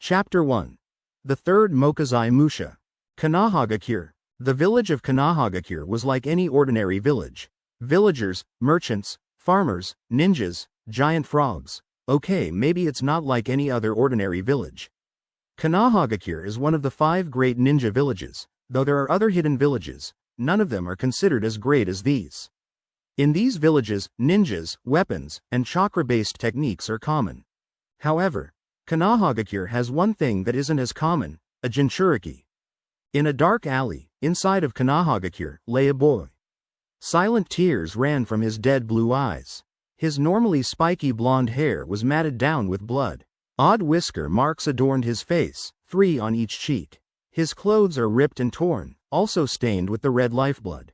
Chapter 1. The Third Mokuzai Musha. Kanahagakure. The village of Kanahagakure was like any ordinary village. Villagers, merchants, farmers, ninjas, giant frogs. Okay, maybe it's not like any other ordinary village. Kanahagakure is one of the 5 great ninja villages, though there are other hidden villages. None of them are considered as great as these. In these villages, ninjas, weapons, and chakra-based techniques are common. However, Kanahagakure has one thing that isn't as common, a jinchuriki. In a dark alley, inside of Kanahagakure, lay a boy. Silent tears ran from his dead blue eyes. His normally spiky blonde hair was matted down with blood. Odd whisker marks adorned his face, 3 on each cheek. His clothes are ripped and torn, also stained with the red lifeblood.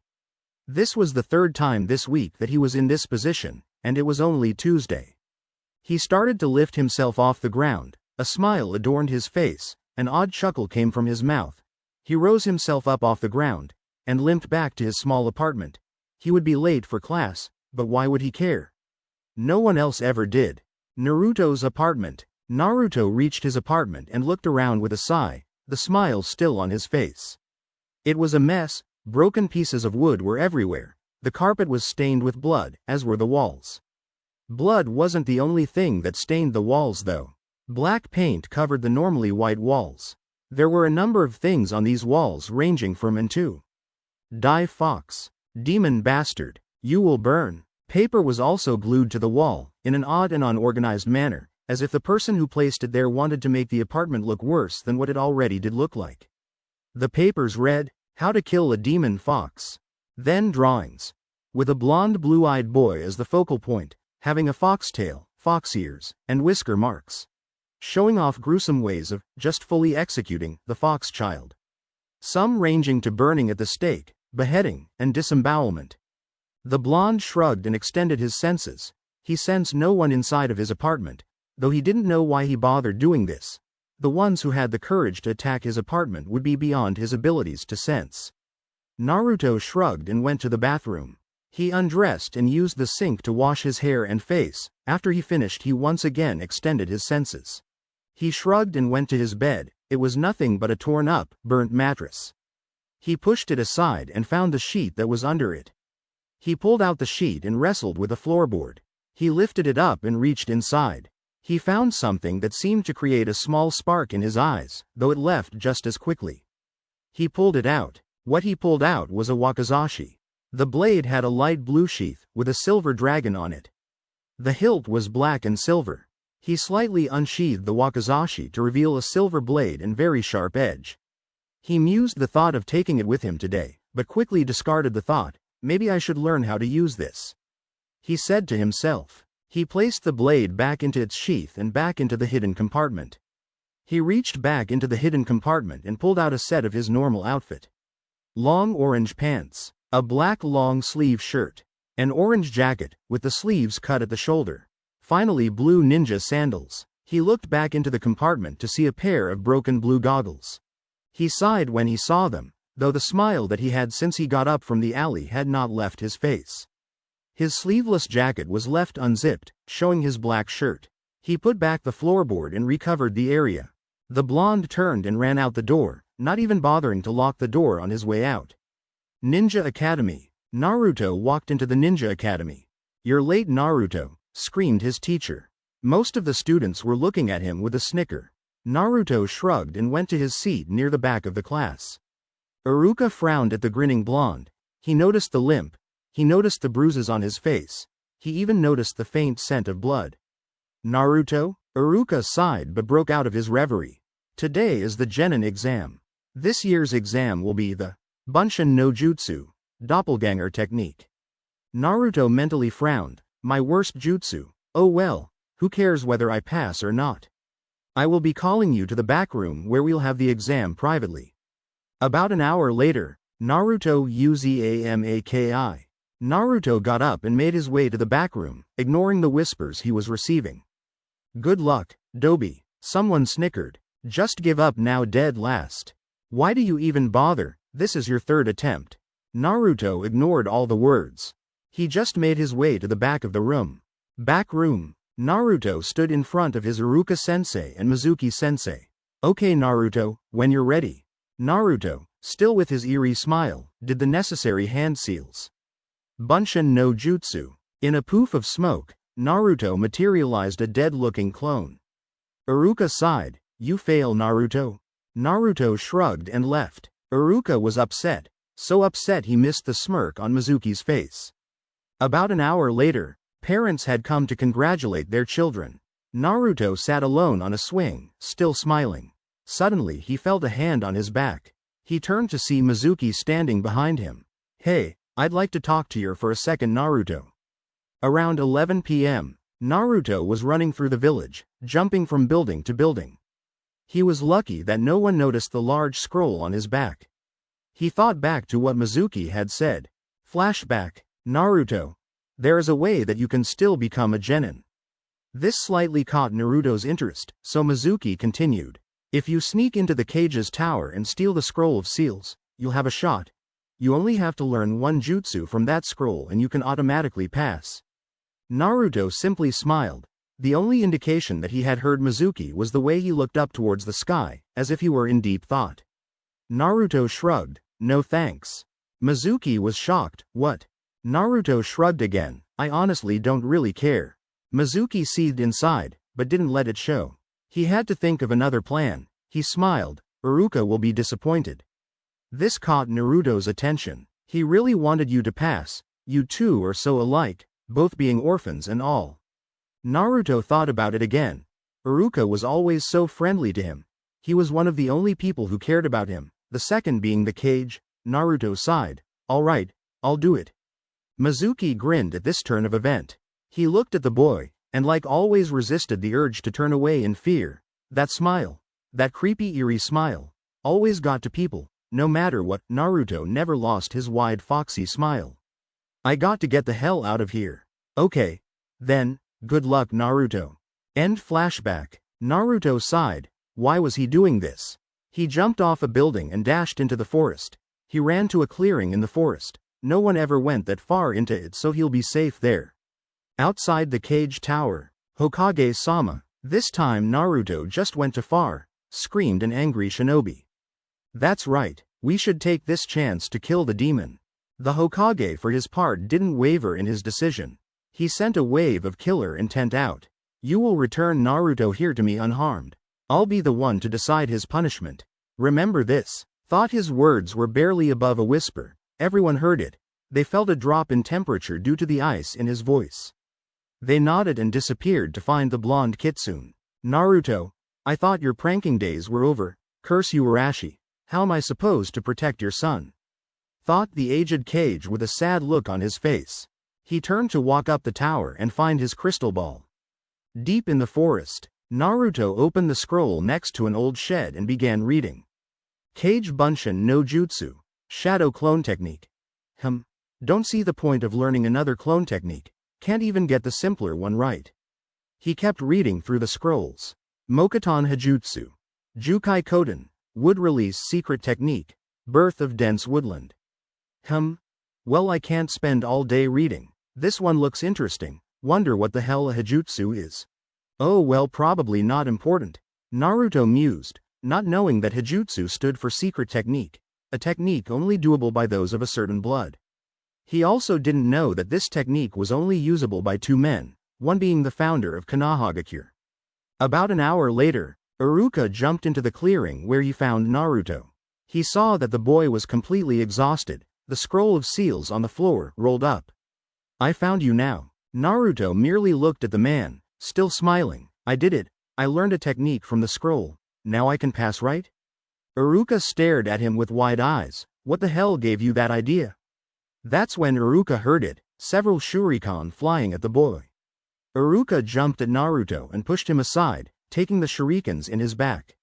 This was the 3rd time this week that he was in this position, and it was only Tuesday. He started to lift himself off the ground, a smile adorned his face, an odd chuckle came from his mouth. He rose himself up off the ground, and limped back to his small apartment. He would be late for class, but why would he care? No one else ever did. Naruto's apartment. Naruto reached his apartment and looked around with a sigh, the smile still on his face. It was a mess, broken pieces of wood were everywhere, the carpet was stained with blood, as were the walls. Blood wasn't the only thing that stained the walls though. Black paint covered the normally white walls. There were a number of things on these walls ranging from and to. Die fox. Demon bastard. You will burn. Paper was also glued to the wall, in an odd and unorganized manner, as if the person who placed it there wanted to make the apartment look worse than what it already did look like. The papers read, How to Kill a Demon Fox. Then drawings. With a blonde blue-eyed boy as the focal point, having a foxtail, fox ears, and whisker marks. Showing off gruesome ways of just fully executing the fox child. Some ranging to burning at the stake, beheading, and disembowelment. The blonde shrugged and extended his senses. He sensed no one inside of his apartment, though he didn't know why he bothered doing this. The ones who had the courage to attack his apartment would be beyond his abilities to sense. Naruto shrugged and went to the bathroom. He undressed and used the sink to wash his hair and face. After he finished, he once again extended his senses. He shrugged and went to his bed. It was nothing but a torn-up, burnt mattress. He pushed it aside and found the sheet that was under it. He pulled out the sheet and wrestled with the floorboard. He lifted it up and reached inside. He found something that seemed to create a small spark in his eyes, though it left just as quickly. He pulled it out. What he pulled out was a wakizashi. The blade had a light blue sheath, with a silver dragon on it. The hilt was black and silver. He slightly unsheathed the wakizashi to reveal a silver blade and very sharp edge. He mused the thought of taking it with him today, but quickly discarded the thought, maybe I should learn how to use this. He said to himself. He placed the blade back into its sheath and back into the hidden compartment. He reached back into the hidden compartment and pulled out a set of his normal outfit. Long orange pants. A black long-sleeve shirt. An orange jacket, with the sleeves cut at the shoulder. Finally blue ninja sandals. He looked back into the compartment to see a pair of broken blue goggles. He sighed when he saw them, though the smile that he had since he got up from the alley had not left his face. His sleeveless jacket was left unzipped, showing his black shirt. He put back the floorboard and recovered the area. The blonde turned and ran out the door, not even bothering to lock the door on his way out. Ninja Academy. Naruto walked into the Ninja Academy. You're late, Naruto, screamed his teacher. Most of the students were looking at him with a snicker. Naruto shrugged and went to his seat near the back of the class. Iruka frowned at the grinning blonde. He noticed the limp. He noticed the bruises on his face. He even noticed the faint scent of blood. Naruto? Iruka sighed but broke out of his reverie. Today is the Genin exam. This year's exam will be the Bunshin no Jutsu, doppelganger technique. Naruto mentally frowned. My worst jutsu. Oh well, who cares whether I pass or not? I will be calling you to the back room where we'll have the exam privately. About an hour later, Naruto Uzamaki. Naruto got up and made his way to the back room, ignoring the whispers he was receiving. Good luck, Dobi, someone snickered. Just give up now, dead last. Why do you even bother? This is your 3rd attempt. Naruto ignored all the words. He just made his way to the back of the room. Back room. Naruto stood in front of his Iruka-sensei and Mizuki-sensei. Okay Naruto, when you're ready. Naruto, still with his eerie smile, did the necessary hand seals. Bunshin no Jutsu. In a poof of smoke, Naruto materialized a dead-looking clone. Iruka sighed, "You fail Naruto." Naruto shrugged and left. Iruka was upset, so upset he missed the smirk on Mizuki's face. About an hour later, parents had come to congratulate their children. Naruto sat alone on a swing, still smiling. Suddenly he felt a hand on his back. He turned to see Mizuki standing behind him. "Hey, I'd like to talk to you for a second Naruto." Around 11 p.m., Naruto was running through the village, jumping from building to building. He was lucky that no one noticed the large scroll on his back. He thought back to what Mizuki had said. Flashback, Naruto. There is a way that you can still become a genin. This slightly caught Naruto's interest, so Mizuki continued. If you sneak into the cage's tower and steal the scroll of seals, you'll have a shot. You only have to learn one jutsu from that scroll and you can automatically pass. Naruto simply smiled. The only indication that he had heard Mizuki was the way he looked up towards the sky, as if he were in deep thought. Naruto shrugged, "No thanks." Mizuki was shocked, "What?" Naruto shrugged again, "I honestly don't really care." Mizuki seethed inside, but didn't let it show. He had to think of another plan. He smiled, "Iruka will be disappointed." This caught Naruto's attention. He really wanted you to pass. You two are so alike, both being orphans and all. Naruto thought about it again. Iruka was always so friendly to him. He was one of the only people who cared about him, the second being the cage. Naruto sighed, "All right, I'll do it." Mizuki grinned at this turn of event. He looked at the boy, and like always resisted the urge to turn away in fear. That smile, that creepy eerie smile, always got to people, no matter what. Naruto never lost his wide foxy smile. "I got to get the hell out of here." "Okay. Then, good luck Naruto." End flashback. Naruto sighed. Why was he doing this? He jumped off a building and dashed into the forest. He ran to a clearing in the forest. No one ever went that far into it, so he'll be safe there. Outside the cage tower, Hokage-sama. "This time Naruto just went too far," screamed an angry shinobi. "That's right, we should take this chance to kill the demon." The Hokage for his part didn't waver in his decision. He sent a wave of killer intent out. "You will return Naruto here to me unharmed. I'll be the one to decide his punishment. Remember this." Thought his words were barely above a whisper. Everyone heard it. They felt a drop in temperature due to the ice in his voice. They nodded and disappeared to find the blonde kitsune. "Naruto, I thought your pranking days were over. Curse you Arashi. How am I supposed to protect your son?" Thought the aged cage with a sad look on his face. He turned to walk up the tower and find his crystal ball. Deep in the forest, Naruto opened the scroll next to an old shed and began reading. Kage Bunshin no Jutsu. Shadow clone technique. Don't see the point of learning another clone technique. Can't even get the simpler one right. He kept reading through the scrolls. Mokuton Hajutsu. Jukai Koden. Wood release secret technique. Birth of dense woodland. Well, I can't spend all day reading. This one looks interesting. Wonder what the hell a Hajutsu is. Oh well, probably not important. Naruto mused, not knowing that Hajutsu stood for secret technique, a technique only doable by those of a certain blood. He also didn't know that this technique was only usable by two men, one being the founder of Konohagakure. About an hour later, Iruka jumped into the clearing where he found Naruto. He saw that the boy was completely exhausted, the scroll of seals on the floor rolled up. "I found you now." Naruto merely looked at the man, still smiling. "I did it. I learned a technique from the scroll. Now I can pass, right?" Iruka stared at him with wide eyes. "What the hell gave you that idea?" That's when Iruka heard it, several shuriken flying at the boy. Iruka jumped at Naruto and pushed him aside, taking the shurikens in his back.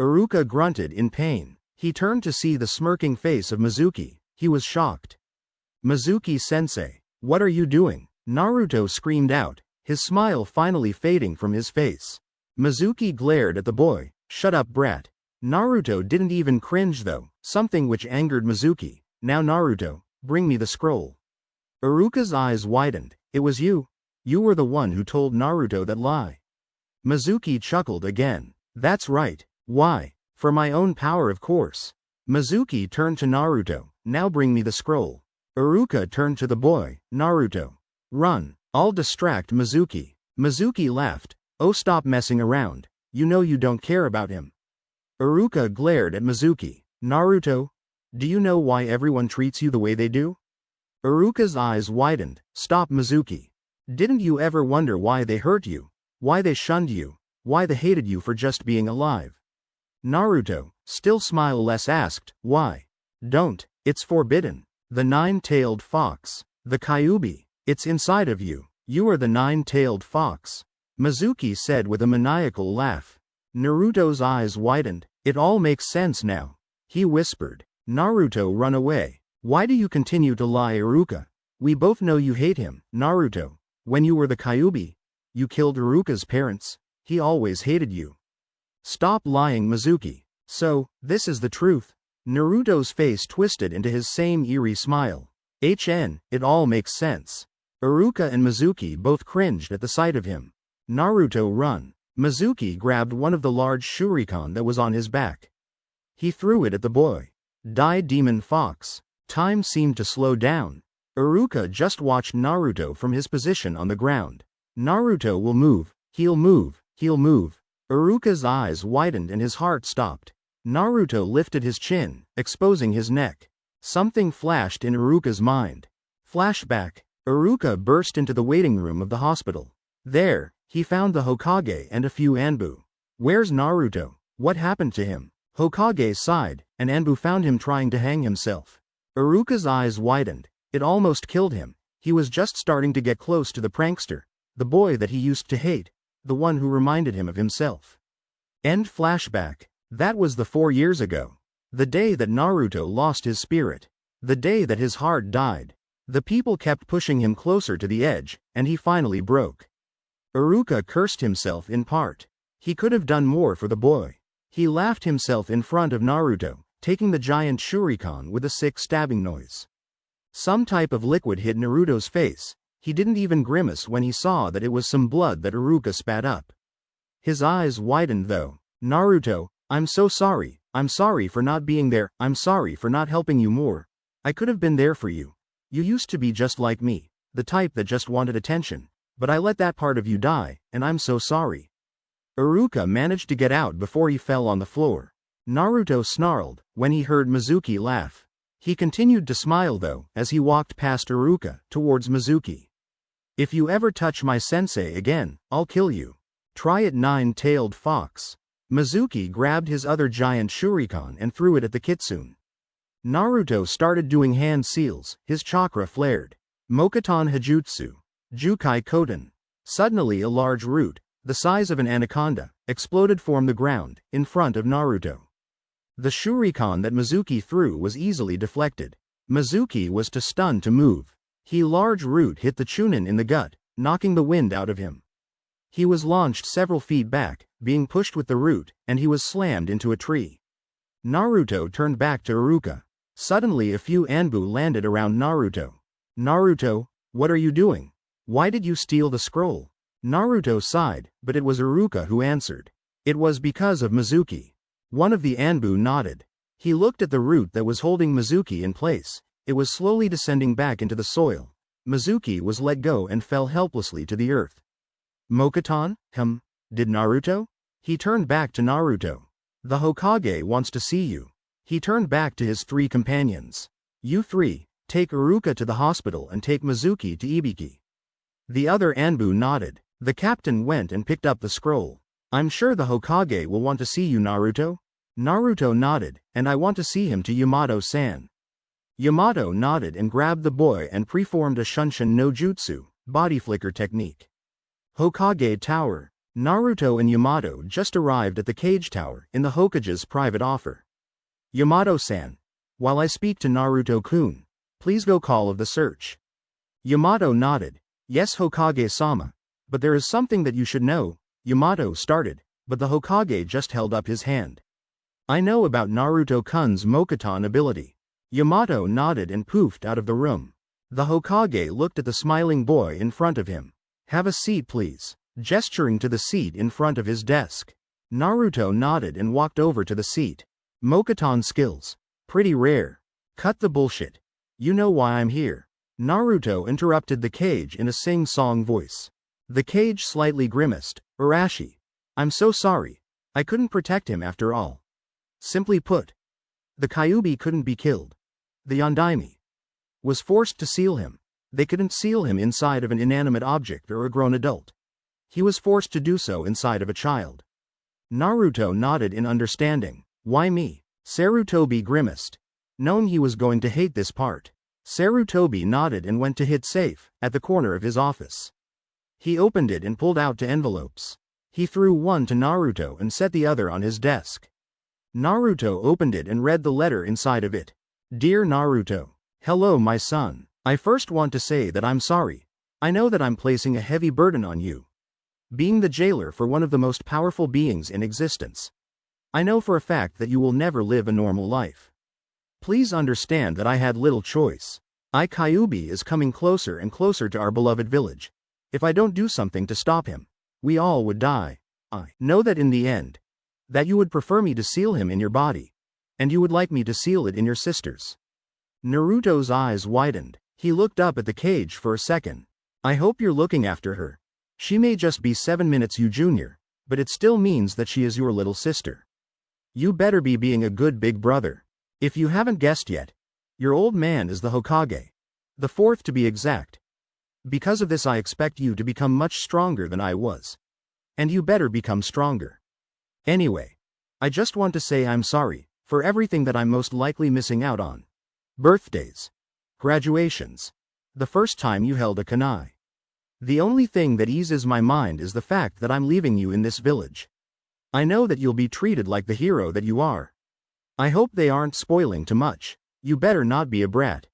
Iruka grunted in pain. He turned to see the smirking face of Mizuki. He was shocked. "Mizuki-sensei, what are you doing?" Naruto screamed out, his smile finally fading from his face. Mizuki glared at the boy. "Shut up, brat." Naruto didn't even cringe though, something which angered Mizuki. "Now Naruto, bring me the scroll." Iruka's eyes widened. "It was you? You were the one who told Naruto that lie." Mizuki chuckled again. "That's right. Why? For my own power, of course. Mizuki turned to Naruto. Now bring me the scroll. Iruka turned to the boy. Naruto. Run. I'll distract Mizuki. Mizuki laughed. Oh, stop messing around. You know you don't care about him. Iruka glared at Mizuki. Naruto, do you know why everyone treats you the way they do? Iruka's eyes widened. Stop, Mizuki. Didn't you ever wonder why they hurt you? Why they shunned you? Why they hated you for just being alive? Naruto, still smileless, asked, why? Don't. It's forbidden. The nine-tailed fox. The Kyuubi. It's inside of you. You are the nine-tailed fox. Mizuki said with a maniacal laugh. Naruto's eyes widened. It all makes sense now. He whispered. Naruto, run away. Why do you continue to lie, Iruka? We both know you hate him. Naruto, when you were the Kyuubi, you killed Iruka's parents. He always hated you. Stop lying, Mizuki. So, this is the truth? Naruto's face twisted into his same eerie smile. It all makes sense. Iruka and Mizuki both cringed at the sight of him. Naruto, run. Mizuki grabbed one of the large shuriken that was on his back. He threw it at the boy. Die, demon fox. Time seemed to slow down. Iruka just watched Naruto from his position on the ground. Naruto will move. He'll move. He'll move. Iruka's eyes widened and his heart stopped. Naruto lifted his chin, exposing his neck. Something flashed in Iruka's mind. Flashback. Iruka burst into the waiting room of the hospital. There, he found the Hokage and a few Anbu. Where's Naruto? What happened to him? Hokage sighed, and Anbu found him trying to hang himself. Iruka's eyes widened. It almost killed him. He was just starting to get close to the prankster, the boy that he used to hate, the one who reminded him of himself. End flashback. That was the 4 years ago. The day that Naruto lost his spirit. The day that his heart died. The people kept pushing him closer to the edge, and he finally broke. Iruka cursed himself in part. He could have done more for the boy. He laughed himself in front of Naruto, taking the giant shuriken with a sick stabbing noise. Some type of liquid hit Naruto's face. He didn't even grimace when he saw that it was some blood that Iruka spat up. His eyes widened though. Naruto, I'm so sorry. I'm sorry for not being there. I'm sorry for not helping you more. I could have been there for you. You used to be just like me, the type that just wanted attention. But I let that part of you die, and I'm so sorry. Iruka managed to get out before he fell on the floor. Naruto snarled when he heard Mizuki laugh. He continued to smile though, as he walked past Iruka, towards Mizuki. If you ever touch my sensei again, I'll kill you. Try it, nine-tailed fox. Mizuki grabbed his other giant shuriken and threw it at the kitsune. Naruto started doing hand seals, his chakra flared. Mokuton Hajutsu. Jukai Koten. Suddenly a large root, the size of an anaconda, exploded from the ground, in front of Naruto. The shuriken that Mizuki threw was easily deflected. Mizuki was too stunned to move. He large root hit the Chunin in the gut, knocking the wind out of him. He was launched several feet back, being pushed with the root, and he was slammed into a tree. Naruto turned back to Iruka. Suddenly a few Anbu landed around Naruto. Naruto, what are you doing? Why did you steal the scroll? Naruto sighed, but it was Iruka who answered. It was because of Mizuki. One of the Anbu nodded. He looked at the root that was holding Mizuki in place. It was slowly descending back into the soil. Mizuki was let go and fell helplessly to the earth. Mokuton? Did Naruto? He turned back to Naruto. The Hokage wants to see you. He turned back to his 3 companions. You 3, take Iruka to the hospital and take Mizuki to Ibiki. The other Anbu nodded. The captain went and picked up the scroll. I'm sure the Hokage will want to see you, Naruto. Naruto nodded, and I want to see him to Yamato-san. Yamato nodded and grabbed the boy and preformed a Shunshin no Jutsu, body flicker technique. Hokage Tower. Naruto and Yamato just arrived at the cage tower in the Hokage's private offer. Yamato-san. While I speak to Naruto-kun, please go call of the search. Yamato nodded. Yes, Hokage-sama. But there is something that you should know. Yamato started, but the Hokage just held up his hand. I know about Naruto-kun's Mokuton ability. Yamato nodded and poofed out of the room. The Hokage looked at the smiling boy in front of him. Have a seat, please, gesturing to the seat in front of his desk. Naruto nodded and walked over to the seat. Mokuton skills. Pretty rare. Cut the bullshit. You know why I'm here. Naruto interrupted the cage in a sing-song voice. The cage slightly grimaced. Arashi. I'm so sorry. I couldn't protect him after all. Simply put, the Kyuubi couldn't be killed. The Yondaime was forced to seal him. They couldn't seal him inside of an inanimate object or a grown adult. He was forced to do so inside of a child. Naruto nodded in understanding. Why me? Sarutobi grimaced. Known he was going to hate this part. Sarutobi nodded and went to hit safe, at the corner of his office. He opened it and pulled out 2 envelopes. He threw one to Naruto and set the other on his desk. Naruto opened it and read the letter inside of it. Dear Naruto. Hello my son. I first want to say that I'm sorry. I know that I'm placing a heavy burden on you. Being the jailer for one of the most powerful beings in existence. I know for a fact that you will never live a normal life. Please understand that I had little choice. Kyuubi is coming closer and closer to our beloved village. If I don't do something to stop him, we all would die. I know that in the end, that you would prefer me to seal him in your body, and you would like me to seal it in your sister's. Naruto's eyes widened. He looked up at the cage for a second. I hope you're looking after her. She may just be 7 minutes you junior, but it still means that she is your little sister. You better be being a good big brother. If you haven't guessed yet, your old man is the Hokage. The 4th to be exact. Because of this I expect you to become much stronger than I was. And you better become stronger. Anyway, I just want to say I'm sorry for everything that I'm most likely missing out on. Birthdays. Graduations. The first time you held a kunai. The only thing that eases my mind is the fact that I'm leaving you in this village. I know that you'll be treated like the hero that you are. I hope they aren't spoiling too much. You better not be a brat.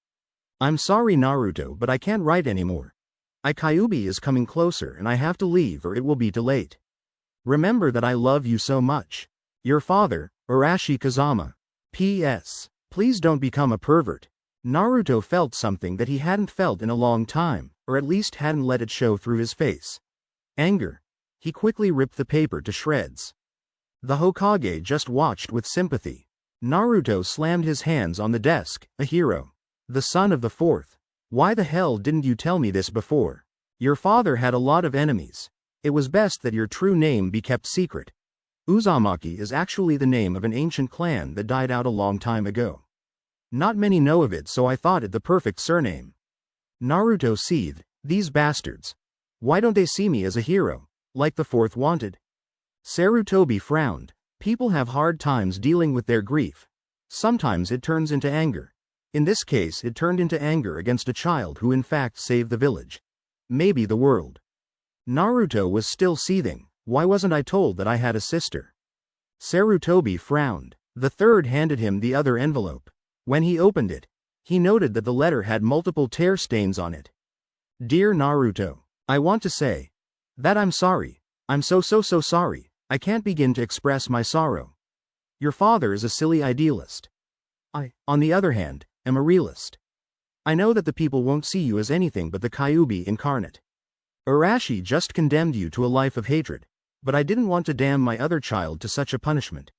I'm sorry Naruto, but I can't write anymore. Kyuubi is coming closer and I have to leave or it will be too late. Remember that I love you so much. Your father, Arashi Kazama. P.S. Please don't become a pervert. Naruto felt something that he hadn't felt in a long time, or at least hadn't let it show through his face. Anger. He quickly ripped the paper to shreds. The Hokage just watched with sympathy. Naruto slammed his hands on the desk. A hero. The son of the 4th. Why the hell didn't you tell me this before? Your father had a lot of enemies. It was best that your true name be kept secret. Uzumaki is actually the name of an ancient clan that died out a long time ago. Not many know of it, so I thought it the perfect surname. Naruto seethed. These bastards. Why don't they see me as a hero, like the 4th wanted? Sarutobi frowned. People have hard times dealing with their grief. Sometimes it turns into anger. In this case it turned into anger against a child who in fact saved the village. Maybe the world. Naruto was still seething. Why wasn't I told that I had a sister? Sarutobi frowned. The 3rd handed him the other envelope. When he opened it, he noted that the letter had multiple tear stains on it. Dear Naruto, I want to say that I'm sorry. I'm so sorry. I can't begin to express my sorrow. Your father is a silly idealist. I, on the other hand, am a realist. I know that the people won't see you as anything but the Kyuubi incarnate. Arashi just condemned you to a life of hatred, but I didn't want to damn my other child to such a punishment.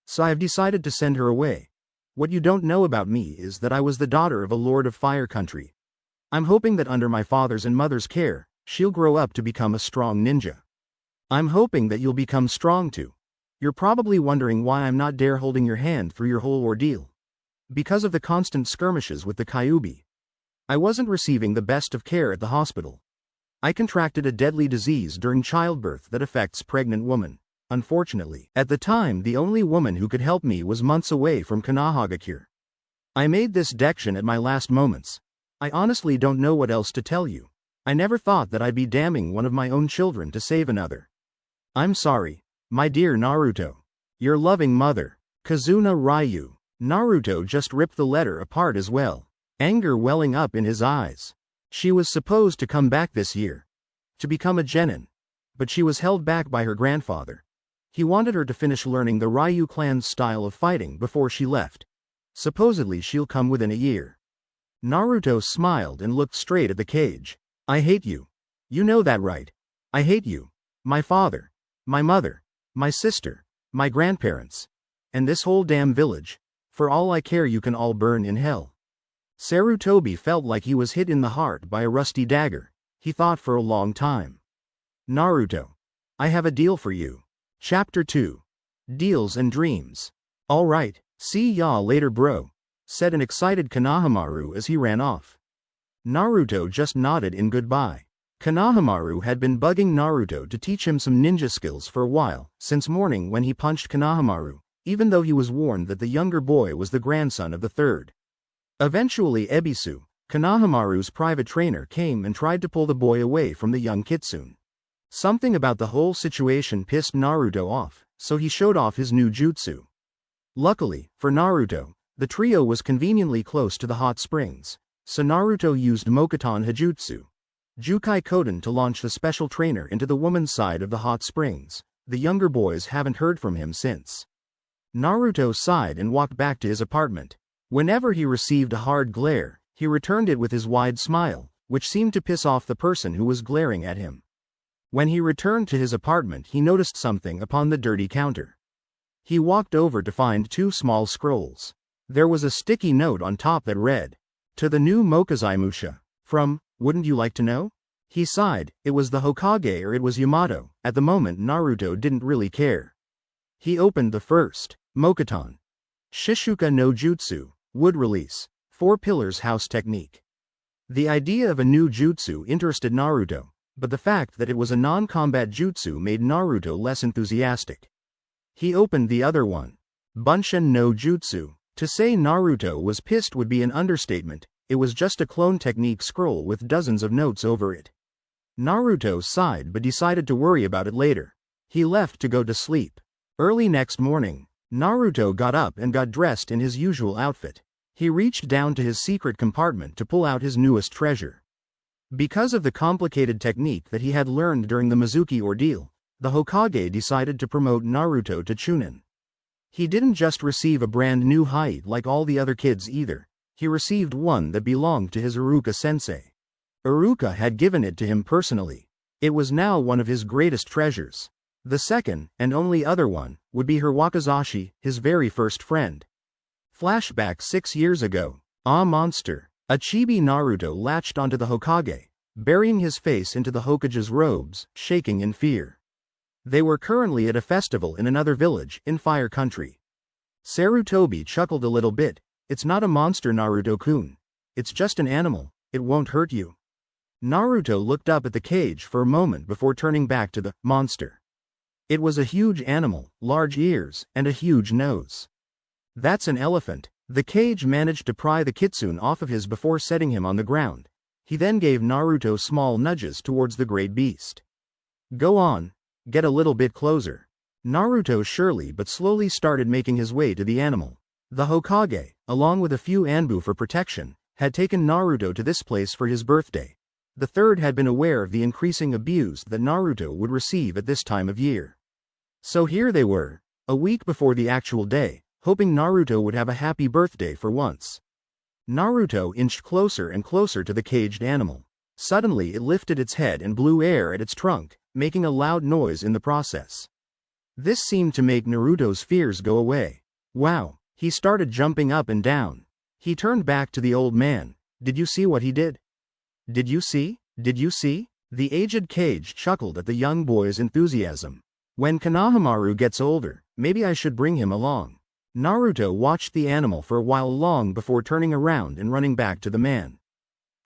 So I've decided to send her away. What you don't know about me is that I was the daughter of a lord of Fire Country. I'm hoping that under my father's and mother's care, she'll grow up to become a strong ninja. I'm hoping that you'll become strong too. You're probably wondering why I'm not there holding your hand through your whole ordeal. Because of the constant skirmishes with the Kyuubi. I wasn't receiving the best of care at the hospital. I contracted a deadly disease during childbirth that affects pregnant women. Unfortunately, at the time the only woman who could help me was months away from Konohagakure. I made this dection at my last moments. I honestly don't know what else to tell you. I never thought that I'd be damning one of my own children to save another. I'm sorry, my dear Naruto. Your loving mother, Kazuna Ryu. Naruto just ripped the letter apart as well, anger welling up in his eyes. She was supposed to come back this year, to become a genin, but she was held back by her grandfather. He wanted her to finish learning the Ryu clan's style of fighting before she left. Supposedly she'll come within a year. Naruto smiled and looked straight at the cage. I hate you. You know that, right? I hate you. My father. My mother. My sister. My grandparents. And this whole damn village. For all I care, you can all burn in hell. Sarutobi felt like he was hit in the heart by a rusty dagger. He thought for a long time. Naruto. I have a deal for you. Chapter 2. Deals and Dreams. Alright, see ya later bro, said an excited Konohamaru as he ran off. Naruto just nodded in goodbye. Konohamaru had been bugging Naruto to teach him some ninja skills for a while, since morning when he punched Konohamaru, even though he was warned that the younger boy was the grandson of the third. Eventually Ebisu, Konohamaru's private trainer, came and tried to pull the boy away from the young kitsune. Something about the whole situation pissed Naruto off, so he showed off his new jutsu. Luckily, for Naruto, the trio was conveniently close to the hot springs, so Naruto used Mokuton Hajutsu, Jukai Koden, to launch the special trainer into the woman's side of the hot springs. The younger boys haven't heard from him since. Naruto sighed and walked back to his apartment. Whenever he received a hard glare, he returned it with his wide smile, which seemed to piss off the person who was glaring at him. When he returned to his apartment, he noticed something upon the dirty counter. He walked over to find two small scrolls. There was a sticky note on top that read, "To the new Mokuton Musha, from, wouldn't you like to know?" He sighed. It was the Hokage or it was Yamato. At the moment Naruto didn't really care. He opened the first. Mokuton. Shishuka no Jutsu, wood release, 4 pillars house technique. The idea of a new jutsu interested Naruto, but the fact that it was a non-combat jutsu made Naruto less enthusiastic. He opened the other one. Bunshin no Jutsu. To say Naruto was pissed would be an understatement. It was just a clone technique scroll with dozens of notes over it. Naruto sighed but decided to worry about it later. He left to go to sleep. Early next morning, Naruto got up and got dressed in his usual outfit. He reached down to his secret compartment to pull out his newest treasure. Because of the complicated technique that he had learned during the Mizuki ordeal, the Hokage decided to promote Naruto to Chunin. He didn't just receive a brand new hide like all the other kids either. He received one that belonged to his Iruka-sensei. Iruka had given it to him personally. It was now one of his greatest treasures. The second, and only other one, would be her Wakizashi, his very first friend. Flashback 6 years ago. Ah monster. A chibi Naruto latched onto the Hokage, burying his face into the Hokage's robes, shaking in fear. They were currently at a festival in another village, in Fire Country. Sarutobi chuckled a little bit. It's not a monster, Naruto-kun. It's just an animal, it won't hurt you. Naruto looked up at the cage for a moment before turning back to the monster. It was a huge animal, large ears, and a huge nose. That's an elephant. The cage managed to pry the kitsune off of his before setting him on the ground. He then gave Naruto small nudges towards the great beast. Go on. Get a little bit closer. Naruto surely but slowly started making his way to the animal. The Hokage, along with a few Anbu for protection, had taken Naruto to this place for his birthday. The third had been aware of the increasing abuse that Naruto would receive at this time of year. So here they were, a week before the actual day, hoping Naruto would have a happy birthday for once. Naruto inched closer and closer to the caged animal. Suddenly it lifted its head and blew air at its trunk, making a loud noise in the process. This seemed to make Naruto's fears go away. Wow, he started jumping up and down. He turned back to the old man. Did you see what he did? Did you see? Did you see? The aged Kage chuckled at the young boy's enthusiasm. When Konohamaru gets older, maybe I should bring him along. Naruto watched the animal for a while long before turning around and running back to the man.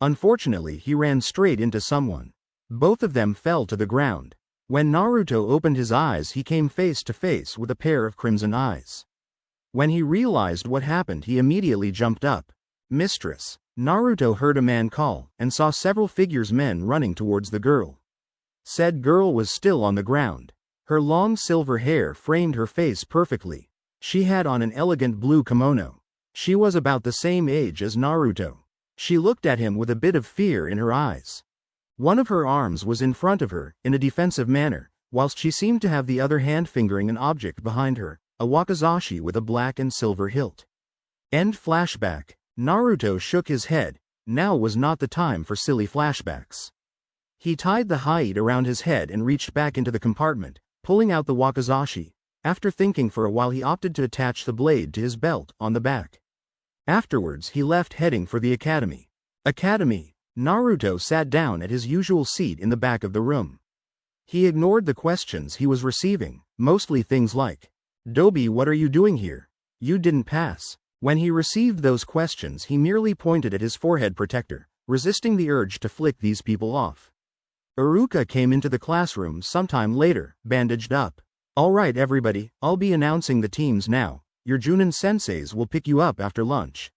Unfortunately, he ran straight into someone. Both of them fell to the ground. When Naruto opened his eyes, he came face to face with a pair of crimson eyes. When he realized what happened, he immediately jumped up. Mistress. Naruto heard a man call, and saw several figures men running towards the girl. Said girl was still on the ground. Her long silver hair framed her face perfectly. She had on an elegant blue kimono. She was about the same age as Naruto. She looked at him with a bit of fear in her eyes. One of her arms was in front of her, in a defensive manner, whilst she seemed to have the other hand fingering an object behind her, a wakizashi with a black and silver hilt. End flashback. Naruto shook his head. Now was not the time for silly flashbacks. He tied the hide around his head and reached back into the compartment, pulling out the wakizashi. After thinking for a while, he opted to attach the blade to his belt on the back. Afterwards, he left, heading for the academy. Naruto sat down at his usual seat in the back of the room. He ignored the questions he was receiving, mostly things like, "Dobi, what are you doing here? You didn't pass." When he received those questions, he merely pointed at his forehead protector, resisting the urge to flick these people off. Iruka came into the classroom sometime later, bandaged up. "Alright everybody, I'll be announcing the teams now. Your Chunin senseis will pick you up after lunch.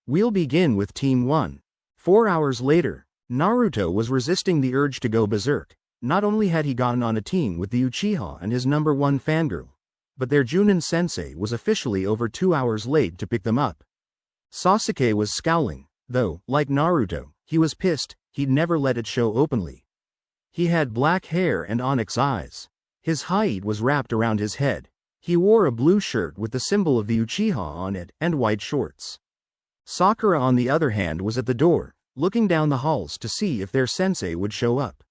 We'll begin with Team 1. 4 hours later, Naruto was resisting the urge to go berserk. Not only had he gotten on a team with the Uchiha and his number 1 fangirl, but their Chunin sensei was officially over 2 hours late to pick them up. Sasuke was scowling, though, like Naruto, he was pissed. He'd never let it show openly. He had black hair and onyx eyes. His hide was wrapped around his head. He wore a blue shirt with the symbol of the Uchiha on it, and white shorts. Sakura, on the other hand, was at the door, looking down the halls to see if their sensei would show up.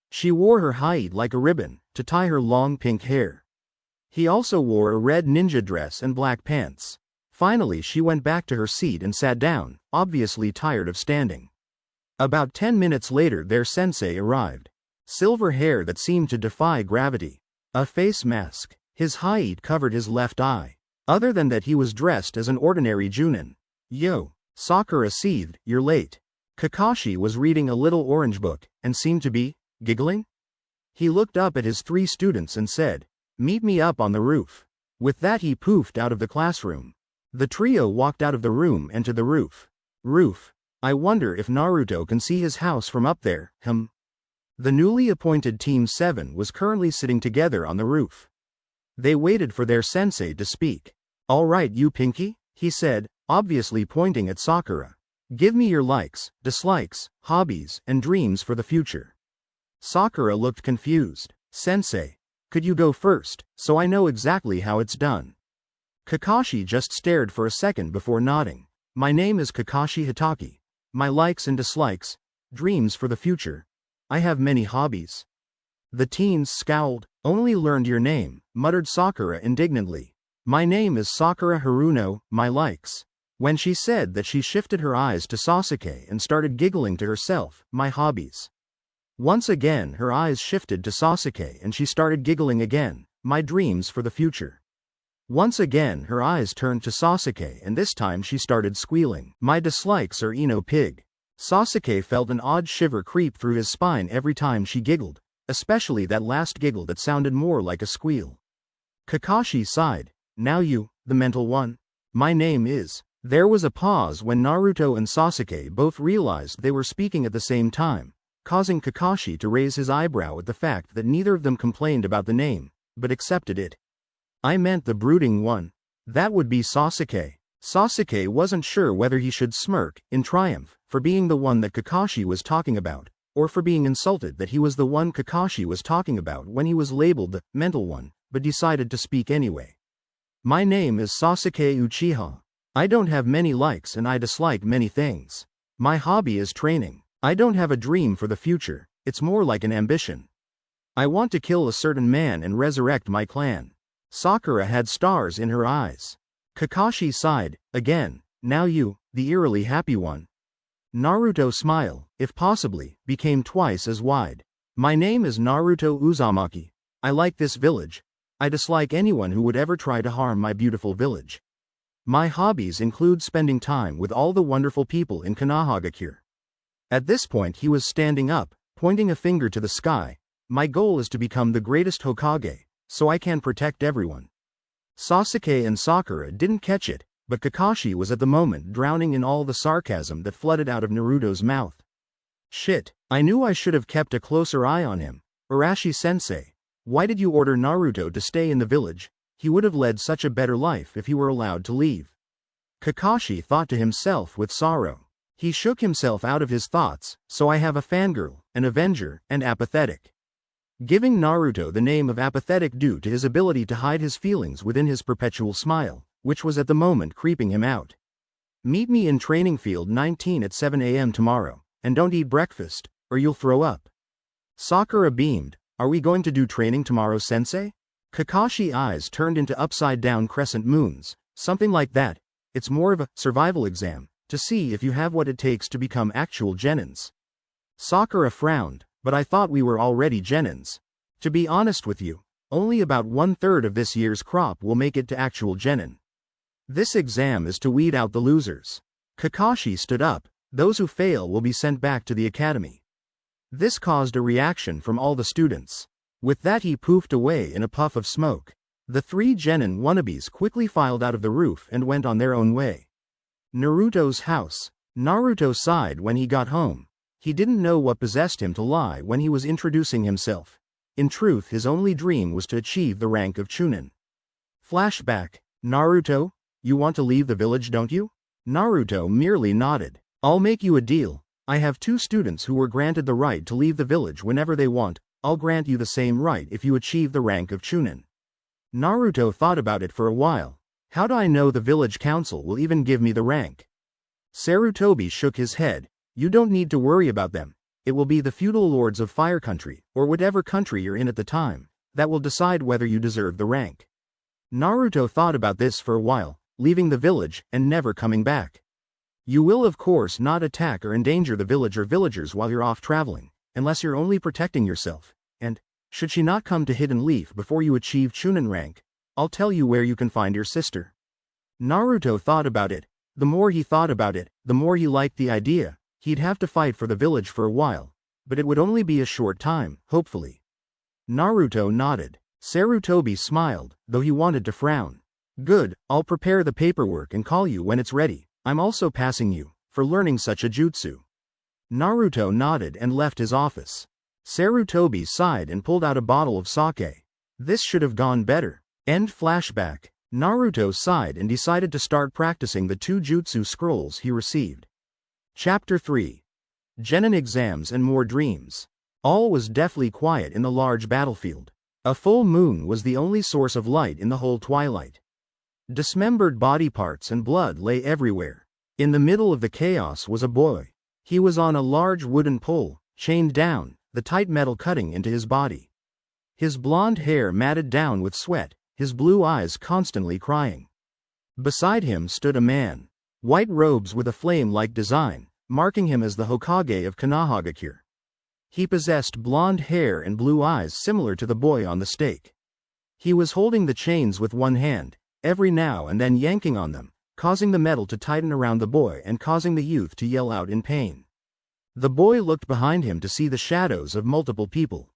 She wore her hide like a ribbon, to tie her long pink hair. He also wore a red ninja dress and black pants. Finally, she went back to her seat and sat down, obviously tired of standing. About 10 minutes later, their sensei arrived. Silver hair that seemed to defy gravity. A face mask. His hide covered his left eye. Other than that, he was dressed as an ordinary Chunin. "Yo," Sakura seethed, "you're late." Kakashi was reading a little orange book, and seemed to be giggling. He looked up at his 3 students and said, "Meet me up on the roof." With that, he poofed out of the classroom. The trio walked out of the room and to the roof. I wonder if Naruto can see his house from up there, The newly appointed Team 7 was currently sitting together on the roof. They waited for their sensei to speak. "Alright you Pinky," he said, obviously pointing at Sakura. "Give me your likes, dislikes, hobbies, and dreams for the future." Sakura looked confused. "Sensei, could you go first, so I know exactly how it's done?" Kakashi just stared for a second before nodding. "My name is Kakashi Hitaki. My likes and dislikes, dreams for the future. I have many hobbies." The teens scowled. "Only learned your name," muttered Sakura indignantly. "My name is Sakura Haruno, my likes." When she said that, she shifted her eyes to Sasuke and started giggling to herself, "My hobbies." Once again her eyes shifted to Sasuke and she started giggling again, "My dreams for the future." Once again her eyes turned to Sasuke and this time she started squealing, "My dislikes are Ino Pig." Sasuke felt an odd shiver creep through his spine every time she giggled, especially that last giggle that sounded more like a squeal. Kakashi sighed, "Now you, the mental one. My name is." There was a pause when Naruto and Sasuke both realized they were speaking at the same time, causing Kakashi to raise his eyebrow at the fact that neither of them complained about the name, but accepted it. "I meant the brooding one. That would be Sasuke." Sasuke wasn't sure whether he should smirk, in triumph, for being the one that Kakashi was talking about, or for being insulted that he was the one Kakashi was talking about when he was labeled the mental one, but decided to speak anyway. "My name is Sasuke Uchiha. I don't have many likes and I dislike many things. My hobby is training. I don't have a dream for the future, it's more like an ambition. I want to kill a certain man and resurrect my clan." Sakura had stars in her eyes. Kakashi sighed, again, "Now you, the eerily happy one." Naruto's smile, if possibly, became twice as wide. "My name is Naruto Uzumaki. I like this village. I dislike anyone who would ever try to harm my beautiful village. My hobbies include spending time with all the wonderful people in Konohagakure." At this point he was standing up, pointing a finger to the sky. "My goal is to become the greatest Hokage, so I can protect everyone." Sasuke and Sakura didn't catch it, but Kakashi was at the moment drowning in all the sarcasm that flooded out of Naruto's mouth. "Shit, I knew I should have kept a closer eye on him. Arashi-sensei, why did you order Naruto to stay in the village? He would have led such a better life if he were allowed to leave." Kakashi thought to himself with sorrow. He shook himself out of his thoughts, "So I have a fangirl, an avenger, and apathetic." Giving Naruto the name of apathetic due to his ability to hide his feelings within his perpetual smile, which was at the moment creeping him out. "Meet me in training field 19 at 7 a.m. tomorrow, and don't eat breakfast, or you'll throw up." Sakura beamed, Are we going to do training tomorrow, sensei? Kakashi's eyes turned into upside-down crescent moons. Something like that. It's more of a survival exam, to see if you have what it takes to become actual genins. Sakura frowned, but I thought we were already genins. To be honest with you, only about 1/3 of this year's crop will make it to actual genin. This exam is to weed out the losers. Kakashi stood up. Those who fail will be sent back to the academy. This caused a reaction from all the students. With that he poofed away in a puff of smoke. The 3 genin wannabes quickly filed out of the roof and went on their own way. Naruto's house. Naruto sighed when he got home. He didn't know what possessed him to lie when he was introducing himself. In truth, his only dream was to achieve the rank of Chunin. Flashback. Naruto, you want to leave the village, don't you? Naruto merely nodded. I'll make you a deal. I have 2 students who were granted the right to leave the village whenever they want. I'll grant you the same right if you achieve the rank of Chunin. Naruto thought about it for a while. How do I know the village council will even give me the rank? Sarutobi shook his head. You don't need to worry about them. It will be the feudal lords of Fire Country, or whatever country you're in at the time, that will decide whether you deserve the rank. Naruto thought about this for a while, leaving the village and never coming back. You will of course not attack or endanger the village or villagers while you're off traveling, unless you're only protecting yourself, and, should she not come to Hidden Leaf before you achieve Chunin rank, I'll tell you where you can find your sister. Naruto thought about it. The more he thought about it, the more he liked the idea. He'd have to fight for the village for a while, but it would only be a short time, hopefully. Naruto nodded. Sarutobi smiled, though he wanted to frown. Good, I'll prepare the paperwork and call you when it's ready. I'm also passing you, for learning such a jutsu. Naruto nodded and left his office. Sarutobi sighed and pulled out a bottle of sake. This should have gone better. End flashback. Naruto sighed and decided to start practicing the 2 jutsu scrolls he received. Chapter 3. Genin exams and more dreams. All was deathly quiet in the large battlefield. A full moon was the only source of light in the whole twilight. Dismembered body parts and blood lay everywhere. In the middle of the chaos was a boy. He was on a large wooden pole, chained down, the tight metal cutting into his body. His blonde hair matted down with sweat, his blue eyes constantly crying. Beside him stood a man. White robes with a flame-like design, marking him as the Hokage of Konohagakure. He possessed blonde hair and blue eyes similar to the boy on the stake. He was holding the chains with one hand, every now and then yanking on them, causing the metal to tighten around the boy and causing the youth to yell out in pain. The boy looked behind him to see the shadows of multiple people.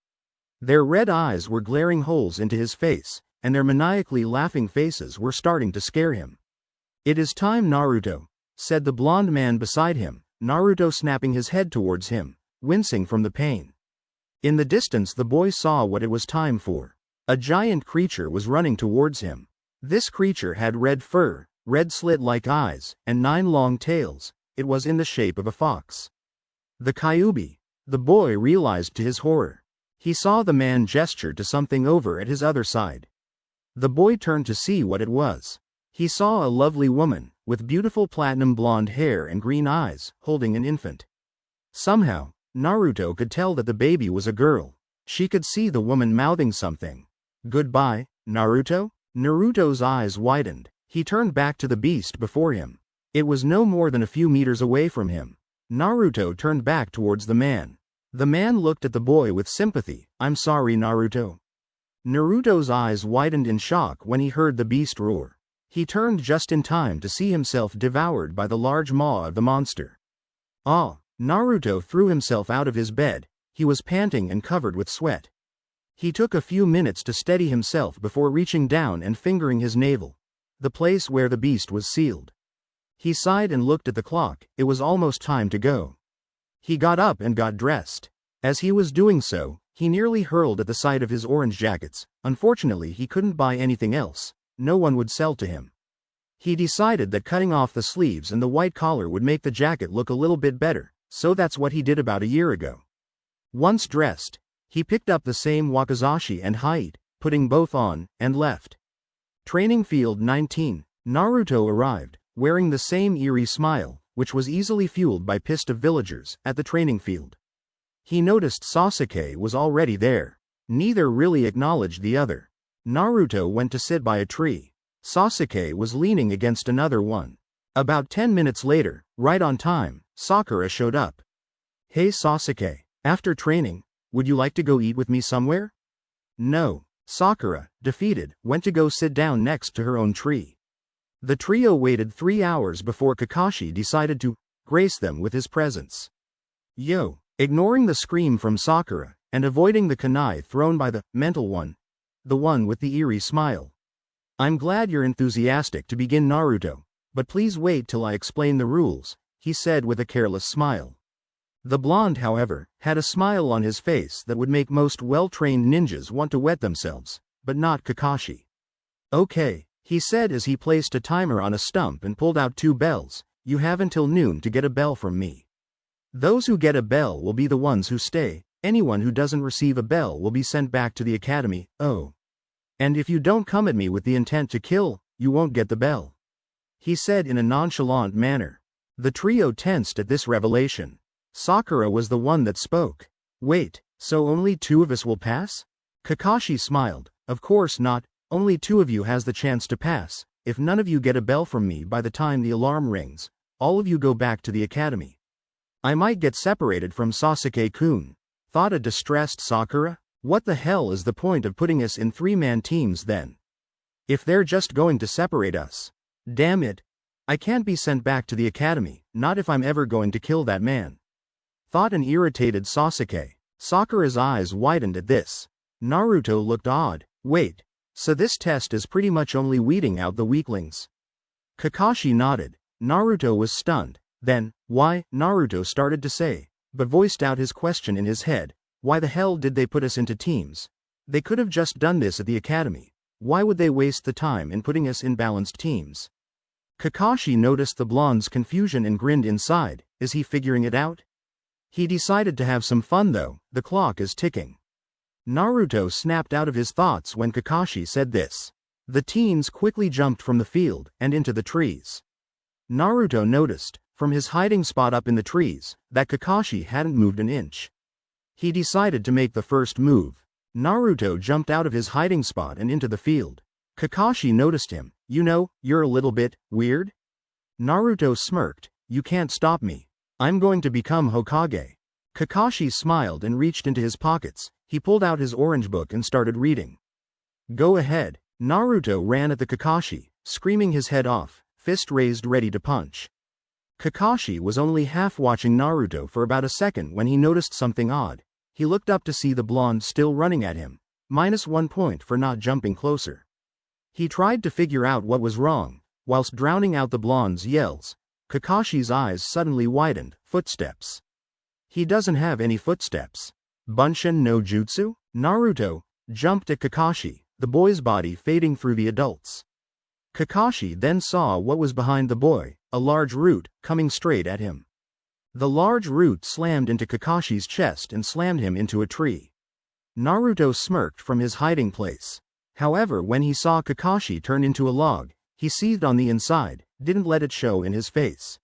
Their red eyes were glaring holes into his face, and their maniacally laughing faces were starting to scare him. It is time, Naruto, said the blonde man beside him, Naruto snapping his head towards him, wincing from the pain. In the distance the boy saw what it was time for. A giant creature was running towards him. This creature had red fur, red slit-like eyes, and 9 long tails. It was in the shape of a fox. The Kyuubi. The boy realized to his horror. He saw the man gesture to something over at his other side. The boy turned to see what it was. He saw a lovely woman, with beautiful platinum blonde hair and green eyes, holding an infant. Somehow, Naruto could tell that the baby was a girl. She could see the woman mouthing something. Goodbye, Naruto? Naruto's eyes widened. He turned back to the beast before him. It was no more than a few meters away from him. Naruto turned back towards the man. The man looked at the boy with sympathy. I'm sorry, Naruto. Naruto's eyes widened in shock when he heard the beast roar. He turned just in time to see himself devoured by the large maw of the monster. Ah! Naruto threw himself out of his bed. He was panting and covered with sweat. He took a few minutes to steady himself before reaching down and fingering his navel, the place where the beast was sealed. He sighed and looked at the clock. It was almost time to go. He got up and got dressed. As he was doing so, he nearly hurled at the sight of his orange jackets. Unfortunately, he couldn't buy anything else. No one would sell to him. He decided that cutting off the sleeves and the white collar would make the jacket look a little bit better, so that's what he did about a year ago. Once dressed, he picked up the same wakizashi and hite, putting both on, and left. Training Field 19. Naruto arrived, wearing the same eerie smile, which was easily fueled by pissed of villagers, at the training field. He noticed Sasuke was already there. Neither really acknowledged the other. Naruto went to sit by a tree. Sasuke was leaning against another one. About 10 minutes later, right on time, Sakura showed up. "Hey Sasuke, after training, would you like to go eat with me somewhere?" "No." Sakura, defeated, went to go sit down next to her own tree. The trio waited 3 hours before Kakashi decided to grace them with his presence. "Yo!" Ignoring the scream from Sakura, and avoiding the kunai thrown by the mental one, the one with the eerie smile. "I'm glad you're enthusiastic to begin Naruto, but please wait till I explain the rules," he said with a careless smile. The blonde, however, had a smile on his face that would make most well-trained ninjas want to wet themselves, but not Kakashi. "Okay," he said as he placed a timer on a stump and pulled out 2 bells. "You have until noon to get a bell from me. Those who get a bell will be the ones who stay. Anyone who doesn't receive a bell will be sent back to the academy. Oh. And if you don't come at me with the intent to kill, you won't get the bell," he said in a nonchalant manner. The trio tensed at this revelation. Sakura was the one that spoke. "Wait, so only 2 of us will pass?" Kakashi smiled. "Of course not, only 2 of you has the chance to pass. If none of you get a bell from me by the time the alarm rings, all of you go back to the academy." "I might get separated from Sasuke-kun," thought a distressed Sakura. "What the hell is the point of putting us in 3-man teams then? If they're just going to separate us. Damn it. I can't be sent back to the academy, not if I'm ever going to kill that man," thought an irritated Sasuke. Sakura's eyes widened at this. Naruto looked odd. "Wait, so this test is pretty much only weeding out the weaklings?" Kakashi nodded. Naruto was stunned. Then, "Why?" Naruto started to say, but voiced out his question in his head. "Why the hell did they put us into teams? They could have just done this at the academy. Why would they waste the time in putting us in balanced teams?" Kakashi noticed the blonde's confusion and grinned inside. Is he figuring it out? He decided to have some fun though. The clock is ticking. Naruto snapped out of his thoughts when Kakashi said this. The teens quickly jumped from the field and into the trees. Naruto noticed, from his hiding spot up in the trees, that Kakashi hadn't moved an inch. He decided to make the first move. Naruto jumped out of his hiding spot and into the field. Kakashi noticed him. "You know, you're a little bit weird?" Naruto smirked. "You can't stop me. I'm going to become Hokage." Kakashi smiled and reached into his pockets. He pulled out his orange book and started reading. "Go ahead." Naruto ran at the Kakashi, screaming his head off, fist raised ready to punch. Kakashi was only half watching Naruto for about a second when he noticed something odd. He looked up to see the blonde still running at him. -1 point for not jumping closer. He tried to figure out what was wrong, whilst drowning out the blonde's yells. Kakashi's eyes suddenly widened. Footsteps. He doesn't have any footsteps. Bunshin no jutsu? Naruto jumped at Kakashi, the boy's body fading through the adults. Kakashi then saw what was behind the boy, a large root, coming straight at him. The large root slammed into Kakashi's chest and slammed him into a tree. Naruto smirked from his hiding place. However, when he saw Kakashi turn into a log, he seethed on the inside, didn't let it show in his face.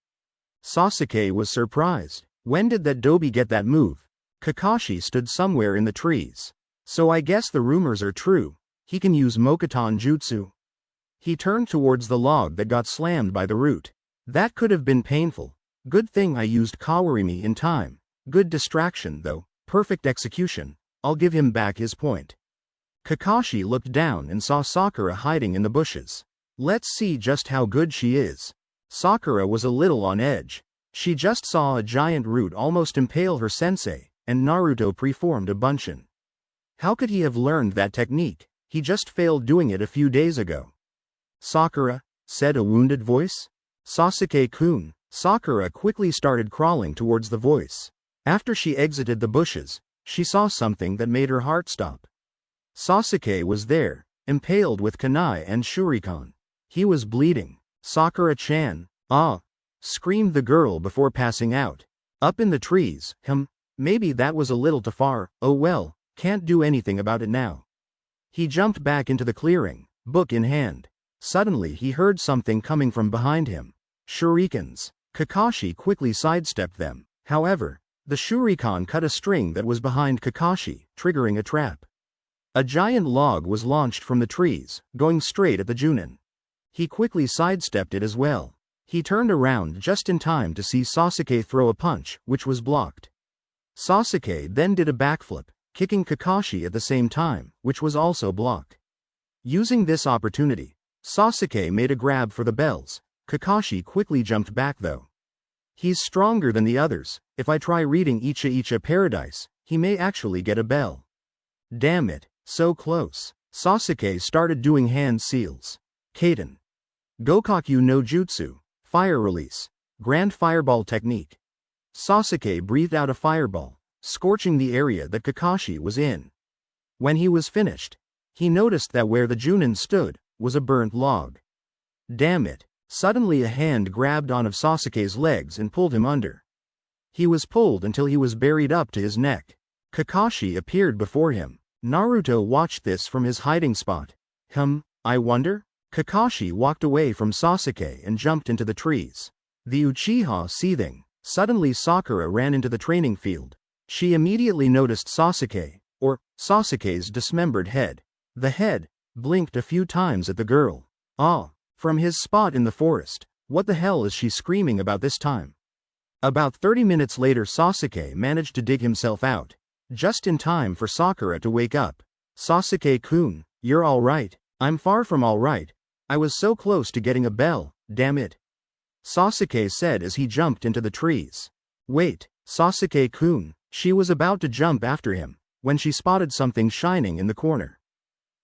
Sasuke was surprised. When did that dobi get that move? Kakashi stood somewhere in the trees. So I guess the rumors are true. He can use Mokuton jutsu. He turned towards the log that got slammed by the root. That could have been painful. Good thing I used Kawarimi in time. Good distraction though. Perfect execution. I'll give him back his point. Kakashi looked down and saw Sakura hiding in the bushes. Let's see just how good she is. Sakura was a little on edge. She just saw a giant root almost impale her sensei, and Naruto preformed a bunshin. How could he have learned that technique? He just failed doing it a few days ago. Sakura, said a wounded voice. Sasuke-kun. Sakura quickly started crawling towards the voice. After she exited the bushes, she saw something that made her heart stop. Sasuke was there, impaled with kunai and shuriken. He was bleeding. Sakura-chan, ah! Screamed the girl before passing out. Up in the trees, maybe that was a little too far. Oh well, can't do anything about it now. He jumped back into the clearing, book in hand. Suddenly he heard something coming from behind him. Shurikens. Kakashi quickly sidestepped them. However, the shuriken cut a string that was behind Kakashi, triggering a trap. A giant log was launched from the trees, going straight at the Chunin. He quickly sidestepped it as well. He turned around just in time to see Sasuke throw a punch, which was blocked. Sasuke then did a backflip, kicking Kakashi at the same time, which was also blocked. Using this opportunity, Sasuke made a grab for the bells. Kakashi quickly jumped back though. He's stronger than the others. If I try reading Icha Paradise, he may actually get a bell. Damn it, so close. Sasuke started doing hand seals. Kaden. Gokakyu no Jutsu. Fire release. Grand fireball technique. Sasuke breathed out a fireball, scorching the area that Kakashi was in. When he was finished, he noticed that where the Chunin stood was a burnt log. Damn it. Suddenly a hand grabbed on of Sasuke's legs and pulled him under. He was pulled until he was buried up to his neck. Kakashi appeared before him. Naruto watched this from his hiding spot. I wonder? Kakashi walked away from Sasuke and jumped into the trees. The Uchiha seething. Suddenly Sakura ran into the training field. She immediately noticed Sasuke's dismembered head. The head blinked a few times at the girl. From his spot in the forest. What the hell is she screaming about this time? About 30 minutes later Sasuke managed to dig himself out. Just in time for Sakura to wake up. Sasuke-kun, you're alright. I'm far from alright. I was so close to getting a bell, damn it. Sasuke said as he jumped into the trees. Wait, Sasuke-kun. She was about to jump after him, when she spotted something shining in the corner.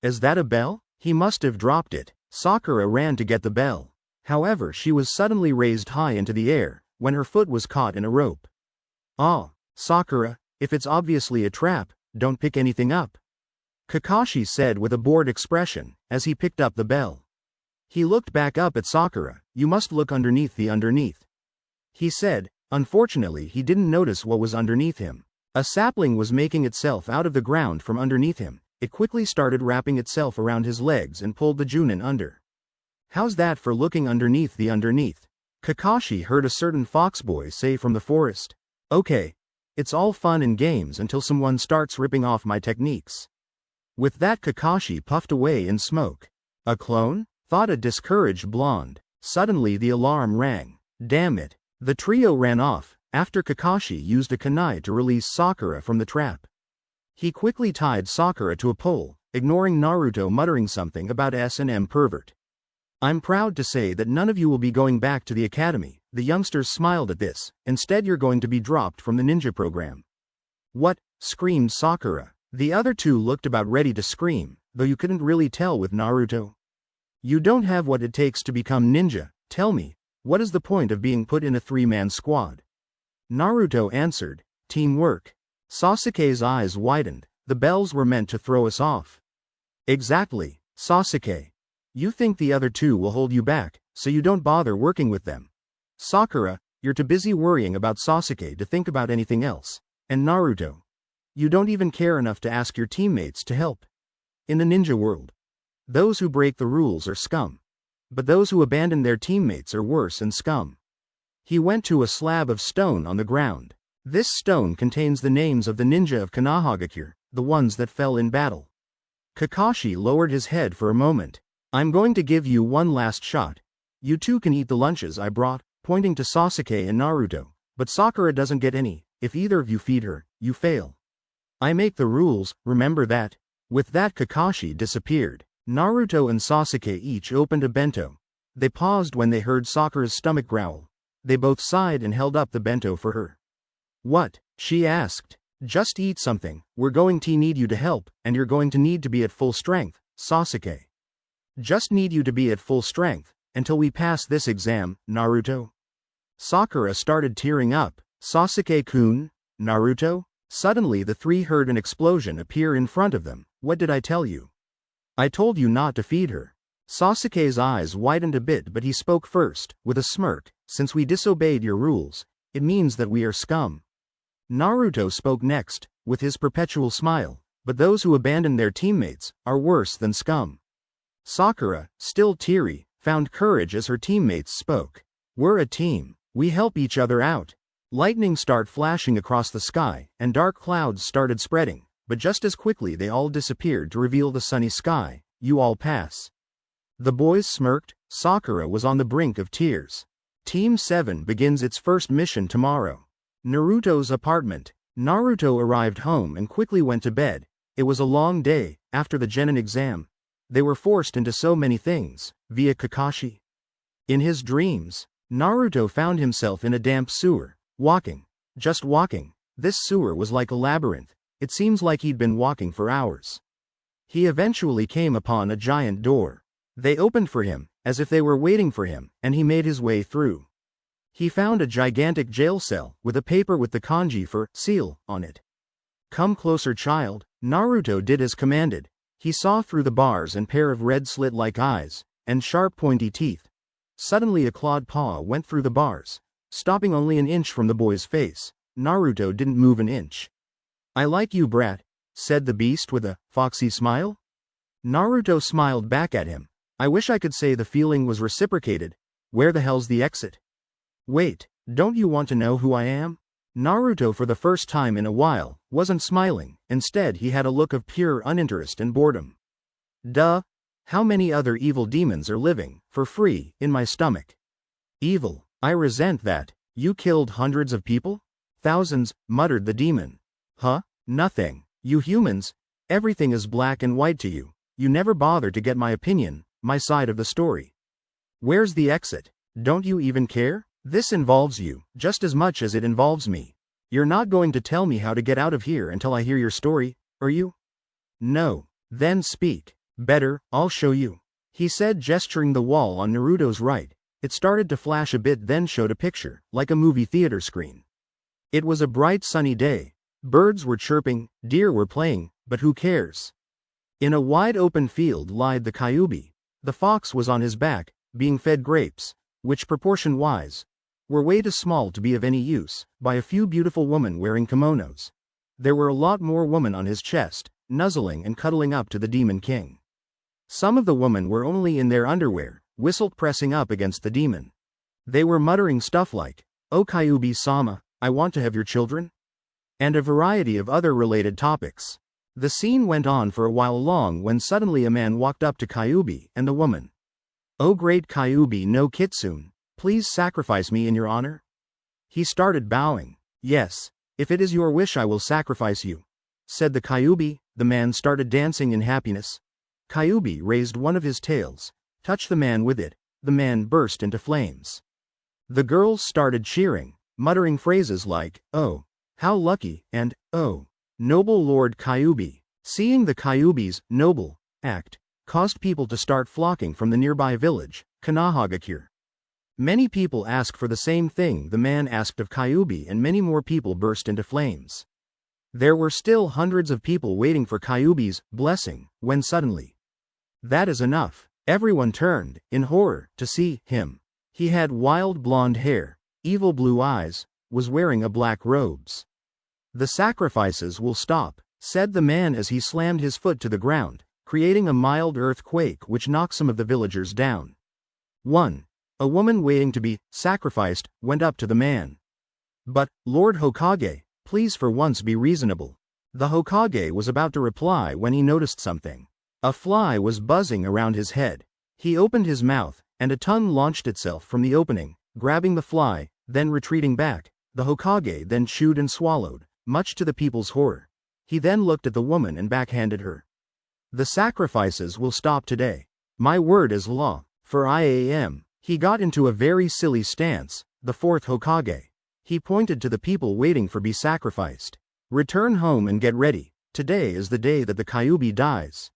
Is that a bell? He must have dropped it. Sakura ran to get the bell. However, she was suddenly raised high into the air, when her foot was caught in a rope. Sakura, if it's obviously a trap, don't pick anything up. Kakashi said with a bored expression, as he picked up the bell. He looked back up at Sakura. You must look underneath the underneath. He said. Unfortunately he didn't notice what was underneath him. A sapling was making itself out of the ground from underneath him. It quickly started wrapping itself around his legs and pulled the Chunin under. How's that for looking underneath the underneath? Kakashi heard a certain foxboy say from the forest. Okay. It's all fun and games until someone starts ripping off my techniques. With that Kakashi puffed away in smoke. A clone? Thought a discouraged blonde. Suddenly the alarm rang. Damn it. The trio ran off, after Kakashi used a kunai to release Sakura from the trap. He quickly tied Sakura to a pole, ignoring Naruto muttering something about S&M pervert. I'm proud to say that none of you will be going back to the academy. The youngsters smiled at this. Instead you're going to be dropped from the ninja program. What? Screamed Sakura. The other two looked about ready to scream, though you couldn't really tell with Naruto. You don't have what it takes to become ninja. Tell me, what is the point of being put in a 3-man squad? Naruto answered, teamwork. Sasuke's eyes widened. The bells were meant to throw us off. Exactly, Sasuke. You think the other two will hold you back, so you don't bother working with them. Sakura, you're too busy worrying about Sasuke to think about anything else. And Naruto, you don't even care enough to ask your teammates to help. In the ninja world, those who break the rules are scum. But those who abandon their teammates are worse than scum. He went to a slab of stone on the ground. This stone contains the names of the ninja of Konohagakure, the ones that fell in battle. Kakashi lowered his head for a moment. I'm going to give you one last shot. You two can eat the lunches I brought, pointing to Sasuke and Naruto, but Sakura doesn't get any. If either of you feed her, you fail. I make the rules, remember that? With that Kakashi disappeared. Naruto and Sasuke each opened a bento. They paused when they heard Sakura's stomach growl. They both sighed and held up the bento for her. What? She asked. Just eat something. We're going to need you to help, and you're going to need to be at full strength, Sasuke. Just need you to be at full strength, until we pass this exam, Naruto. Sakura started tearing up. Sasuke-kun, Naruto? Suddenly the three heard an explosion appear in front of them. What did I tell you? I told you not to feed her. Sasuke's eyes widened a bit, but he spoke first, with a smirk. Since we disobeyed your rules, it means that we are scum. Naruto spoke next, with his perpetual smile. But those who abandon their teammates are worse than scum. Sakura, still teary, found courage as her teammates spoke. We're a team. We help each other out. Lightning started flashing across the sky, and dark clouds started spreading. but just as quickly they all disappeared to reveal the sunny sky. You all pass. The boys smirked. Sakura was on the brink of tears. Team 7 begins its first mission tomorrow. Naruto's apartment. Naruto arrived home and quickly went to bed. It was a long day. After the Genin exam, they were forced into so many things, via Kakashi. In his dreams, Naruto found himself in a damp sewer, walking. Just walking. This sewer was like a labyrinth. It seems like he'd been walking for hours. He eventually came upon a giant door. They opened for him, as if they were waiting for him, and he made his way through. He found a gigantic jail cell, with a paper with the kanji for seal on it. Come closer, child. Naruto did as commanded. He saw through the bars and pair of red slit-like eyes, and sharp pointy teeth. Suddenly a clawed paw went through the bars, stopping only an inch from the boy's face. Naruto didn't move an inch. I like you, brat, said the beast with a foxy smile. Naruto smiled back at him. I wish I could say the feeling was reciprocated. Where the hell's the exit? Wait, don't you want to know who I am? Naruto, for the first time in a while, wasn't smiling. Instead, he had a look of pure uninterest and boredom. Duh. How many other evil demons are living, for free, in my stomach? Evil. I resent that. You killed hundreds of people? Thousands, muttered the demon. Huh? Nothing. You humans, everything is black and white to you. You never bother to get my opinion, my side of the story. Where's the exit? Don't you even care? This involves you, just as much as it involves me. You're not going to tell me how to get out of here until I hear your story, are you? No. Then speak. Better, I'll show you. He said, gesturing the wall on Naruto's right. It started to flash a bit, then showed a picture, like a movie theater screen. It was a bright sunny day. Birds were chirping, deer were playing, but who cares? In a wide open field lied the Kyuubi. The fox was on his back, being fed grapes, which, proportion-wise, were way too small to be of any use, by a few beautiful women wearing kimonos. There were a lot more women on his chest, nuzzling and cuddling up to the Demon King. Some of the women were only in their underwear, whistled pressing up against the demon. They were muttering stuff like, "Oh Kyuubi-sama, I want to have your children?" and a variety of other related topics. The scene went on for a while long when suddenly a man walked up to Kyuubi and the woman. "Oh great Kyuubi no Kitsune, please sacrifice me in your honor?" He started bowing. "Yes, if it is your wish I will sacrifice you," said the Kyuubi. The man started dancing in happiness. Kyuubi raised one of his tails, touched the man with it. The man burst into flames. The girls started cheering, muttering phrases like, "Oh, how lucky," and, "Oh, noble Lord Kyuubi." Seeing the Kyuubi's noble act caused people to start flocking from the nearby village, Konohagakure. Many people asked for the same thing the man asked of Kyuubi, and many more people burst into flames. There were still hundreds of people waiting for Kyuubi's blessing, when suddenly, "That is enough." Everyone turned, in horror, to see him. He had wild blonde hair, evil blue eyes, was wearing a black robes. "The sacrifices will stop," said the man as he slammed his foot to the ground, creating a mild earthquake which knocked some of the villagers down. 1. A woman waiting to be sacrificed went up to the man. "But, Lord Hokage, please for once be reasonable." The Hokage was about to reply when he noticed something. A fly was buzzing around his head. He opened his mouth, and a tongue launched itself from the opening, grabbing the fly, then retreating back. The Hokage then chewed and swallowed, much to the people's horror. He then looked at the woman and backhanded her. "The sacrifices will stop today. My word is law, for I am." He got into a very silly stance, the fourth Hokage. He pointed to the people waiting for be sacrificed. "Return home and get ready. Today is the day that the Kyuubi dies."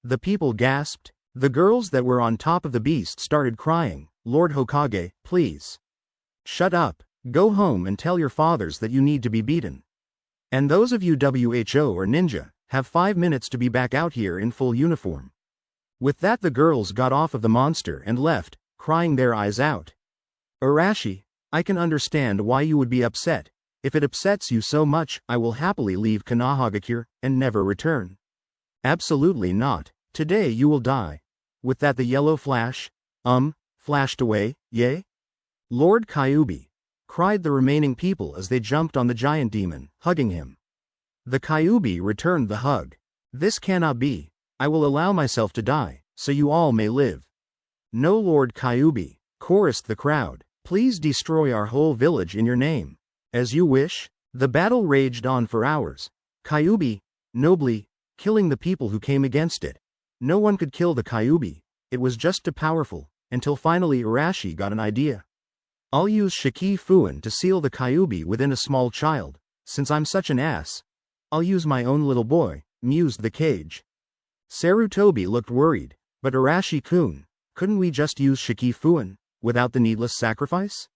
The people gasped. The girls that were on top of the beast started crying, "Lord Hokage, please. Shut up. Go home and tell your fathers that you need to be beaten. And those of you WHO or ninja, have 5 minutes to be back out here in full uniform." With that the girls got off of the monster and left, crying their eyes out. "Arashi, I can understand why you would be upset. If it upsets you so much, I will happily leave Konohagakure and never return." "Absolutely not. Today you will die." With that the yellow flash, flashed away. "Yay? Lord Kyuubi," cried the remaining people as they jumped on the giant demon, hugging him. The Kyuubi returned the hug. This cannot be. I will allow myself to die, so you all may live. No, Lord Kyuubi, chorused the crowd. Please destroy our whole village in your name. As you wish. The battle raged on for hours. Kyuubi, nobly, killing the people who came against it. No one could kill the Kyuubi. It was just too powerful, until finally Urashi got an idea. I'll use Shiki Fuin to seal the Kyuubi within a small child. Since I'm such an ass, I'll use my own little boy, mused the cage. Sarutobi looked worried, but Urashi-kun, couldn't we just use Shiki Fuin, without the needless sacrifice?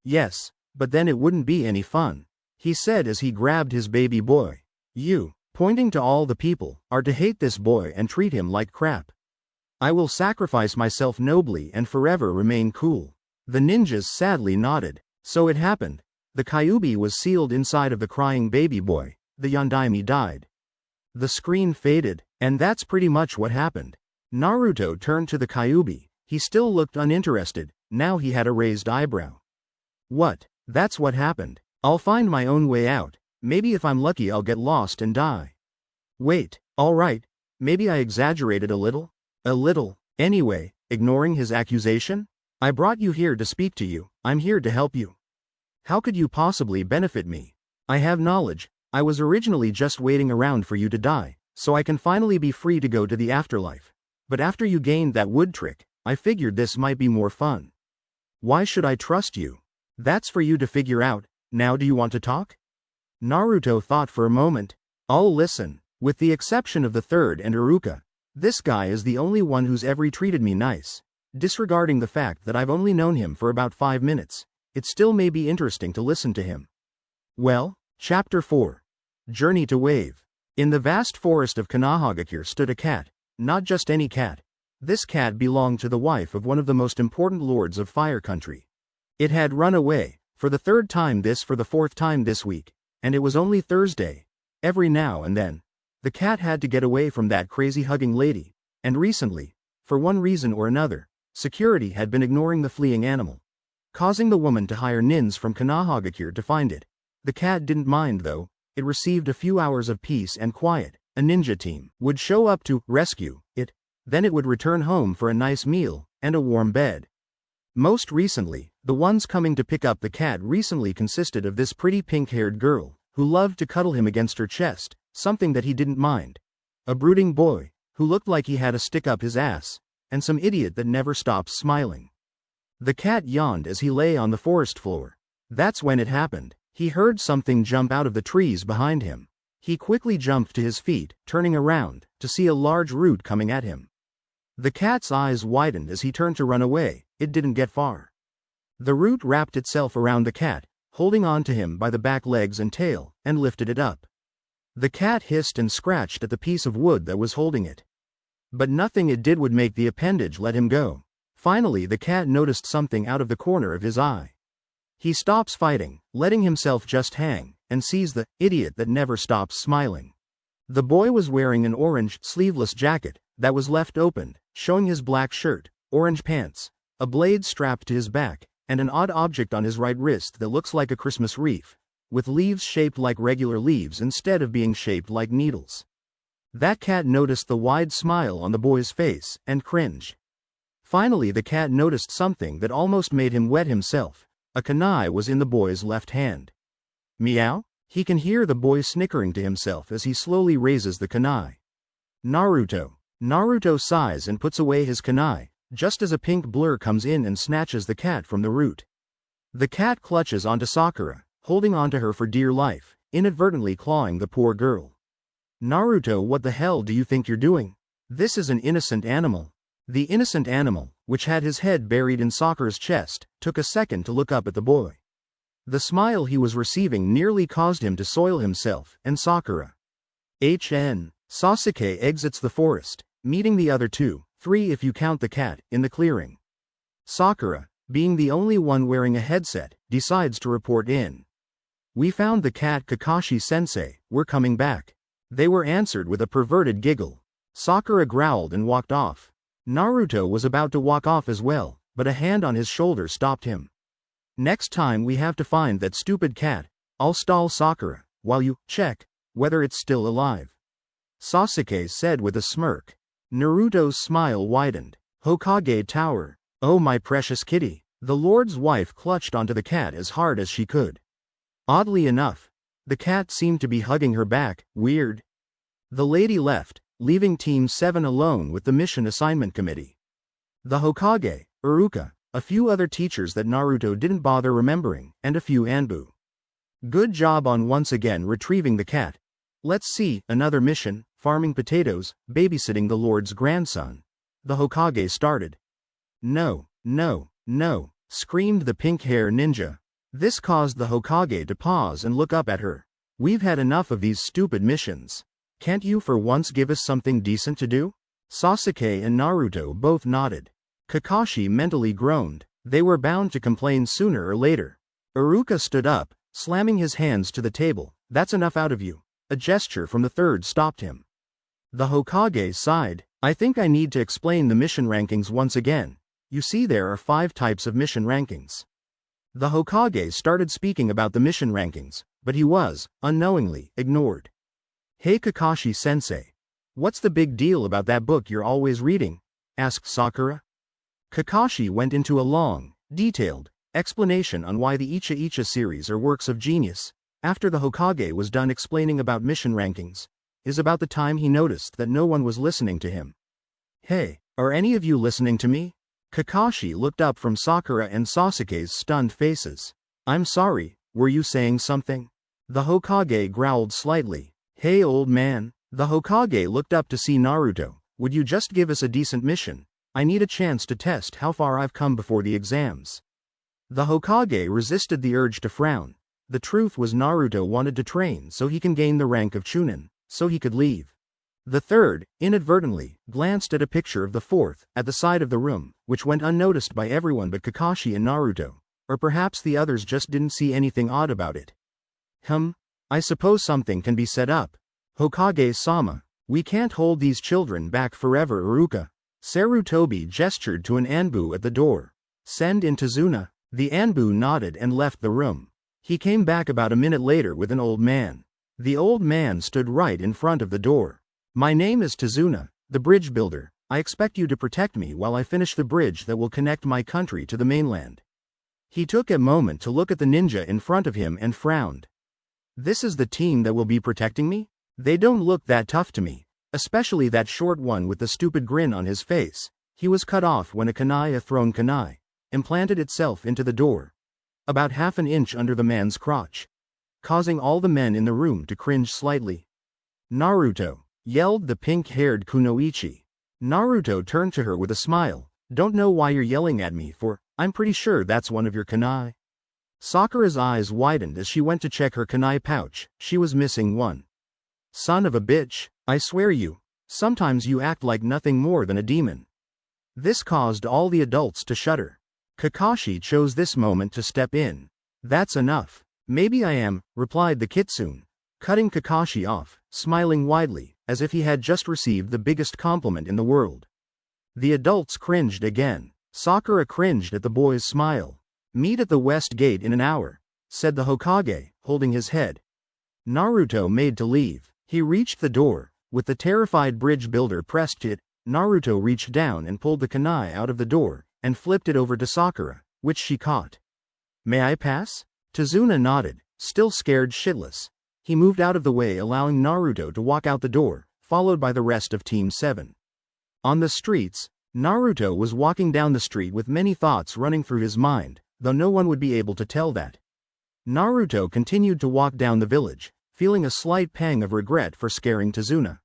Yes, but then it wouldn't be any fun, he said as he grabbed his baby boy. You, pointing to all the people, are to hate this boy and treat him like crap. I will sacrifice myself nobly and forever remain cool. The ninjas sadly nodded. So it happened. The Kyuubi was sealed inside of the crying baby boy. The Yondaime died. The screen faded, and that's pretty much what happened. Naruto turned to the Kyuubi. He still looked uninterested. Now he had a raised eyebrow. What? That's what happened. I'll find my own way out. Maybe if I'm lucky I'll get lost and die. Wait, alright, maybe I exaggerated a little? A little. Anyway, ignoring his accusation? I brought you here to speak to you. I'm here to help you. How could you possibly benefit me? I have knowledge. I was originally just waiting around for you to die, so I can finally be free to go to the afterlife. But after you gained that wood trick, I figured this might be more fun. Why should I trust you? That's for you to figure out. Now do you want to talk? Naruto thought for a moment. I'll listen. With the exception of the third and Iruka, this guy is the only one who's ever treated me nice. Disregarding the fact that I've only known him for about 5 minutes, it still may be interesting to listen to him. Well, Chapter 4. Journey to Wave. In the vast forest of Konohagakure stood a cat. Not just any cat. This cat belonged to the wife of one of the most important lords of Fire Country. It had run away, for the 3rd time for the 4th time this week, and it was only Thursday. Every now and then, the cat had to get away from that crazy hugging lady, and recently, for one reason or another, security had been ignoring the fleeing animal, causing the woman to hire nins from Konohagakure to find it. The cat didn't mind though. It received a few hours of peace and quiet. A ninja team would show up to rescue it, then it would return home for a nice meal and a warm bed. Most recently, the ones coming to pick up the cat recently consisted of this pretty pink-haired girl, who loved to cuddle him against her chest, something that he didn't mind. A brooding boy, who looked like he had a stick up his ass, and some idiot that never stops smiling. The cat yawned as he lay on the forest floor. That's when it happened. He heard something jump out of the trees behind him. He quickly jumped to his feet, turning around, to see a large root coming at him. The cat's eyes widened as he turned to run away. It didn't get far. The root wrapped itself around the cat, holding on to him by the back legs and tail, and lifted it up. The cat hissed and scratched at the piece of wood that was holding it. But nothing it did would make the appendage let him go. Finally the cat noticed something out of the corner of his eye. He stops fighting, letting himself just hang, and sees the idiot that never stops smiling. The boy was wearing an orange, sleeveless jacket that was left open, showing his black shirt, orange pants, a blade strapped to his back, and an odd object on his right wrist that looks like a Christmas wreath, with leaves shaped like regular leaves instead of being shaped like needles. That cat noticed the wide smile on the boy's face, and cringed. Finally the cat noticed something that almost made him wet himself. A kunai was in the boy's left hand. Meow? He can hear the boy snickering to himself as he slowly raises the kunai. Naruto. Naruto sighs and puts away his kunai, just as a pink blur comes in and snatches the cat from the root. The cat clutches onto Sakura, holding onto her for dear life, inadvertently clawing the poor girl. Naruto, what the hell do you think you're doing? This is an innocent animal. The innocent animal, which had his head buried in Sakura's chest, took a second to look up at the boy. The smile he was receiving nearly caused him to soil himself and Sakura. Sasuke exits the forest, meeting the other 3 if you count the cat, in the clearing. Sakura, being the only one wearing a headset, decides to report in. We found the cat, Kakashi-sensei, we're coming back. They were answered with a perverted giggle. Sakura growled and walked off. Naruto was about to walk off as well, but a hand on his shoulder stopped him. Next time we have to find that stupid cat. I'll stall Sakura, while you check whether it's still alive. Sasuke said with a smirk. Naruto's smile widened. Hokage Tower. Oh my precious kitty. The Lord's wife clutched onto the cat as hard as she could. Oddly enough, the cat seemed to be hugging her back. Weird. The lady left, leaving Team 7 alone with the mission assignment committee. The Hokage, Iruka, a few other teachers that Naruto didn't bother remembering, and a few Anbu. Good job on once again retrieving the cat. Let's see, another mission, farming potatoes, babysitting the Lord's grandson. The Hokage started. No, no, no, screamed the pink-hair ninja. This caused the Hokage to pause and look up at her. We've had enough of these stupid missions. Can't you for once give us something decent to do? Sasuke and Naruto both nodded. Kakashi mentally groaned. They were bound to complain sooner or later. Iruka stood up, slamming his hands to the table. That's enough out of you. A gesture from the third stopped him. The Hokage sighed. I think I need to explain the mission rankings once again. You see, there are 5 types of mission rankings. The Hokage started speaking about the mission rankings, but he was, unknowingly, ignored. Hey Kakashi-sensei. What's the big deal about that book you're always reading? Asked Sakura. Kakashi went into a long, detailed explanation on why the Icha Icha series are works of genius. After the Hokage was done explaining about mission rankings, is about the time he noticed that no one was listening to him. Hey, are any of you listening to me? Kakashi looked up from Sakura and Sasuke's stunned faces. I'm sorry, were you saying something? The Hokage growled slightly. Hey old man. The Hokage looked up to see Naruto. Would you just give us a decent mission? I need a chance to test how far I've come before the exams. The Hokage resisted the urge to frown. The truth was Naruto wanted to train so he can gain the rank of Chunin, so he could leave. The third, inadvertently, glanced at a picture of the fourth, at the side of the room, which went unnoticed by everyone but Kakashi and Naruto. Or perhaps the others just didn't see anything odd about it. I suppose something can be set up. Hokage-sama, we can't hold these children back forever. Iruka. Sarutobi gestured to an Anbu at the door. Send in Tazuna. The Anbu nodded and left the room. He came back about a minute later with an old man. The old man stood right in front of the door. My name is Tazuna, the bridge builder. I expect you to protect me while I finish the bridge that will connect my country to the mainland. He took a moment to look at the ninja in front of him and frowned. This is the team that will be protecting me? They don't look that tough to me, especially that short one with the stupid grin on his face. He was cut off when a thrown kunai implanted itself into the door, about half an inch under the man's crotch, causing all the men in the room to cringe slightly. Naruto, yelled the pink-haired kunoichi. Naruto turned to her with a smile. Don't know why you're yelling at me for, I'm pretty sure that's one of your kunai. Sakura's eyes widened as she went to check her kunai pouch. She was missing one. Son of a bitch, I swear you, sometimes you act like nothing more than a demon. This caused all the adults to shudder. Kakashi chose this moment to step in. That's enough. Maybe I am, replied the kitsune, cutting Kakashi off, smiling widely, as if he had just received the biggest compliment in the world. The adults cringed again. Sakura cringed at the boy's smile. Meet at the west gate in an hour, said the Hokage, holding his head. Naruto made to leave. He reached the door. With the terrified bridge builder pressed it, Naruto reached down and pulled the kunai out of the door, and flipped it over to Sakura, which she caught. May I pass? Tazuna nodded, still scared shitless. He moved out of the way, allowing Naruto to walk out the door, followed by the rest of Team 7. On the streets, Naruto was walking down the street with many thoughts running through his mind, though no one would be able to tell that. Naruto continued to walk down the village, feeling a slight pang of regret for scaring Tazuna.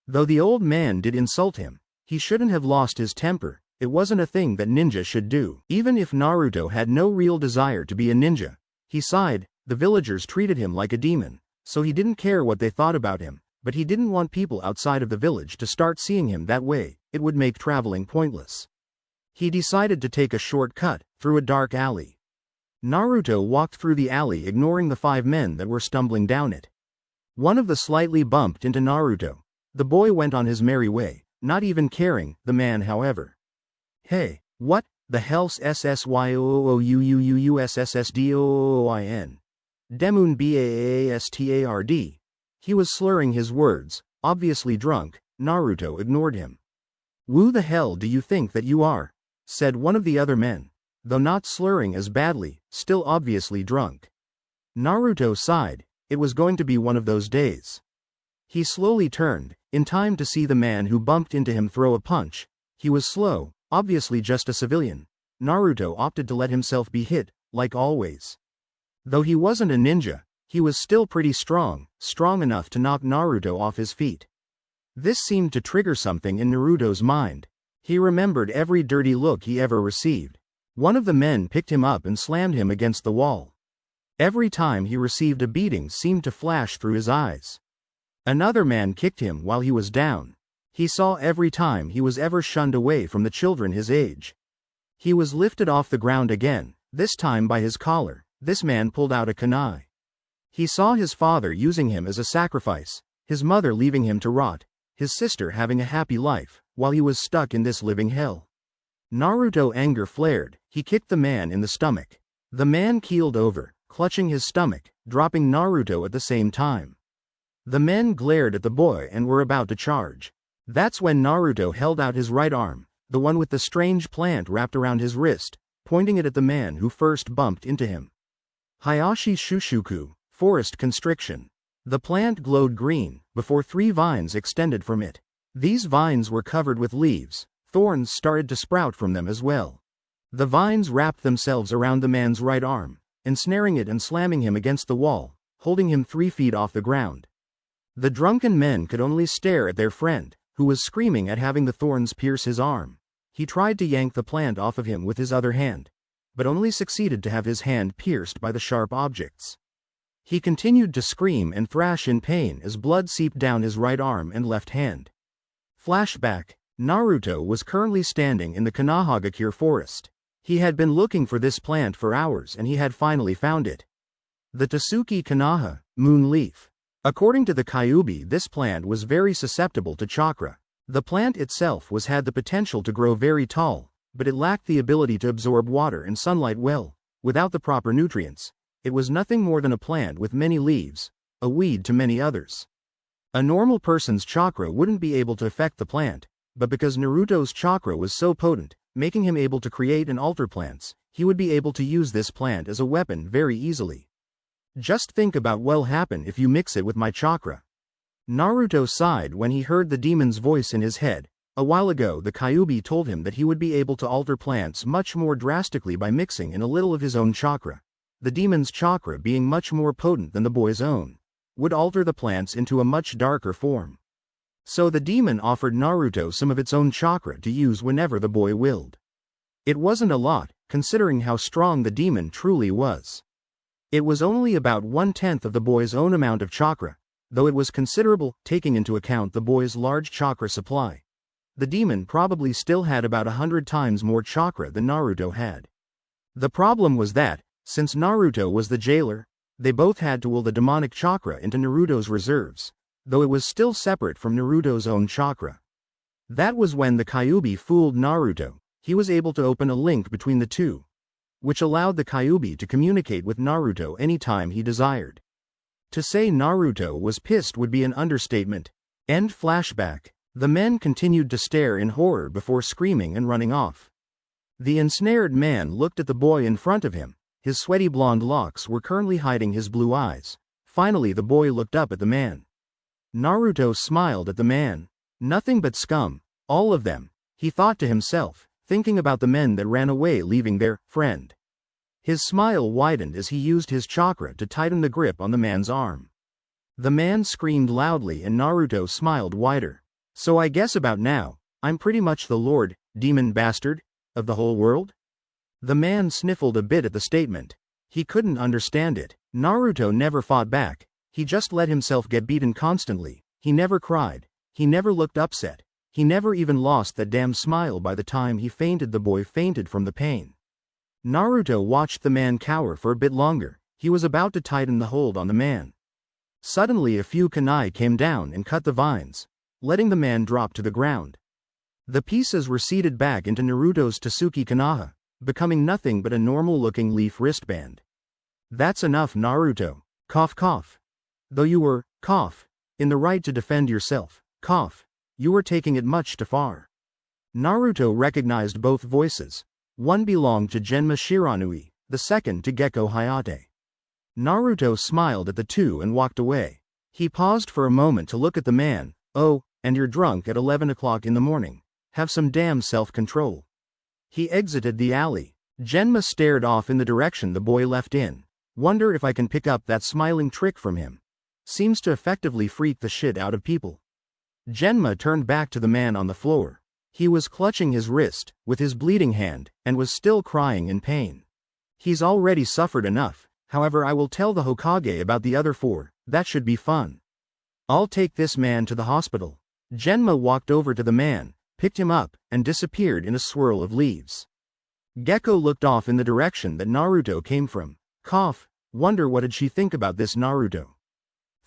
Though the old man did insult him, he shouldn't have lost his temper. It wasn't a thing that ninja should do. Even if Naruto had no real desire to be a ninja, he sighed. The villagers treated him like a demon, so he didn't care what they thought about him, but he didn't want people outside of the village to start seeing him that way. It would make traveling pointless. He decided to take a shortcut through a dark alley. Naruto walked through the alley, ignoring the 5 men that were stumbling down it. One of them slightly bumped into Naruto. The boy went on his merry way, not even caring. The man, however. Hey, what the hell's SSYOOUUUUSSSDOOIN? Demun BAASTARD. He was slurring his words, obviously drunk. Naruto ignored him. "Who the hell do you think that you are?" said one of the other men. Though not slurring as badly, still obviously drunk. Naruto sighed. It was going to be one of those days. He slowly turned, in time to see the man who bumped into him throw a punch. He was slow, obviously just a civilian. Naruto opted to let himself be hit, like always. Though he wasn't a ninja, he was still pretty strong enough to knock Naruto off his feet. This seemed to trigger something in Naruto's mind. He remembered every dirty look he ever received. One of the men picked him up and slammed him against the wall. Every time he received a beating seemed to flash through his eyes. Another man kicked him while he was down. He saw every time he was ever shunned away from the children his age. He was lifted off the ground again, this time by his collar. This man pulled out a kunai. He saw his father using him as a sacrifice, his mother leaving him to rot, his sister having a happy life, while he was stuck in this living hell. Naruto's anger flared. He kicked the man in the stomach. The man keeled over, clutching his stomach, dropping Naruto at the same time. The men glared at the boy and were about to charge. That's when Naruto held out his right arm, the one with the strange plant wrapped around his wrist, pointing it at the man who first bumped into him. Hayashi Shushuku, forest constriction. The plant glowed green, before 3 vines extended from it. These vines were covered with leaves. Thorns started to sprout from them as well. The vines wrapped themselves around the man's right arm, ensnaring it and slamming him against the wall, holding him 3 feet off the ground. The drunken men could only stare at their friend, who was screaming at having the thorns pierce his arm. He tried to yank the plant off of him with his other hand, but only succeeded to have his hand pierced by the sharp objects. He continued to scream and thrash in pain as blood seeped down his right arm and left hand. Flashback. Naruto was currently standing in the Konohagakure forest. He had been looking for this plant for hours and he had finally found it. The Tasuki Konoha, moon leaf. According to the Kyuubi, this plant was very susceptible to chakra. The plant itself had the potential to grow very tall, but it lacked the ability to absorb water and sunlight well. Without the proper nutrients, it was nothing more than a plant with many leaves, a weed to many others. A normal person's chakra wouldn't be able to affect the plant, but because Naruto's chakra was so potent, making him able to create and alter plants, he would be able to use this plant as a weapon very easily. Just think about what'll happen if you mix it with my chakra. Naruto sighed when he heard the demon's voice in his head. A while ago the Kyuubi told him that he would be able to alter plants much more drastically by mixing in a little of his own chakra. The demon's chakra, being much more potent than the boy's own, would alter the plants into a much darker form. So the demon offered Naruto some of its own chakra to use whenever the boy willed. It wasn't a lot, considering how strong the demon truly was. It was only about 1/10 of the boy's own amount of chakra, though it was considerable, taking into account the boy's large chakra supply. The demon probably still had about 100 times more chakra than Naruto had. The problem was that, since Naruto was the jailer, they both had to will the demonic chakra into Naruto's reserves, though it was still separate from Naruto's own chakra. That was when the Kyuubi fooled Naruto. He was able to open a link between the two, which allowed the Kyuubi to communicate with Naruto anytime he desired. To say Naruto was pissed would be an understatement. End flashback. The men continued to stare in horror before screaming and running off. The ensnared man looked at the boy in front of him. His sweaty blonde locks were currently hiding his blue eyes. Finally the boy looked up at the man. Naruto smiled at the man. Nothing but scum, all of them, he thought to himself, thinking about the men that ran away leaving their friend. His smile widened as he used his chakra to tighten the grip on the man's arm. The man screamed loudly and Naruto smiled wider. So I guess about now, I'm pretty much the lord, demon bastard, of the whole world? The man sniffled a bit at the statement. He couldn't understand it. Naruto never fought back. He just let himself get beaten constantly. He never cried. He never looked upset. He never even lost that damn smile. By the time he fainted, the boy fainted from the pain. Naruto watched the man cower for a bit longer. He was about to tighten the hold on the man. Suddenly a few kunai came down and cut the vines, letting the man drop to the ground. The pieces receded back into Naruto's Tasuki Konoha, becoming nothing but a normal-looking leaf wristband. That's enough, Naruto. Cough cough. Though you were, cough, in the right to defend yourself. Cough. You are taking it much too far. Naruto recognized both voices. One belonged to Genma Shiranui, the second to Gekko Hayate. Naruto smiled at the two and walked away. He paused for a moment to look at the man. Oh, and you're drunk at 11 o'clock in the morning. Have some damn self-control. He exited the alley. Genma stared off in the direction the boy left in. Wonder if I can pick up that smiling trick from him. Seems to effectively freak the shit out of people. Genma turned back to the man on the floor. He was clutching his wrist, with his bleeding hand, and was still crying in pain. He's already suffered enough, however I will tell the Hokage about the other four, that should be fun. I'll take this man to the hospital. Genma walked over to the man, picked him up, and disappeared in a swirl of leaves. Gekko looked off in the direction that Naruto came from. Cough, wonder what did she think about this Naruto.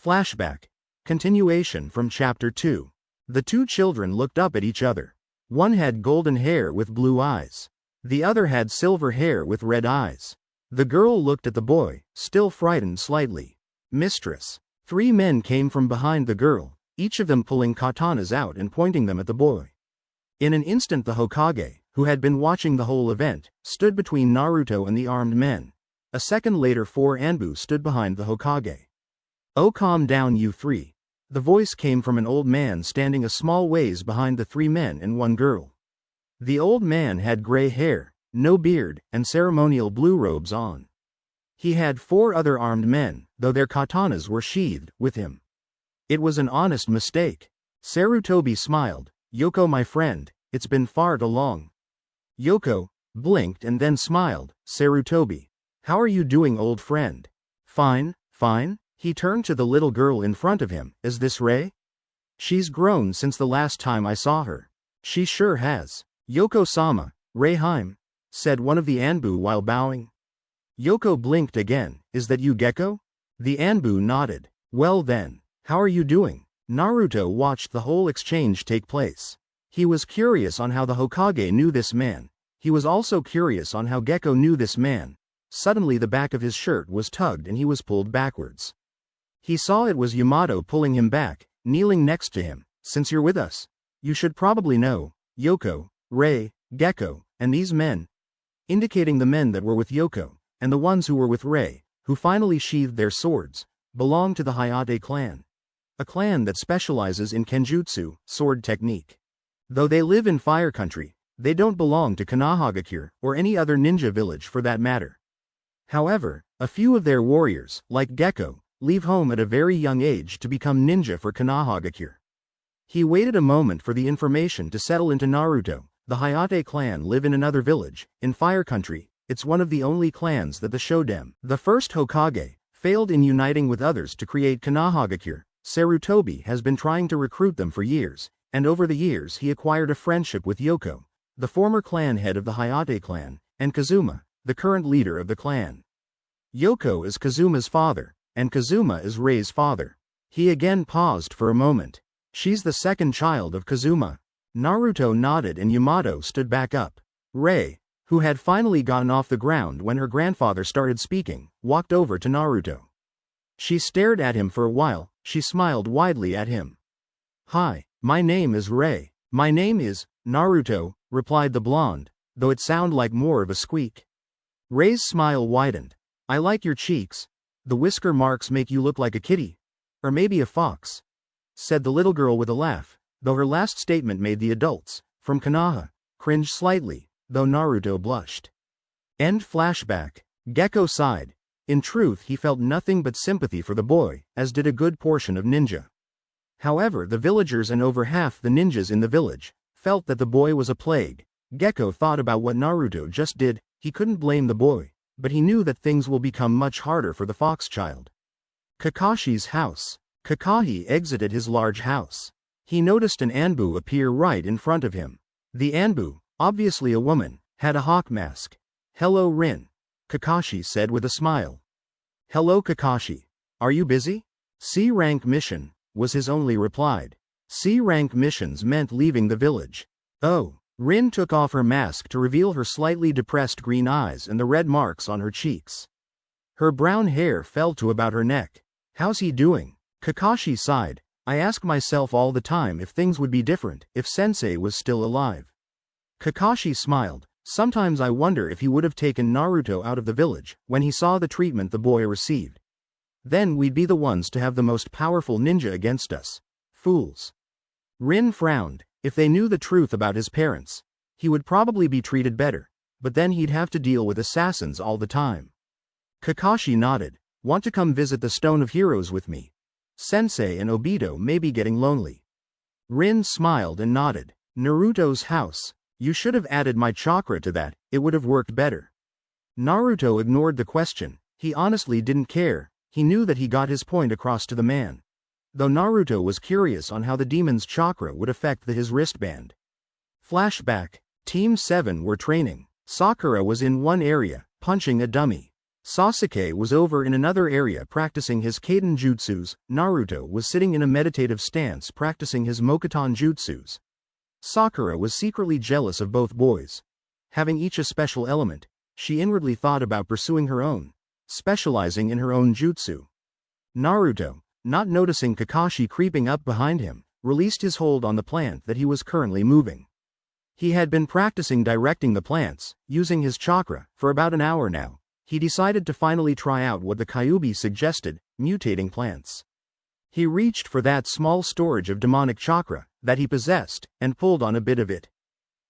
Flashback. Continuation from Chapter 2. The two children looked up at each other. One had golden hair with blue eyes. The other had silver hair with red eyes. The girl looked at the boy, still frightened slightly. Mistress. 3 men came from behind the girl, each of them pulling katanas out and pointing them at the boy. In an instant the Hokage, who had been watching the whole event, stood between Naruto and the armed men. A second later 4 Anbu stood behind the Hokage. Oh, calm down you 3. The voice came from an old man standing a small ways behind the 3 men and 1 girl. The old man had gray hair, no beard, and ceremonial blue robes on. He had 4 other armed men, though their katanas were sheathed, with him. It was an honest mistake. Sarutobi smiled. Yoko my friend, it's been far too long. Yoko blinked and then smiled. Sarutobi. How are you doing old friend? Fine, fine. He turned to the little girl in front of him. Is this Rei? She's grown since the last time I saw her. She sure has. Yoko-sama, Rei-heim, said one of the Anbu while bowing. Yoko blinked again. Is that you Gekko? The Anbu nodded. Well then, how are you doing? Naruto watched the whole exchange take place. He was curious on how the Hokage knew this man. He was also curious on how Gekko knew this man. Suddenly the back of his shirt was tugged and he was pulled backwards. He saw it was Yamato pulling him back, kneeling next to him. Since you're with us, you should probably know, Yoko, Rei, Gekko, and these men, indicating the men that were with Yoko, and the ones who were with Rei, who finally sheathed their swords, belong to the Hayate clan. A clan that specializes in kenjutsu, sword technique. Though they live in Fire Country, they don't belong to Konohagakure, or any other ninja village for that matter. However, a few of their warriors, like Gekko, leave home at a very young age to become ninja for Konohagakure. He waited a moment for the information to settle into Naruto. The Hayate clan live in another village, in Fire Country. It's one of the only clans that the Shoden, the first Hokage, failed in uniting with others to create Konohagakure. Sarutobi has been trying to recruit them for years, and over the years he acquired a friendship with Yoko, the former clan head of the Hayate clan, and Kazuma, the current leader of the clan. Yoko is Kazuma's father, and Kazuma is Rei's father. He again paused for a moment. She's the second child of Kazuma. Naruto nodded and Yamato stood back up. Rei, who had finally gotten off the ground when her grandfather started speaking, walked over to Naruto. She stared at him for a while. She smiled widely at him. Hi, my name is Rei. My name is Naruto, replied the blonde, though it sounded like more of a squeak. Rei's smile widened. I like your cheeks. The whisker marks make you look like a kitty. Or maybe a fox, said the little girl with a laugh, though her last statement made the adults, from Konoha, cringe slightly, though Naruto blushed. End flashback. Gekko sighed. In truth he felt nothing but sympathy for the boy, as did a good portion of ninja. However, the villagers and over half the ninjas in the village felt that the boy was a plague. Gekko thought about what Naruto just did. He couldn't blame the boy, but he knew that things will become much harder for the fox child. Kakashi's house. Kakashi exited his large house. He noticed an Anbu appear right in front of him. The Anbu, obviously a woman, had a hawk mask. Hello Rin, Kakashi said with a smile. Hello Kakashi. Are you busy? C-rank mission, was his only reply. C-rank missions meant leaving the village. Oh. Rin took off her mask to reveal her slightly depressed green eyes and the red marks on her cheeks. Her brown hair fell to about her neck. How's he doing? Kakashi sighed. I ask myself all the time if things would be different if Sensei was still alive. Kakashi smiled. Sometimes I wonder if he would have taken Naruto out of the village when he saw the treatment the boy received. Then we'd be the ones to have the most powerful ninja against us. Fools. Rin frowned. If they knew the truth about his parents, he would probably be treated better, but then he'd have to deal with assassins all the time. Kakashi nodded. Want to come visit the Stone of Heroes with me? Sensei and Obito may be getting lonely. Rin smiled and nodded. Naruto's house. You should have added my chakra to that, it would have worked better. Naruto ignored the question. He honestly didn't care. He knew that he got his point across to the man. Though Naruto was curious on how the demon's chakra would affect his wristband. Flashback. Team 7 were training. Sakura was in one area, punching a dummy. Sasuke was over in another area practicing his Kaden jutsus. Naruto was sitting in a meditative stance practicing his Mokuton jutsus. Sakura was secretly jealous of both boys. Having each a special element, she inwardly thought about pursuing her own, specializing in her own jutsu. Naruto, not noticing Kakashi creeping up behind him, released his hold on the plant that he was currently moving. He had been practicing directing the plants, using his chakra, for about an hour now. He decided to finally try out what the Kyuubi suggested, mutating plants. He reached for that small storage of demonic chakra that he possessed, and pulled on a bit of it.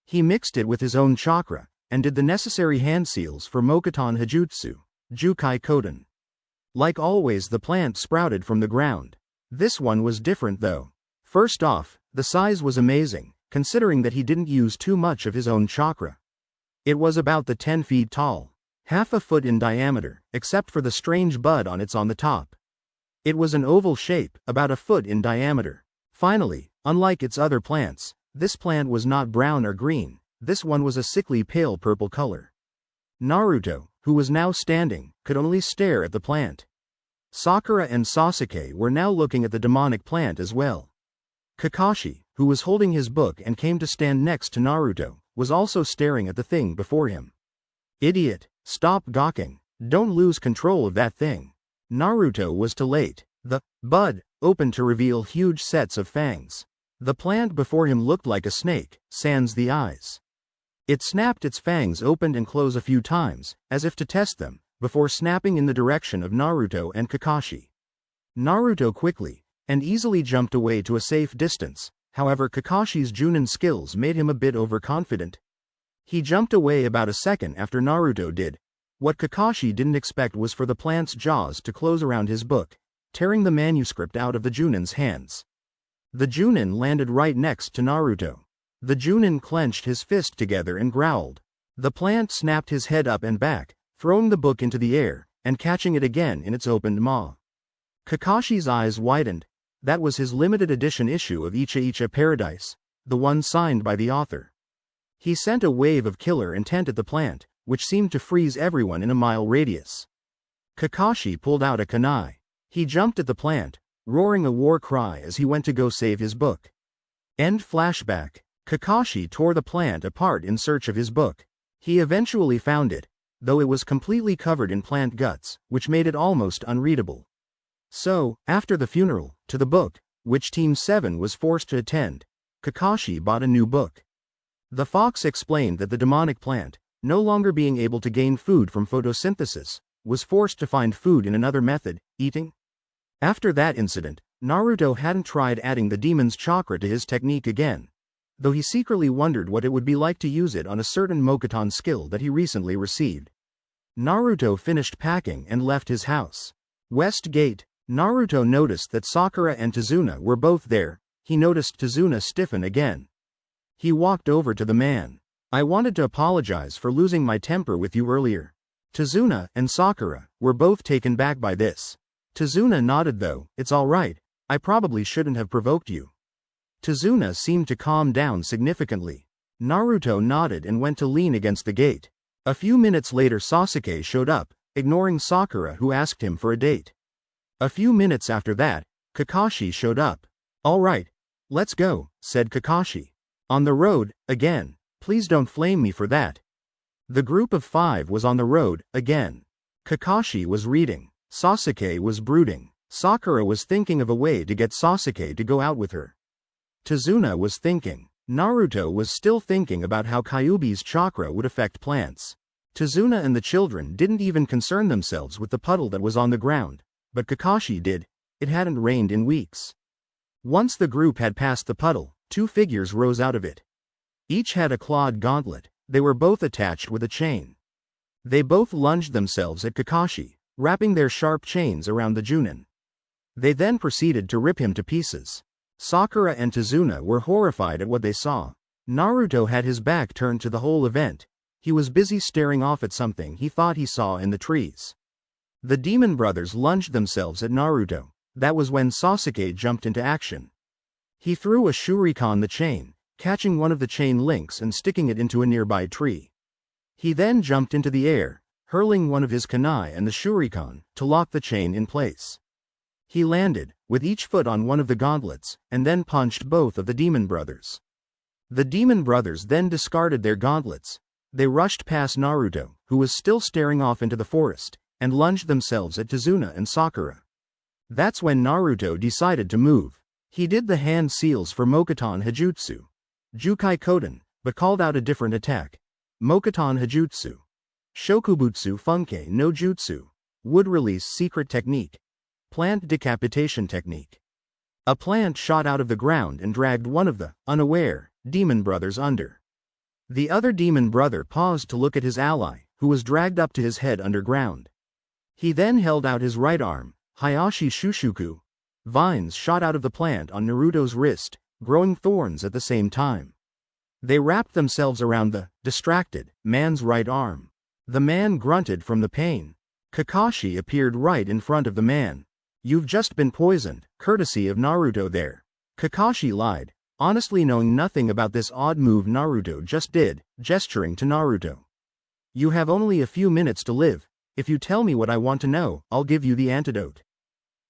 He mixed it with his own chakra, and did the necessary hand seals for Mokuton Hajutsu, Jukai Koden. Like always, the plant sprouted from the ground. This one was different though. First off, the size was amazing, considering that he didn't use too much of his own chakra. It was about 10 feet tall. Half a foot in diameter, except for the strange bud on the top. It was an oval shape, about a foot in diameter. Finally, unlike its other plants, this plant was not brown or green, this one was a sickly pale purple color. Naruto, who was now standing, could only stare at the plant. Sakura and Sasuke were now looking at the demonic plant as well. Kakashi, who was holding his book and came to stand next to Naruto, was also staring at the thing before him. Idiot! Stop gawking. Don't lose control of that thing. Naruto was too late. The bud opened to reveal huge sets of fangs. The plant before him looked like a snake, sans the eyes. It snapped its fangs open and closed a few times, as if to test them, before snapping in the direction of Naruto and Kakashi. Naruto quickly and easily jumped away to a safe distance, however Kakashi's Chunin skills made him a bit overconfident. He jumped away about a second after Naruto did. What Kakashi didn't expect was for the plant's jaws to close around his book, tearing the manuscript out of the Chunin's hands. The Chunin landed right next to Naruto. The Chunin clenched his fist together and growled. The plant snapped his head up and back, throwing the book into the air, and catching it again in its opened maw. Kakashi's eyes widened. That was his limited edition issue of Icha Icha Paradise, the one signed by the author. He sent a wave of killer intent at the plant, which seemed to freeze everyone in a mile radius. Kakashi pulled out a kunai. He jumped at the plant, roaring a war cry as he went to go save his book. End flashback. Kakashi tore the plant apart in search of his book. He eventually found it, though it was completely covered in plant guts, which made it almost unreadable. So, after the funeral, to the book, which Team 7 was forced to attend, Kakashi bought a new book. The fox explained that the demonic plant, no longer being able to gain food from photosynthesis, was forced to find food in another method, eating. After that incident, Naruto hadn't tried adding the demon's chakra to his technique again, though he secretly wondered what it would be like to use it on a certain Mokuton skill that he recently received. Naruto finished packing and left his house. West Gate. Naruto noticed that Sakura and Tazuna were both there. He noticed Tazuna stiffen again. He walked over to the man. I wanted to apologize for losing my temper with you earlier. Tazuna and Sakura were both taken back by this. Tazuna nodded though. It's alright, I probably shouldn't have provoked you. Tazuna seemed to calm down significantly. Naruto nodded and went to lean against the gate. A few minutes later Sasuke showed up, ignoring Sakura who asked him for a date. A few minutes after that, Kakashi showed up. Alright, let's go, said Kakashi. On the road, again. Please don't flame me for that. The group of 5 was on the road, again. Kakashi was reading. Sasuke was brooding. Sakura was thinking of a way to get Sasuke to go out with her. Tazuna was thinking. Naruto was still thinking about how Kyuubi's chakra would affect plants. Tazuna and the children didn't even concern themselves with the puddle that was on the ground, but Kakashi did. It hadn't rained in weeks. Once the group had passed the puddle, two figures rose out of it. Each had a clawed gauntlet. They were both attached with a chain. They both lunged themselves at Kakashi, wrapping their sharp chains around the Chunin. They then proceeded to rip him to pieces. Sakura and Tazuna were horrified at what they saw. Naruto had his back turned to the whole event. He was busy staring off at something he thought he saw in the trees. The demon brothers lunged themselves at Naruto. That was when Sasuke jumped into action. He threw a shuriken the chain, catching one of the chain links and sticking it into a nearby tree. He then jumped into the air, hurling one of his kunai and the shuriken to lock the chain in place. He landed, with each foot on one of the gauntlets, and then punched both of the demon brothers. The demon brothers then discarded their gauntlets. They rushed past Naruto, who was still staring off into the forest, and lunged themselves at Tazuna and Sakura. That's when Naruto decided to move. He did the hand seals for Mokuton Hajutsu, Jukai Koden, but called out a different attack. Mokuton Hajutsu. Shokubutsu Funke no Jutsu. Wood release secret technique. Plant decapitation technique. A plant shot out of the ground and dragged one of the, unaware, demon brothers under. The other demon brother paused to look at his ally, who was dragged up to his head underground. He then held out his right arm. Hayashi Shushuku. Vines shot out of the plant on Naruto's wrist, growing thorns at the same time. They wrapped themselves around the distracted man's right arm. The man grunted from the pain. Kakashi appeared right in front of the man. You've just been poisoned, courtesy of Naruto there. Kakashi lied, honestly knowing nothing about this odd move Naruto just did, gesturing to Naruto. You have only a few minutes to live. If you tell me what I want to know, I'll give you the antidote.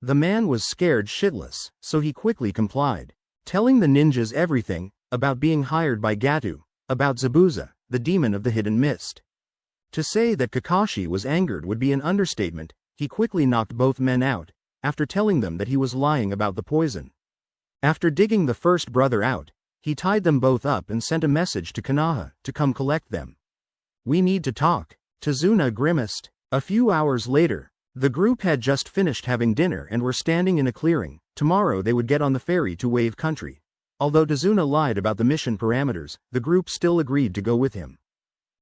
The man was scared shitless, so he quickly complied, telling the ninjas everything, about being hired by Gato, about Zabuza, the demon of the hidden mist. To say that Kakashi was angered would be an understatement. He quickly knocked both men out, after telling them that he was lying about the poison. After digging the first brother out, he tied them both up and sent a message to Konoha to come collect them. We need to talk. Tazuna grimaced. A few hours later, the group had just finished having dinner and were standing in a clearing. Tomorrow they would get on the ferry to Wave Country. Although Tazuna lied about the mission parameters, the group still agreed to go with him.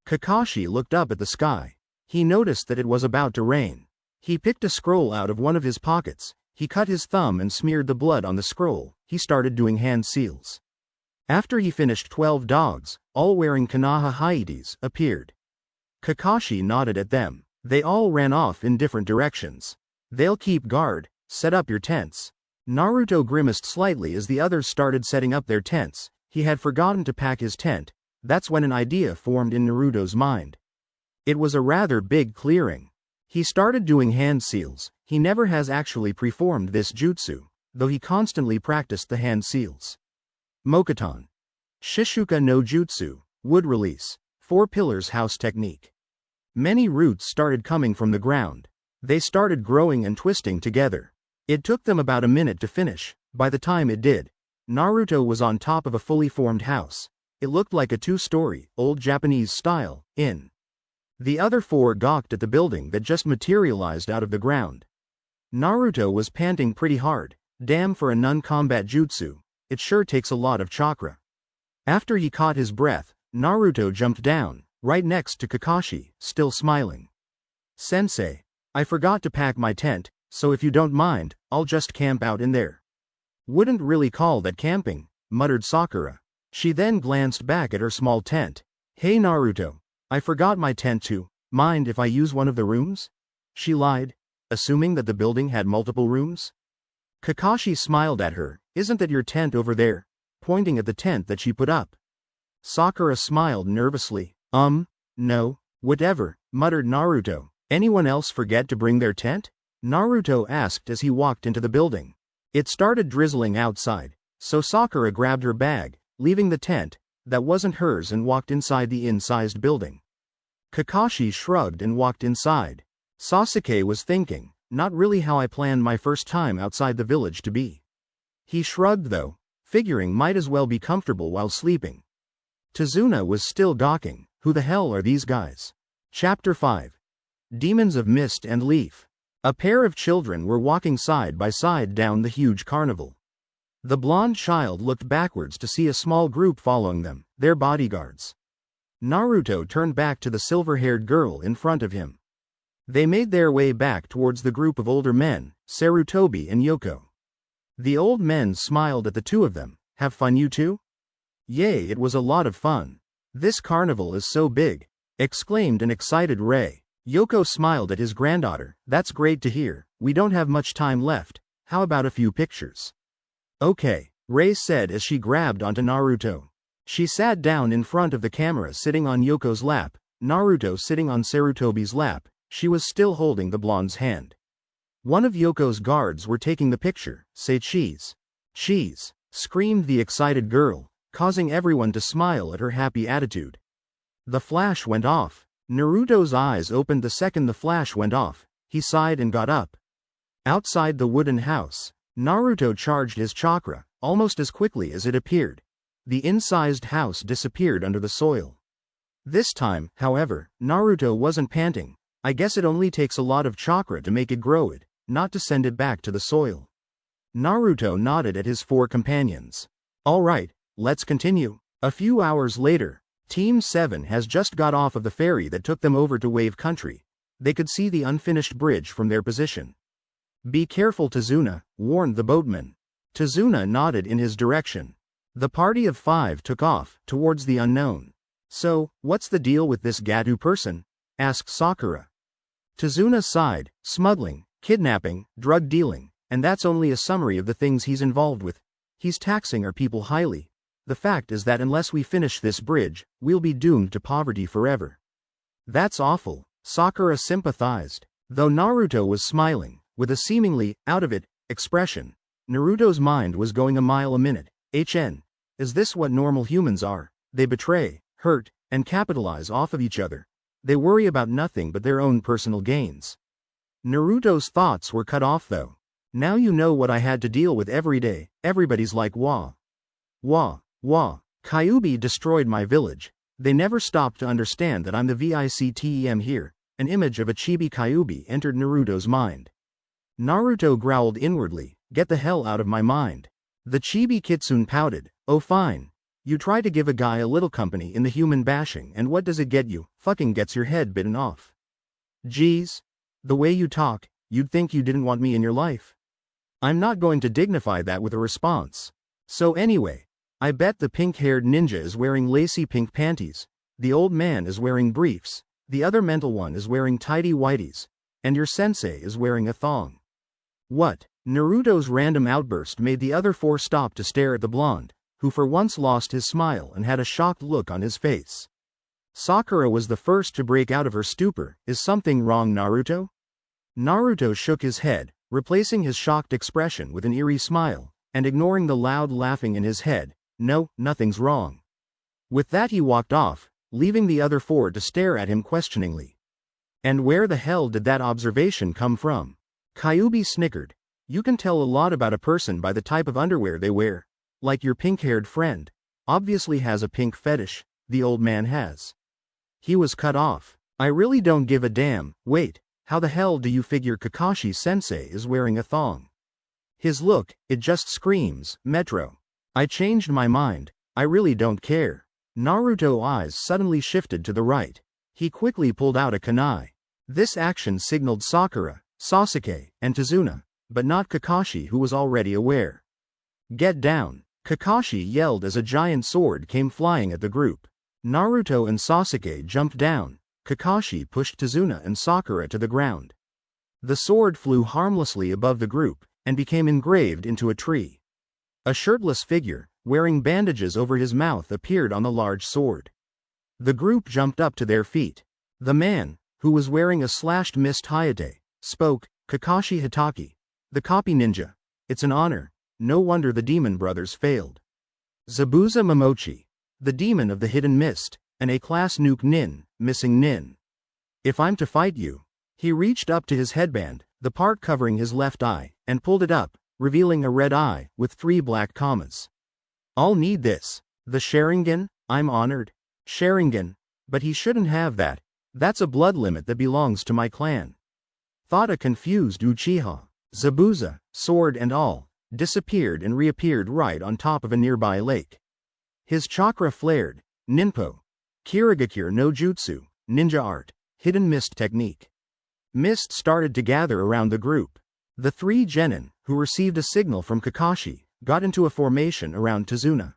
Kakashi looked up at the sky. He noticed that it was about to rain. He picked a scroll out of one of his pockets. He cut his thumb and smeared the blood on the scroll. He started doing hand seals. After he finished, 12 dogs, all wearing Konoha haides, appeared. Kakashi nodded at them. They all ran off in different directions. They'll keep guard. Set up your tents. Naruto grimaced slightly as the others started setting up their tents. He had forgotten to pack his tent. That's when an idea formed in Naruto's mind. It was a rather big clearing. He started doing hand seals. He never has actually performed this jutsu, though he constantly practiced the hand seals. Mokuton. Shishuka no Jutsu. Wood release. 4 pillars house technique. Many roots started coming from the ground. They started growing and twisting together. It took them about a minute to finish. By the time it did, Naruto was on top of a fully formed house. It looked like a 2-story, old Japanese style, inn. The other 4 gawked at the building that just materialized out of the ground. Naruto was panting pretty hard. Damn, for a non-combat jutsu, it sure takes a lot of chakra. After he caught his breath, Naruto jumped down, right next to Kakashi, still smiling. Sensei, I forgot to pack my tent, so if you don't mind, I'll just camp out in there. Wouldn't really call that camping, muttered Sakura. She then glanced back at her small tent. Hey Naruto, I forgot my tent too. Mind if I use one of the rooms? She lied, assuming that the building had multiple rooms. Kakashi smiled at her. Isn't that your tent over there? Pointing at the tent that she put up. Sakura smiled nervously. No, whatever, muttered Naruto. Anyone else forget to bring their tent? Naruto asked as he walked into the building. It started drizzling outside, so Sakura grabbed her bag, leaving the tent that wasn't hers, and walked inside the inn-sized building. Kakashi shrugged and walked inside. Sasuke was thinking, not really how I planned my first time outside the village to be. He shrugged though, figuring might as well be comfortable while sleeping. Tazuna was still gawking. Who the hell are these guys? Chapter 5. Demons of Mist and Leaf. A pair of children were walking side by side down the huge carnival. The blonde child looked backwards to see a small group following them, their bodyguards. Naruto turned back to the silver-haired girl in front of him. They made their way back towards the group of older men, Sarutobi and Yoko. The old men smiled at the two of them. Have fun you two? Yay, it was a lot of fun. This carnival is so big, exclaimed an excited Ray. Yoko smiled at his granddaughter. That's great to hear. We don't have much time left. How about a few pictures? Okay, Ray said as she grabbed onto Naruto. She sat down in front of the camera sitting on Yoko's lap, Naruto sitting on Sarutobi's lap. She was still holding the blonde's hand. One of Yoko's guards were taking the picture. Say cheese. Cheese, screamed the excited girl, causing everyone to smile at her happy attitude. The flash went off. Naruto's eyes opened the second the flash went off. He sighed and got up. Outside the wooden house, Naruto charged his chakra, almost as quickly as it appeared. The incised house disappeared under the soil. This time, however, Naruto wasn't panting. I guess it only takes a lot of chakra to make it grow it, not to send it back to the soil. Naruto nodded at his four companions. Alright, let's continue. A few hours later, Team 7 has just got off of the ferry that took them over to Wave Country. They could see the unfinished bridge from their position. Be careful, Tazuna, warned the boatman. Tazuna nodded in his direction. The party of 5 took off, towards the unknown. So, what's the deal with this Gato person? Asked Sakura. Tazuna sighed. Smuggling, kidnapping, drug dealing, and that's only a summary of the things he's involved with. He's taxing our people highly. The fact is that unless we finish this bridge, we'll be doomed to poverty forever. That's awful, Sakura sympathized. Though Naruto was smiling, with a seemingly out-of-it expression, Naruto's mind was going a mile a minute. Is this what normal humans are? They betray, hurt, and capitalize off of each other. They worry about nothing but their own personal gains. Naruto's thoughts were cut off though. Now you know what I had to deal with every day. Everybody's like wah. Kyuubi destroyed my village. They never stopped to understand that I'm the VICTEM here. An image of a chibi Kyuubi entered Naruto's mind. Naruto growled inwardly, get the hell out of my mind. The chibi kitsune pouted, oh fine. You try to give a guy a little company in the human bashing and what does it get you? Fucking gets your head bitten off. Geez. The way you talk, you'd think you didn't want me in your life. I'm not going to dignify that with a response. So anyway, I bet the pink-haired ninja is wearing lacy pink panties, the old man is wearing briefs, the other mental one is wearing tidy whities, and your sensei is wearing a thong. What? Naruto's random outburst made the other 4 stop to stare at the blonde, who for once lost his smile and had a shocked look on his face. Sakura was the first to break out of her stupor. Is something wrong, Naruto? Naruto shook his head, replacing his shocked expression with an eerie smile, and ignoring the loud laughing in his head. No, nothing's wrong. With that he walked off, leaving the other 4 to stare at him questioningly. And where the hell did that observation come from? Kyuubi snickered. You can tell a lot about a person by the type of underwear they wear. Like your pink-haired friend. Obviously has a pink fetish, the old man has. He was cut off. I really don't give a damn. Wait, how the hell do you figure Kakashi-sensei is wearing a thong? His look, it just screams, Metro. I changed my mind. I really don't care. Naruto's eyes suddenly shifted to the right. He quickly pulled out a kunai. This action signaled Sakura, Sasuke, and Tazuna, but not Kakashi, who was already aware. Get down, Kakashi yelled as a giant sword came flying at the group. Naruto and Sasuke jumped down. Kakashi pushed Tazuna and Sakura to the ground. The sword flew harmlessly above the group, and became engraved into a tree. A shirtless figure, wearing bandages over his mouth, appeared on the large sword. The group jumped up to their feet. The man, who was wearing a slashed mist hayate, spoke, Kakashi Hitaki, the copy ninja. It's an honor. No wonder the demon brothers failed. Zabuza Momochi, the demon of the hidden mist, an A-class nuke nin, missing nin. If I'm to fight you. He reached up to his headband, the part covering his left eye, and pulled it up, revealing a red eye with 3 black commas. I'll need this. The Sharingan? I'm honored. Sharingan? But he shouldn't have that. That's a blood limit that belongs to my clan. Thought a confused Uchiha. Zabuza, sword and all, disappeared and reappeared right on top of a nearby lake. His chakra flared. Ninpo. Kirigakure no Jutsu, ninja art, hidden mist technique. Mist started to gather around the group. The 3 genin, who received a signal from Kakashi, got into a formation around Tazuna.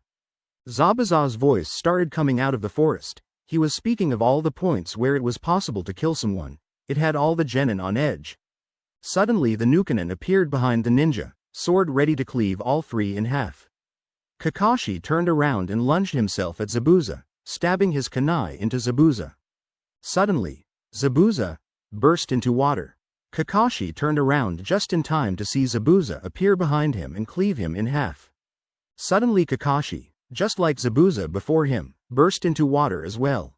Zabuza's voice started coming out of the forest. He was speaking of all the points where it was possible to kill someone. It had all the genin on edge. Suddenly the Nukenin appeared behind the ninja, sword ready to cleave all 3 in half. Kakashi turned around and lunged himself at Zabuza, stabbing his kunai into Zabuza. Suddenly, Zabuza burst into water. Kakashi turned around just in time to see Zabuza appear behind him and cleave him in half. Suddenly Kakashi, just like Zabuza before him, burst into water as well.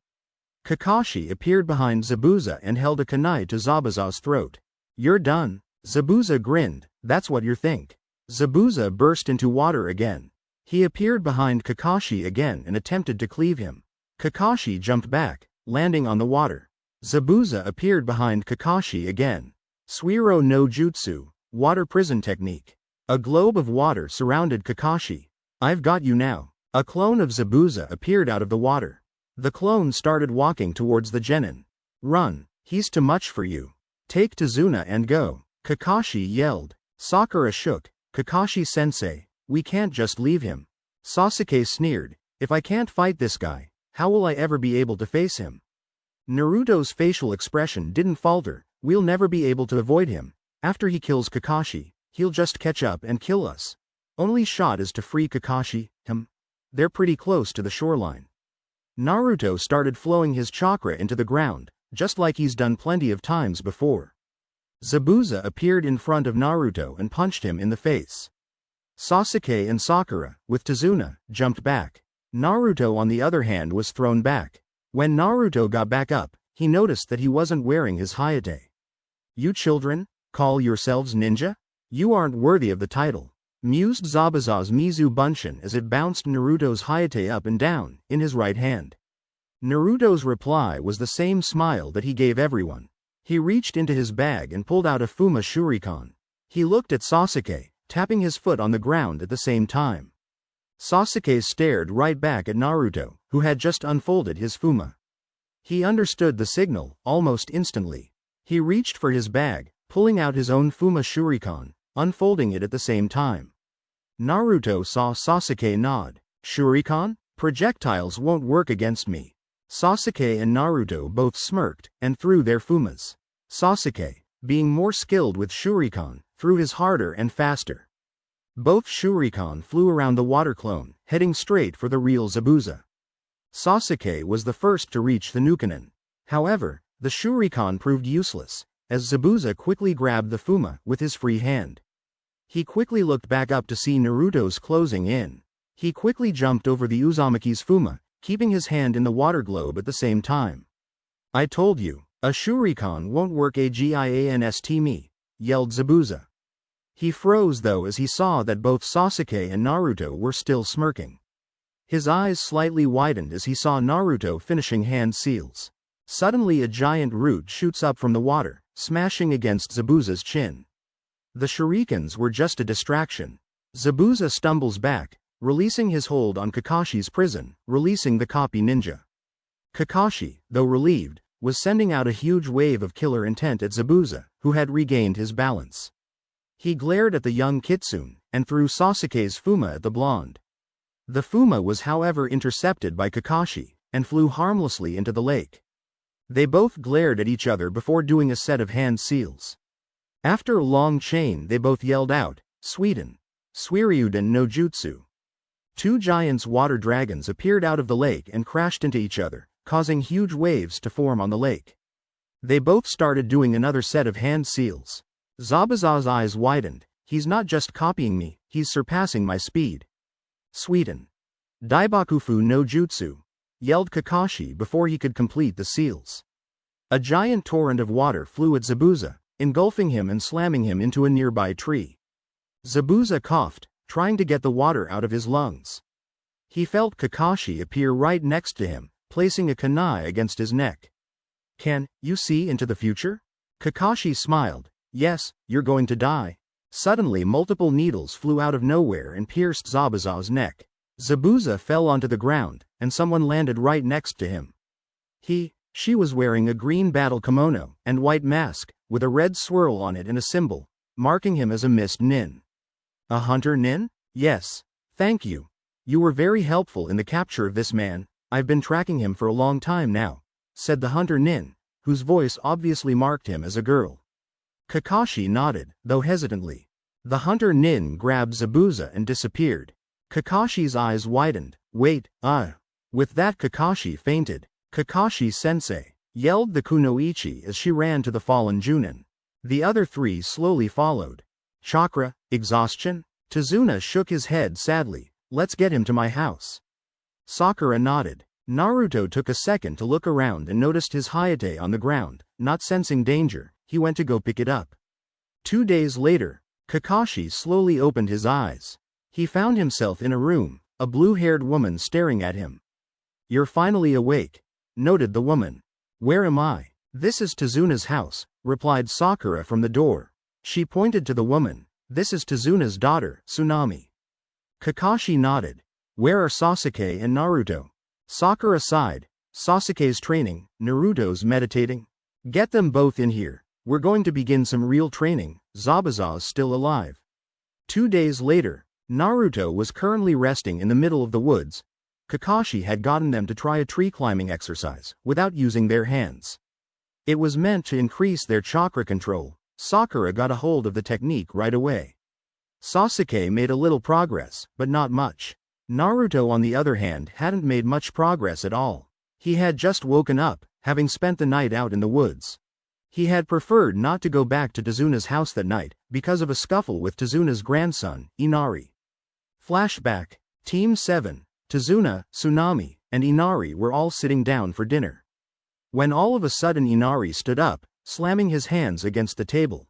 Kakashi appeared behind Zabuza and held a kunai to Zabuza's throat. You're done. Zabuza grinned. That's what you think. Zabuza burst into water again. He appeared behind Kakashi again and attempted to cleave him. Kakashi jumped back, landing on the water. Zabuza appeared behind Kakashi again. Suiro no Jutsu, water prison technique. A globe of water surrounded Kakashi. I've got you now. A clone of Zabuza appeared out of the water. The clone started walking towards the genin. Run, he's too much for you. Take Tazuna and go. Kakashi yelled. Sakura shook. Kakashi-sensei, we can't just leave him. Sasuke sneered. If I can't fight this guy, how will I ever be able to face him? Naruto's facial expression didn't falter. We'll never be able to avoid him. After he kills Kakashi, he'll just catch up and kill us. Only shot is to free Kakashi. They're pretty close to the shoreline. Naruto started flowing his chakra into the ground, just like he's done plenty of times before. Zabuza appeared in front of Naruto and punched him in the face. Sasuke and Sakura, with Tazuna, jumped back. Naruto on the other hand was thrown back. When Naruto got back up, he noticed that he wasn't wearing his hayate. You children, call yourselves ninja? You aren't worthy of the title. Mused Zabuza's Mizu Bunshin as it bounced Naruto's hayate up and down, in his right hand. Naruto's reply was the same smile that he gave everyone. He reached into his bag and pulled out a Fuma Shuriken. He looked at Sasuke, tapping his foot on the ground at the same time. Sasuke stared right back at Naruto, who had just unfolded his Fuma. He understood the signal, almost instantly. He reached for his bag, pulling out his own Fuma Shuriken, unfolding it at the same time. Naruto saw Sasuke nod. Shuriken? Projectiles won't work against me. Sasuke and Naruto both smirked, and threw their Fumas. Sasuke, being more skilled with Shuriken, threw his harder and faster. Both Shuriken flew around the water clone, heading straight for the real Zabuza. Sasuke was the first to reach the Nukenin. However, the Shuriken proved useless, as Zabuza quickly grabbed the Fuma with his free hand. He quickly looked back up to see Naruto's closing in. He quickly jumped over the Uzumaki's Fuma, keeping his hand in the water globe at the same time. I told you, a Shuriken won't work against me, yelled Zabuza. He froze though as he saw that both Sasuke and Naruto were still smirking. His eyes slightly widened as he saw Naruto finishing hand seals. Suddenly a giant root shoots up from the water, smashing against Zabuza's chin. The shurikens were just a distraction. Zabuza stumbles back, releasing his hold on Kakashi's prison, releasing the copy ninja. Kakashi, though relieved, was sending out a huge wave of killer intent at Zabuza, who had regained his balance. He glared at the young kitsune, and threw Sasuke's Fuma at the blonde. The Fuma was however intercepted by Kakashi, and flew harmlessly into the lake. They both glared at each other before doing a set of hand seals. After a long chain they both yelled out, Suiden, Suiryuden no Jutsu. 2 giants water dragons appeared out of the lake and crashed into each other, causing huge waves to form on the lake. They both started doing another set of hand seals. Zabuza's eyes widened. He's not just copying me, he's surpassing my speed. Suiden. Daibakufu no Jutsu, yelled Kakashi before he could complete the seals. A giant torrent of water flew at Zabuza, engulfing him and slamming him into a nearby tree. Zabuza coughed, trying to get the water out of his lungs. He felt Kakashi appear right next to him, placing a kunai against his neck. Can you see into the future? Kakashi smiled. Yes, you're going to die. Suddenly multiple needles flew out of nowhere and pierced Zabuza's neck. Zabuza fell onto the ground, and someone landed right next to him. She was wearing a green battle kimono and white mask, with a red swirl on it and a symbol, marking him as a mist nin. A hunter nin? Yes. Thank you. You were very helpful in the capture of this man. I've been tracking him for a long time now, said the hunter nin, whose voice obviously marked him as a girl. Kakashi nodded, though hesitantly. The hunter nin grabbed Zabuza and disappeared. Kakashi's eyes widened. Wait, With that Kakashi fainted. Kakashi-sensei, yelled the kunoichi as she ran to the fallen Chunin. The other three slowly followed. Chakra, exhaustion? Tazuna shook his head sadly. Let's get him to my house. Sakura nodded. Naruto took a second to look around and noticed his Hayate on the ground. Not sensing danger, he went to go pick it up. 2 days later, Kakashi slowly opened his eyes. He found himself in a room, a blue-haired woman staring at him. You're finally awake, noted the woman. Where am I? This is Tazuna's house, replied Sakura from the door. She pointed to the woman. This is Tazuna's daughter, Tsunami. Kakashi nodded. Where are Sasuke and Naruto? Sakura sighed. Sasuke's training, Naruto's meditating. Get them both in here. We're going to begin some real training. Zabuza's still alive. 2 days later, Naruto was currently resting in the middle of the woods. Kakashi had gotten them to try a tree climbing exercise, without using their hands. It was meant to increase their chakra control. Sakura got a hold of the technique right away. Sasuke made a little progress, but not much. Naruto on the other hand hadn't made much progress at all. He had just woken up, having spent the night out in the woods. He had preferred not to go back to Tazuna's house that night, because of a scuffle with Tazuna's grandson, Inari. Flashback. Team 7. Tazuna, Tsunami, and Inari were all sitting down for dinner. When all of a sudden Inari stood up, slamming his hands against the table.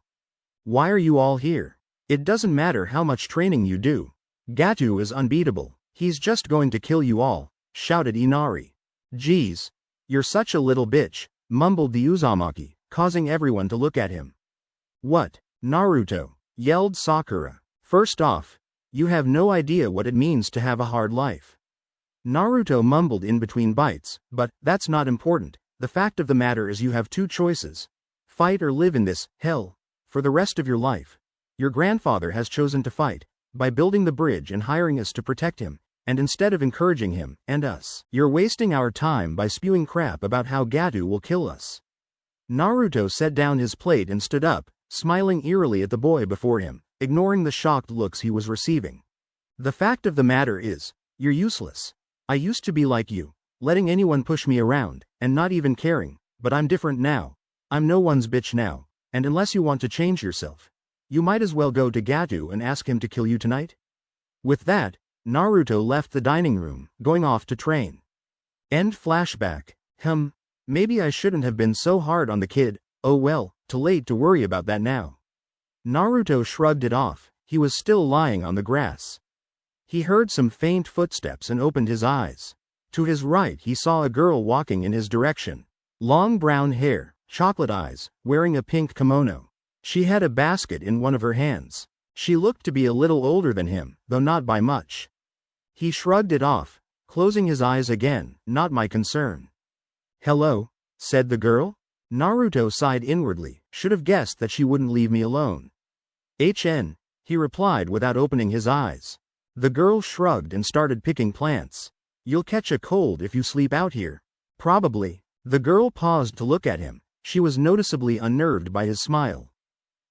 Why are you all here? It doesn't matter how much training you do. Gato is unbeatable. He's just going to kill you all, shouted Inari. Geez. You're such a little bitch, mumbled the Uzumaki, causing everyone to look at him. What? Naruto, yelled Sakura. First off, you have no idea what it means to have a hard life. Naruto mumbled in between bites, but that's not important. The fact of the matter is you have 2 choices. Fight or live in this hell for the rest of your life. Your grandfather has chosen to fight, by building the bridge and hiring us to protect him, and instead of encouraging him, and us, you're wasting our time by spewing crap about how Gato will kill us. Naruto set down his plate and stood up, smiling eerily at the boy before him, ignoring the shocked looks he was receiving. The fact of the matter is, you're useless. I used to be like you, letting anyone push me around, and not even caring, but I'm different now. I'm no one's bitch now, and unless you want to change yourself, you might as well go to Gato and ask him to kill you tonight. With that, Naruto left the dining room, going off to train. End flashback. Maybe I shouldn't have been so hard on the kid. Oh well, too late to worry about that now. Naruto shrugged it off. He was still lying on the grass. He heard some faint footsteps and opened his eyes. To his right he saw a girl walking in his direction. Long brown hair, chocolate eyes, wearing a pink kimono. She had a basket in one of her hands. She looked to be a little older than him, though not by much. He shrugged it off, closing his eyes again. Not my concern. Hello, said the girl. Naruto sighed inwardly, should have guessed that she wouldn't leave me alone. He replied without opening his eyes. The girl shrugged and started picking plants. You'll catch a cold if you sleep out here. Probably. The girl paused to look at him. She was noticeably unnerved by his smile.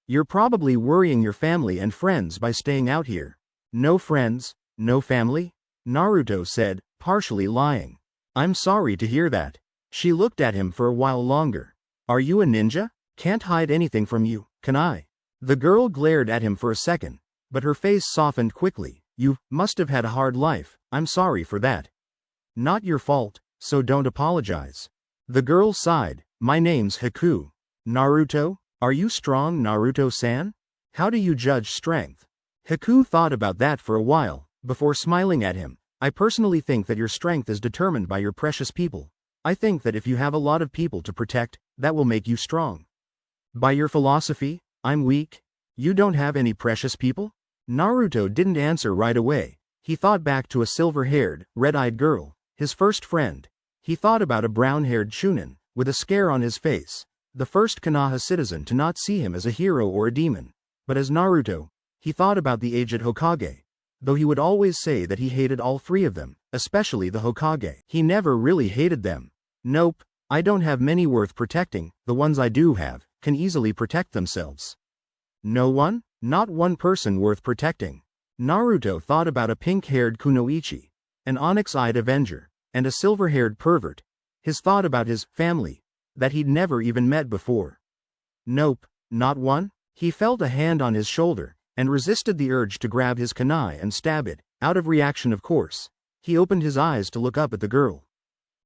You're probably worrying your family and friends by staying out here. No friends, no family? Naruto said, partially lying. I'm sorry to hear that. She looked at him for a while longer. Are you a ninja? Can't hide anything from you, can I? The girl glared at him for a second, but her face softened quickly. You must have had a hard life. I'm sorry for that. Not your fault, so don't apologize. The girl sighed. My name's Haku. Naruto? Are you strong, Naruto-san? How do you judge strength? Haku thought about that for a while, before smiling at him. I personally think that your strength is determined by your precious people. I think that if you have a lot of people to protect, that will make you strong. By your philosophy, I'm weak? You don't have any precious people? Naruto didn't answer right away. He thought back to a silver-haired, red-eyed girl, his first friend. He thought about a brown-haired Chunin, with a scare on his face, the first Konoha citizen to not see him as a hero or a demon. But as Naruto, he thought about the aged Hokage. Though he would always say that he hated all three of them, especially the Hokage. He never really hated them. Nope, I don't have many worth protecting, the ones I do have, can easily protect themselves. No one? Not one person worth protecting. Naruto thought about a pink-haired kunoichi, an onyx-eyed avenger, and a silver-haired pervert. His thought about his family, that he'd never even met before. Nope, not one? He felt a hand on his shoulder, and resisted the urge to grab his kunai and stab it, out of reaction of course. He opened his eyes to look up at the girl.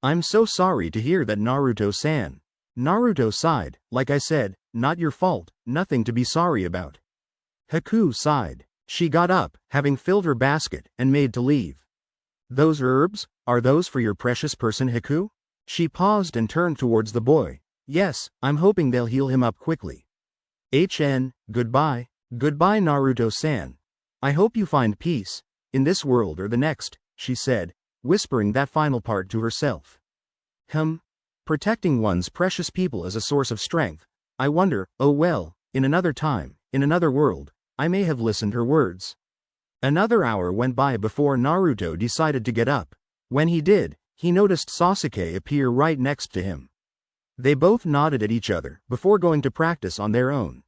I'm so sorry to hear that, Naruto-san. Naruto sighed. Like I said, not your fault, nothing to be sorry about. Haku sighed. She got up, having filled her basket, and made to leave. Those herbs, are those for your precious person, Haku? She paused and turned towards the boy. Yes, I'm hoping they'll heal him up quickly. Goodbye. Goodbye, Naruto-san. I hope you find peace, in this world or the next, she said, whispering that final part to herself. Protecting one's precious people is a source of strength. I wonder, oh well, in another time, in another world, I may have listened her words. Another hour went by before Naruto decided to get up. When he did, he noticed Sasuke appear right next to him. They both nodded at each other before going to practice on their own.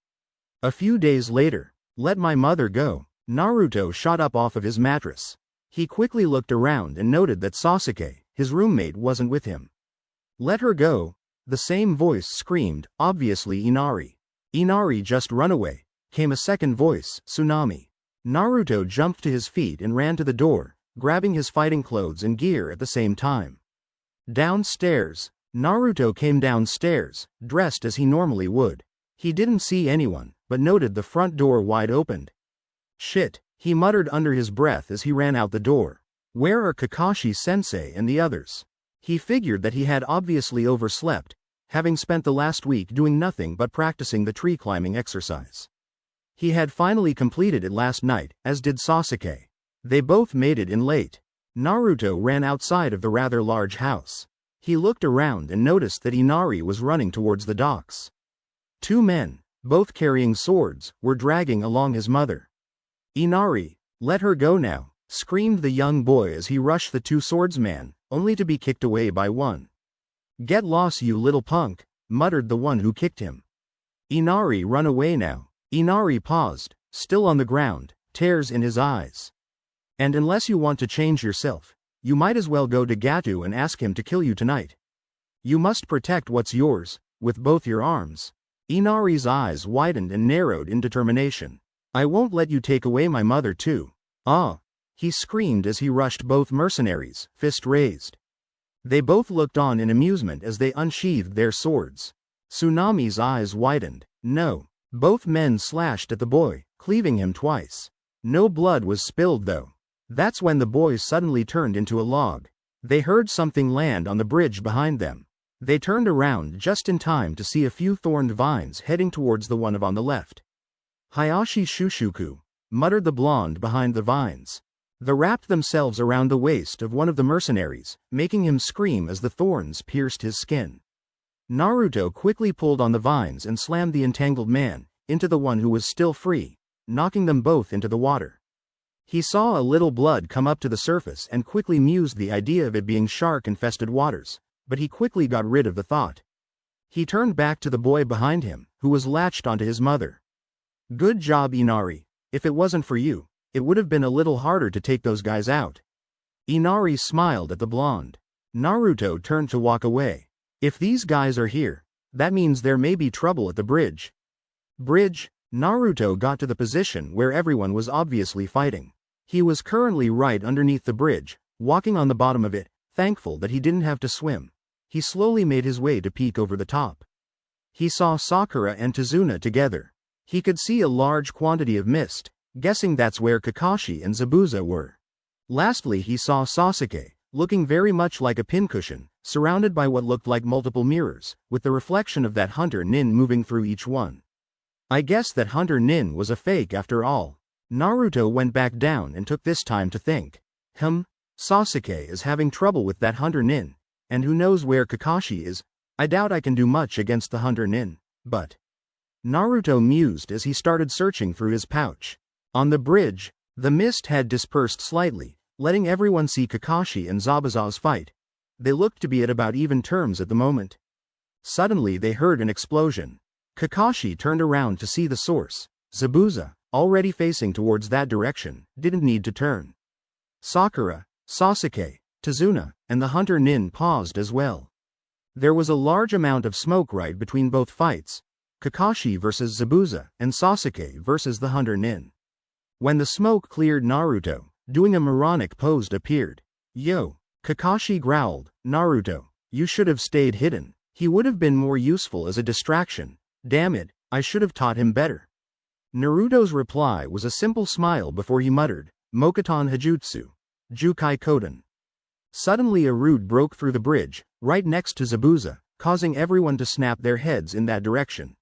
A few days later, let my mother go. Naruto shot up off of his mattress. He quickly looked around and noted that Sasuke, his roommate, wasn't with him. Let her go, the same voice screamed, obviously Inari. Inari, just run away, came a second voice, Tsunami. Naruto jumped to his feet and ran to the door, grabbing his fighting clothes and gear at the same time. Downstairs, Naruto came downstairs, dressed as he normally would. He didn't see anyone, but noted the front door wide opened. Shit, he muttered under his breath as he ran out the door. Where are Kakashi-sensei and the others? He figured that he had obviously overslept, having spent the last week doing nothing but practicing the tree climbing exercise. He had finally completed it last night, as did Sasuke. They both made it in late. Naruto ran outside of the rather large house. He looked around and noticed that Inari was running towards the docks. Two men, both carrying swords, were dragging along his mother. Inari, let her go now, screamed the young boy as he rushed the two swordsmen, only to be kicked away by one. Get lost, you little punk, muttered the one who kicked him. Inari, run away now. Inari paused, still on the ground, tears in his eyes. And unless you want to change yourself, you might as well go to Gato and ask him to kill you tonight. You must protect what's yours, with both your arms. Inari's eyes widened and narrowed in determination. I won't let you take away my mother too. Ah! He screamed as he rushed both mercenaries, fist raised. They both looked on in amusement as they unsheathed their swords. Tsunami's eyes widened. No. Both men slashed at the boy, cleaving him twice. No blood was spilled though. That's when the boy suddenly turned into a log. They heard something land on the bridge behind them. They turned around just in time to see a few thorned vines heading towards the one on the left. Hayashi Shushuku, muttered the blonde behind the vines. They wrapped themselves around the waist of one of the mercenaries, making him scream as the thorns pierced his skin. Naruto quickly pulled on the vines and slammed the entangled man into the one who was still free, knocking them both into the water. He saw a little blood come up to the surface and quickly mused the idea of it being shark-infested waters, but he quickly got rid of the thought. He turned back to the boy behind him, who was latched onto his mother. Good job, Inari. If it wasn't for you, it would have been a little harder to take those guys out. Inari smiled at the blonde. Naruto turned to walk away. If these guys are here, that means there may be trouble at the bridge. Naruto got to the position where everyone was obviously fighting. He was currently right underneath the bridge, walking on the bottom of it, thankful that he didn't have to swim. He slowly made his way to peek over the top. He saw Sakura and Tazuna together. He could see a large quantity of mist, guessing that's where Kakashi and Zabuza were. Lastly, he saw Sasuke, looking very much like a pincushion, surrounded by what looked like multiple mirrors, with the reflection of that Hunter Nin moving through each one. I guess that Hunter Nin was a fake after all. Naruto went back down and took this time to think. Sasuke is having trouble with that Hunter Nin, and who knows where Kakashi is. I doubt I can do much against the Hunter Nin, but... Naruto mused as he started searching through his pouch. On the bridge, the mist had dispersed slightly, letting everyone see Kakashi and Zabuza's fight. They looked to be at about even terms at the moment. Suddenly they heard an explosion. Kakashi turned around to see the source. Zabuza, already facing towards that direction, didn't need to turn. Sakura, Sasuke, Tazuna, and the Hunter Nin paused as well. There was a large amount of smoke right between both fights, Kakashi versus Zabuza, and Sasuke versus the Hunter Nin. When the smoke cleared, Naruto, doing a moronic pose, appeared. Yo! Kakashi growled, Naruto, you should have stayed hidden. He would have been more useful as a distraction. Damn it, I should have taught him better. Naruto's reply was a simple smile before he muttered, Mokuton Hajutsu. Jukai Koden. Suddenly a root broke through the bridge, right next to Zabuza, causing everyone to snap their heads in that direction.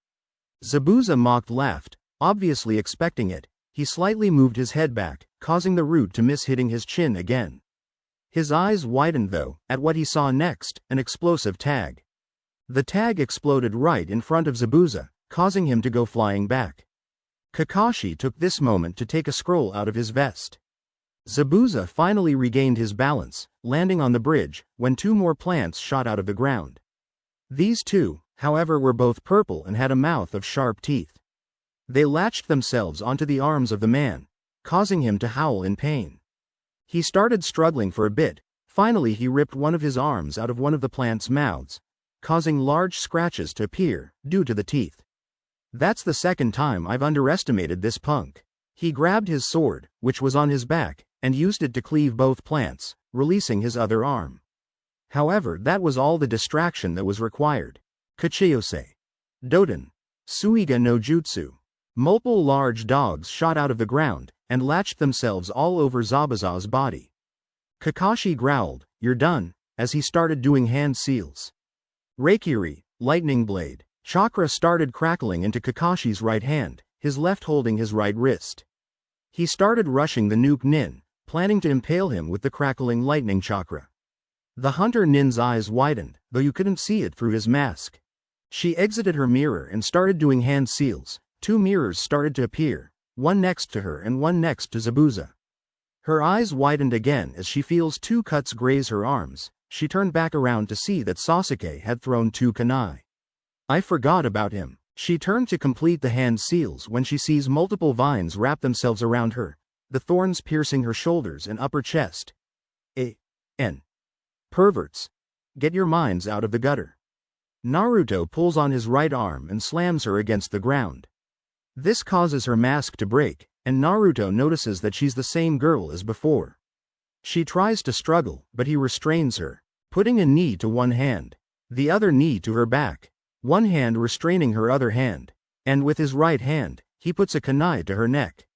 Zabuza mocked laughed, obviously expecting it. He slightly moved his head back, causing the root to miss hitting his chin again. His eyes widened though, at what he saw next, an explosive tag. The tag exploded right in front of Zabuza, causing him to go flying back. Kakashi took this moment to take a scroll out of his vest. Zabuza finally regained his balance, landing on the bridge, when two more plants shot out of the ground. These two, however, were both purple and had a mouth of sharp teeth. They latched themselves onto the arms of the man, causing him to howl in pain. He started struggling for a bit. Finally he ripped one of his arms out of one of the plant's mouths, causing large scratches to appear, due to the teeth. That's the second time I've underestimated this punk. He grabbed his sword, which was on his back, and used it to cleave both plants, releasing his other arm. However, that was all the distraction that was required. Kachiyose. Doden. Suiga no Jutsu. Multiple large dogs shot out of the ground, and latched themselves all over Zabuza's body. Kakashi growled, "You're done," as he started doing hand seals. Reikiri, lightning blade. Chakra started crackling into Kakashi's right hand, his left holding his right wrist. He started rushing the Nuke Nin, planning to impale him with the crackling lightning chakra. The Hunter Nin's eyes widened, though you couldn't see it through his mask. She exited her mirror and started doing hand seals. Two mirrors started to appear, one next to her and one next to Zabuza. Her eyes widened again as she feels two cuts graze her arms. She turned back around to see that Sasuke had thrown two kunai. I forgot about him. She turned to complete the hand seals when she sees multiple vines wrap themselves around her, the thorns piercing her shoulders and upper chest. Perverts. Get your minds out of the gutter. Naruto pulls on his right arm and slams her against the ground. This causes her mask to break, and Naruto notices that she's the same girl as before. She tries to struggle, but he restrains her, putting a knee to one hand, the other knee to her back, one hand restraining her other hand, and with his right hand, he puts a kunai to her neck.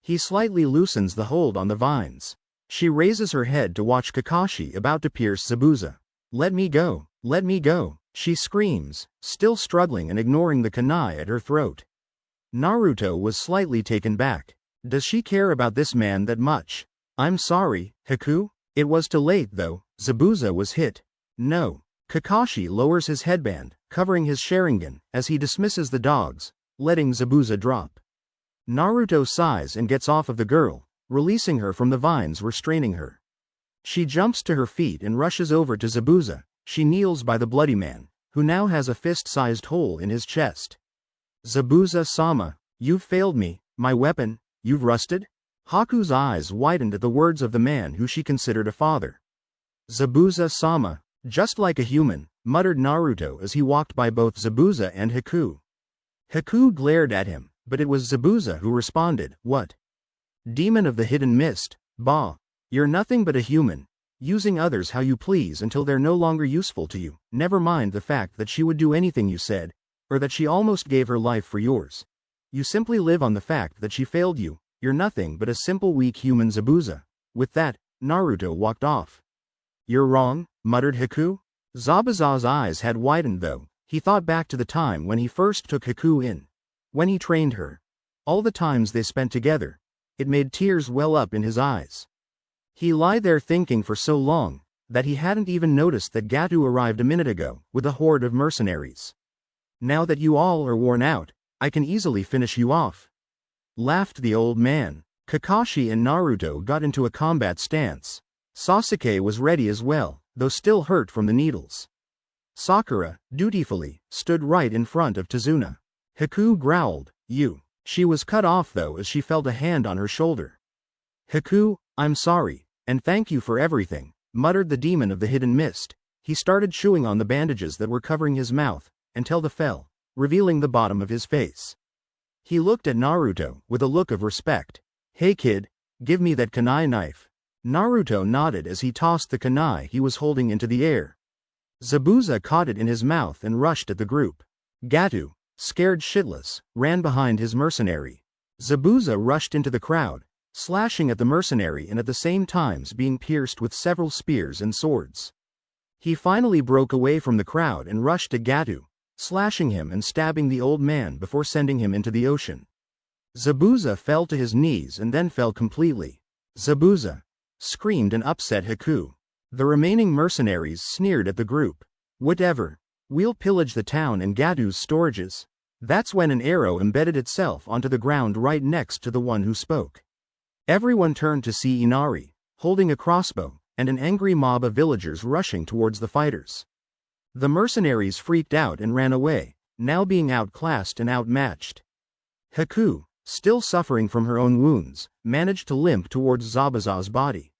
He slightly loosens the hold on the vines. She raises her head to watch Kakashi about to pierce Zabuza. "Let me go, let me go," she screams, still struggling and ignoring the kunai at her throat. Naruto was slightly taken back. Does she care about this man that much? I'm sorry, Haku. It was too late though, Zabuza was hit. No. Kakashi lowers his headband, covering his Sharingan, as he dismisses the dogs, letting Zabuza drop. Naruto sighs and gets off of the girl, releasing her from the vines restraining her. She jumps to her feet and rushes over to Zabuza. She kneels by the bloody man, who now has a fist-sized hole in his chest. Zabuza-sama, you've failed me, my weapon, you've rusted? Haku's eyes widened at the words of the man who she considered a father. Zabuza-sama, just like a human, muttered Naruto as he walked by both Zabuza and Haku. Haku glared at him, but it was Zabuza who responded, "What? Demon of the hidden mist, bah, you're nothing but a human, using others how you please until they're no longer useful to you. Never mind the fact that she would do anything you said. or that she almost gave her life for yours. You simply live on the fact that she failed you. You're nothing but a simple weak human Zabuza. With that, Naruto walked off. You're wrong, muttered Haku. Zabuza's eyes had widened though. He thought back to the time when he first took Haku in. When he trained her. All the times they spent together. It made tears well up in his eyes. He lay there thinking for so long, that he hadn't even noticed that Gato arrived a minute ago, with a horde of mercenaries. Now that you all are worn out, I can easily finish you off. Laughed the old man. Kakashi and Naruto got into a combat stance. Sasuke was ready as well, though still hurt from the needles. Sakura, dutifully, stood right in front of Tazuna. Haku growled, "You." She was cut off though as she felt a hand on her shoulder. "Haku, I'm sorry, and thank you for everything," muttered the demon of the hidden mist. He started chewing on the bandages that were covering his mouth, until they fell, revealing the bottom of his face. He looked at Naruto, with a look of respect. "Hey kid, give me that kunai knife." Naruto nodded as he tossed the kunai he was holding into the air. Zabuza caught it in his mouth and rushed at the group. Gato, scared shitless, ran behind his mercenary. Zabuza rushed into the crowd, slashing at the mercenary and at the same times being pierced with several spears and swords. He finally broke away from the crowd and rushed at Gato, slashing him and stabbing the old man before sending him into the ocean. Zabuza fell to his knees and then fell completely. "Zabuza!" screamed an upset Haku. The remaining mercenaries sneered at the group. "Whatever. We'll pillage the town and Gato's storages." That's when an arrow embedded itself onto the ground right next to the one who spoke. Everyone turned to see Inari, holding a crossbow, and an angry mob of villagers rushing towards the fighters. The mercenaries freaked out and ran away, now being outclassed and outmatched. Haku, still suffering from her own wounds, managed to limp towards Zabuza's body.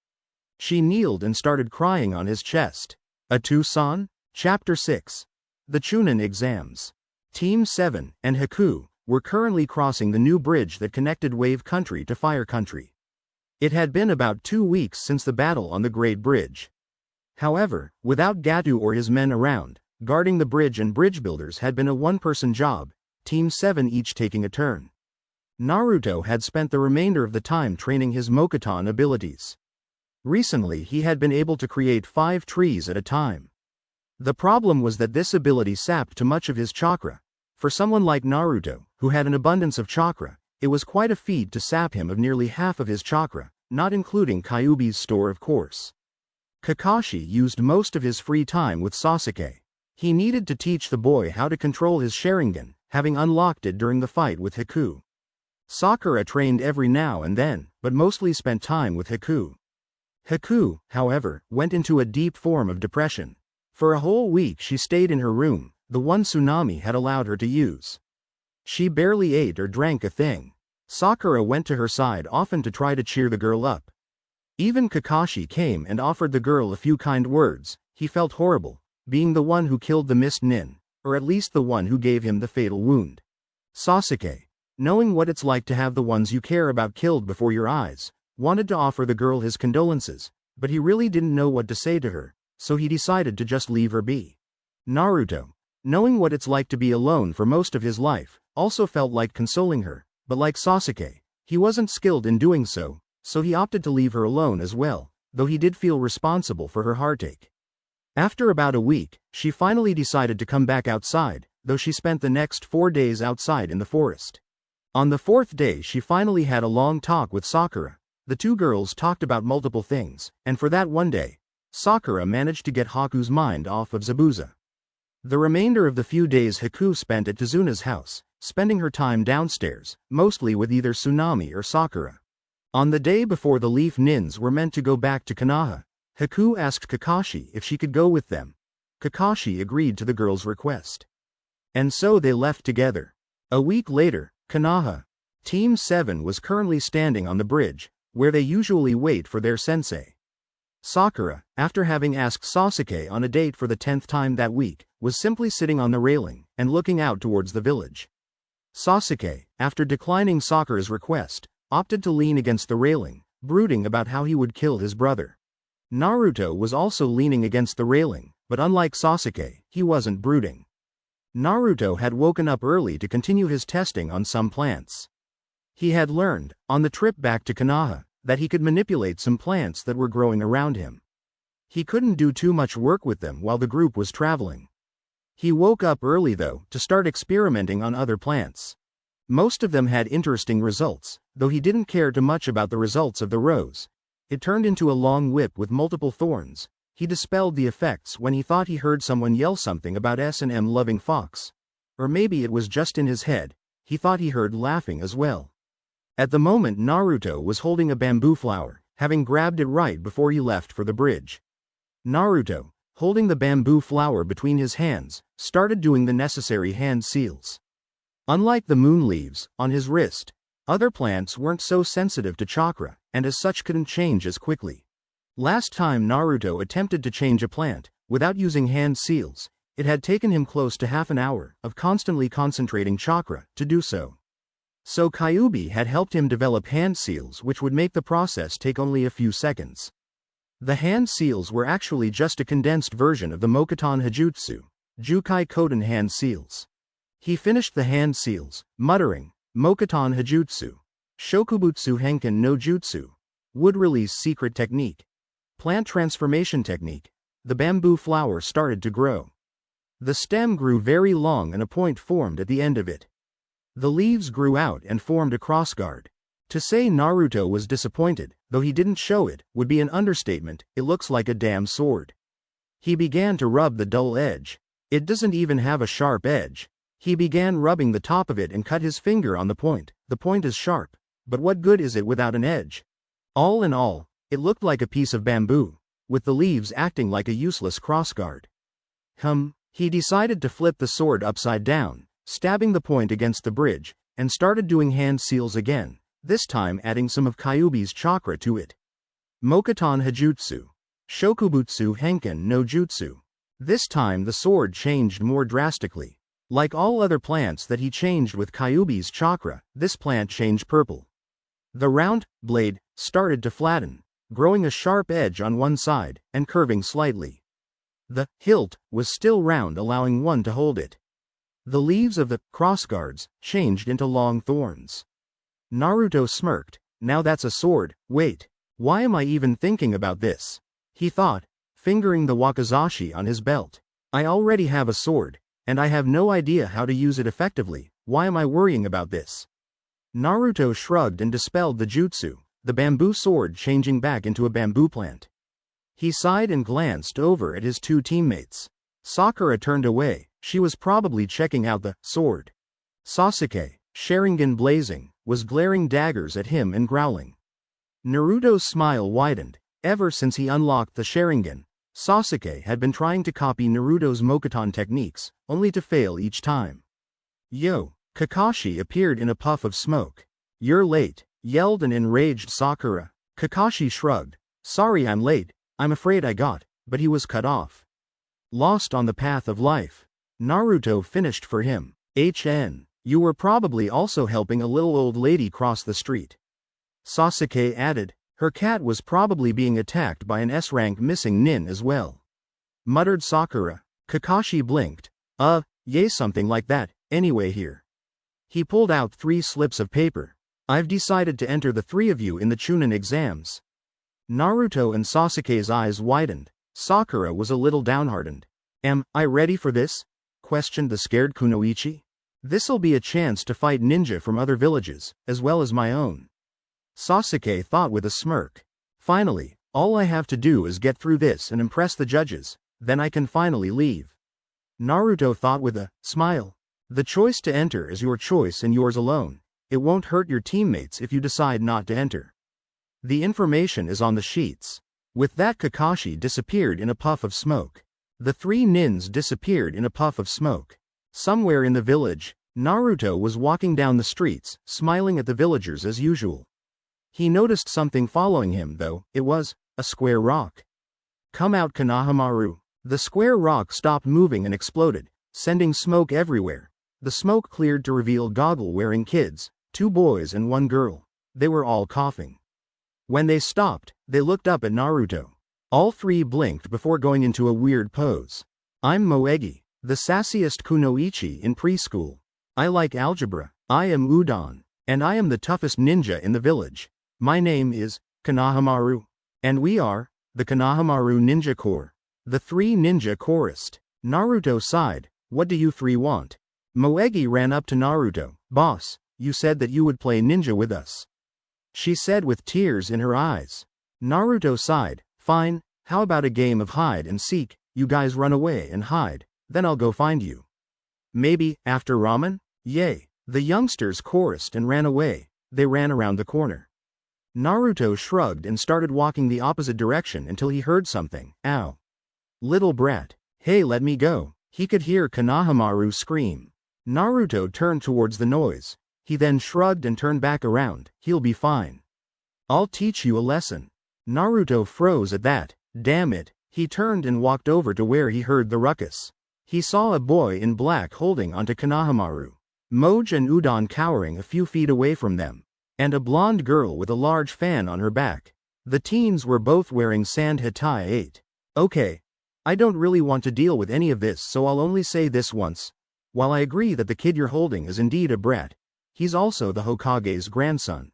She kneeled and started crying on his chest. Atu-san? Chapter 6. The Chunin Exams. Team 7 and Haku were currently crossing the new bridge that connected Wave Country to Fire Country. It had been about 2 weeks since the battle on the Great Bridge. However, without Gato or his men around, guarding the bridge and bridge builders had been a one-person job, Team 7 each taking a turn. Naruto had spent the remainder of the time training his Mokuton abilities. Recently he had been able to create 5 trees at a time. The problem was that this ability sapped too much of his chakra. For someone like Naruto, who had an abundance of chakra, it was quite a feat to sap him of nearly half of his chakra, not including Kyuubi's store of course. Kakashi used most of his free time with Sasuke. He needed to teach the boy how to control his Sharingan, having unlocked it during the fight with Haku. Sakura trained every now and then, but mostly spent time with Haku. Haku, however, went into a deep form of depression. For a whole week she stayed in her room, the one Tsunami had allowed her to use. She barely ate or drank a thing. Sakura went to her side often to try to cheer the girl up. Even Kakashi came and offered the girl a few kind words. He felt horrible, being the one who killed the Mist Nin, or at least the one who gave him the fatal wound. Sasuke, knowing what it's like to have the ones you care about killed before your eyes, wanted to offer the girl his condolences, but he really didn't know what to say to her, so he decided to just leave her be. Naruto, knowing what it's like to be alone for most of his life, also felt like consoling her, but like Sasuke, he wasn't skilled in doing so he opted to leave her alone as well, though he did feel responsible for her heartache. After about a week, she finally decided to come back outside, though she spent the next 4 days outside in the forest. On the 4th day she finally had a long talk with Sakura. The two girls talked about multiple things, and for that one day, Sakura managed to get Haku's mind off of Zabuza. The remainder of the few days Haku spent at Tazuna's house, spending her time downstairs, mostly with either Tsunami or Sakura. On the day before the Leaf Nins were meant to go back to Konoha, Haku asked Kakashi if she could go with them. Kakashi agreed to the girl's request. And so they left together. A week later, Konoha. Team 7 was currently standing on the bridge, where they usually wait for their sensei. Sakura, after having asked Sasuke on a date for the 10th time that week, was simply sitting on the railing and looking out towards the village. Sasuke, after declining Sakura's request, opted to lean against the railing, brooding about how he would kill his brother. Naruto was also leaning against the railing, but unlike Sasuke, he wasn't brooding. Naruto had woken up early to continue his testing on some plants. He had learned, on the trip back to Konoha, that he could manipulate some plants that were growing around him. He couldn't do too much work with them while the group was traveling. He woke up early though, to start experimenting on other plants. Most of them had interesting results, though he didn't care too much about the results of the rose. It turned into a long whip with multiple thorns. He dispelled the effects when he thought he heard someone yell something about S&M loving fox. Or maybe it was just in his head, he thought he heard laughing as well. At the moment Naruto was holding a bamboo flower, having grabbed it right before he left for the bridge. Naruto, holding the bamboo flower between his hands, started doing the necessary hand seals. Unlike the moon leaves on his wrist, other plants weren't so sensitive to chakra, and as such couldn't change as quickly. Last time Naruto attempted to change a plant, without using hand seals, it had taken him close to half an hour of constantly concentrating chakra to do so. So Kyuubi had helped him develop hand seals which would make the process take only a few seconds. The hand seals were actually just a condensed version of the Mokuton Hajutsu, Jukai Koden hand seals. He finished the hand seals, muttering, Mokuton Hajutsu, Shokubutsu Henken no Jutsu, wood release secret technique, plant transformation technique. The bamboo flower started to grow. The stem grew very long and a point formed at the end of it. The leaves grew out and formed a crossguard. To say Naruto was disappointed, though he didn't show it, would be an understatement. It looks like a damn sword. He began to rub the dull edge. It doesn't even have a sharp edge. He began rubbing the top of it and cut his finger on the point. The point is sharp, but what good is it without an edge? All in all, it looked like a piece of bamboo, with the leaves acting like a useless crossguard. He decided to flip the sword upside down, stabbing the point against the bridge, and started doing hand seals again, this time adding some of Kyuubi's chakra to it. Mokuton Hajutsu, Shokubutsu Henken no Jutsu. This time the sword changed more drastically. Like all other plants that he changed with Kyuubi's chakra, this plant changed purple. The round blade started to flatten, growing a sharp edge on one side, and curving slightly. The hilt was still round, allowing one to hold it. The leaves of the crossguards changed into long thorns. Naruto smirked. Now that's a sword. Wait, why am I even thinking about this? He thought, fingering the wakizashi on his belt. I already have a sword, and I have no idea how to use it effectively. Why am I worrying about this? Naruto shrugged and dispelled the jutsu, the bamboo sword changing back into a bamboo plant. He sighed and glanced over at his two teammates. Sakura turned away. She was probably checking out the sword. Sasuke, Sharingan blazing, was glaring daggers at him and growling. Naruto's smile widened. Ever since he unlocked the Sharingan, Sasuke had been trying to copy Naruto's Mokuton techniques, only to fail each time. Yo! Kakashi appeared in a puff of smoke. You're late, yelled an enraged Sakura. Kakashi shrugged. Sorry I'm late, I'm afraid I got, but he was cut off. Lost on the path of life. Naruto finished for him. You were probably also helping a little old lady cross the street. Sasuke added, her cat was probably being attacked by an S-rank missing nin as well. Muttered Sakura. Kakashi blinked. Yeah, something like that, anyway here. He pulled out 3 slips of paper. I've decided to enter the 3 of you in the Chunin exams. Naruto and Sasuke's eyes widened. Sakura was a little downhearted. Am I ready for this? Questioned the scared Kunoichi. This'll be a chance to fight ninja from other villages, as well as my own. Sasuke thought with a smirk. Finally, all I have to do is get through this and impress the judges, then I can finally leave. Naruto thought with a smile. The choice to enter is your choice and yours alone. It won't hurt your teammates if you decide not to enter. The information is on the sheets. With that, Kakashi disappeared in a puff of smoke. The 3 nins disappeared in a puff of smoke. Somewhere in the village, Naruto was walking down the streets, smiling at the villagers as usual. He noticed something following him though. It was a square rock. Come out, Konohamaru. The square rock stopped moving and exploded, sending smoke everywhere. The smoke cleared to reveal goggle-wearing kids, 2 boys and 1 girl. They were all coughing. When they stopped, they looked up at Naruto. All 3 blinked before going into a weird pose. I'm Moegi, The sassiest kunoichi in preschool. I like algebra. I am Udon. And I am the toughest ninja in the village. My name is Konohamaru. And we are the Konohamaru Ninja Corps. The three ninja chorused. Naruto sighed. What do you three want? Moegi ran up to Naruto. Boss, you said that you would play ninja with us. She said with tears in her eyes. Naruto sighed. Fine, how about a game of hide and seek? You guys run away and hide, then I'll go find you. Maybe, after ramen? Yay. The youngsters chorused and ran away. They ran around the corner. Naruto shrugged and started walking the opposite direction until he heard something. Ow. Little brat. Hey, let me go. He could hear Konohamaru scream. Naruto turned towards the noise. He then shrugged and turned back around. He'll be fine. I'll teach you a lesson. Naruto froze at that. Damn it. He turned and walked over to where he heard the ruckus. He saw a boy in black holding onto Konohamaru. Moj and Udon cowering a few feet away from them. And a blonde girl with a large fan on her back. The teens were both wearing sand hatai 8. Okay. I don't really want to deal with any of this, so I'll only say this once. While I agree that the kid you're holding is indeed a brat, he's also the Hokage's grandson.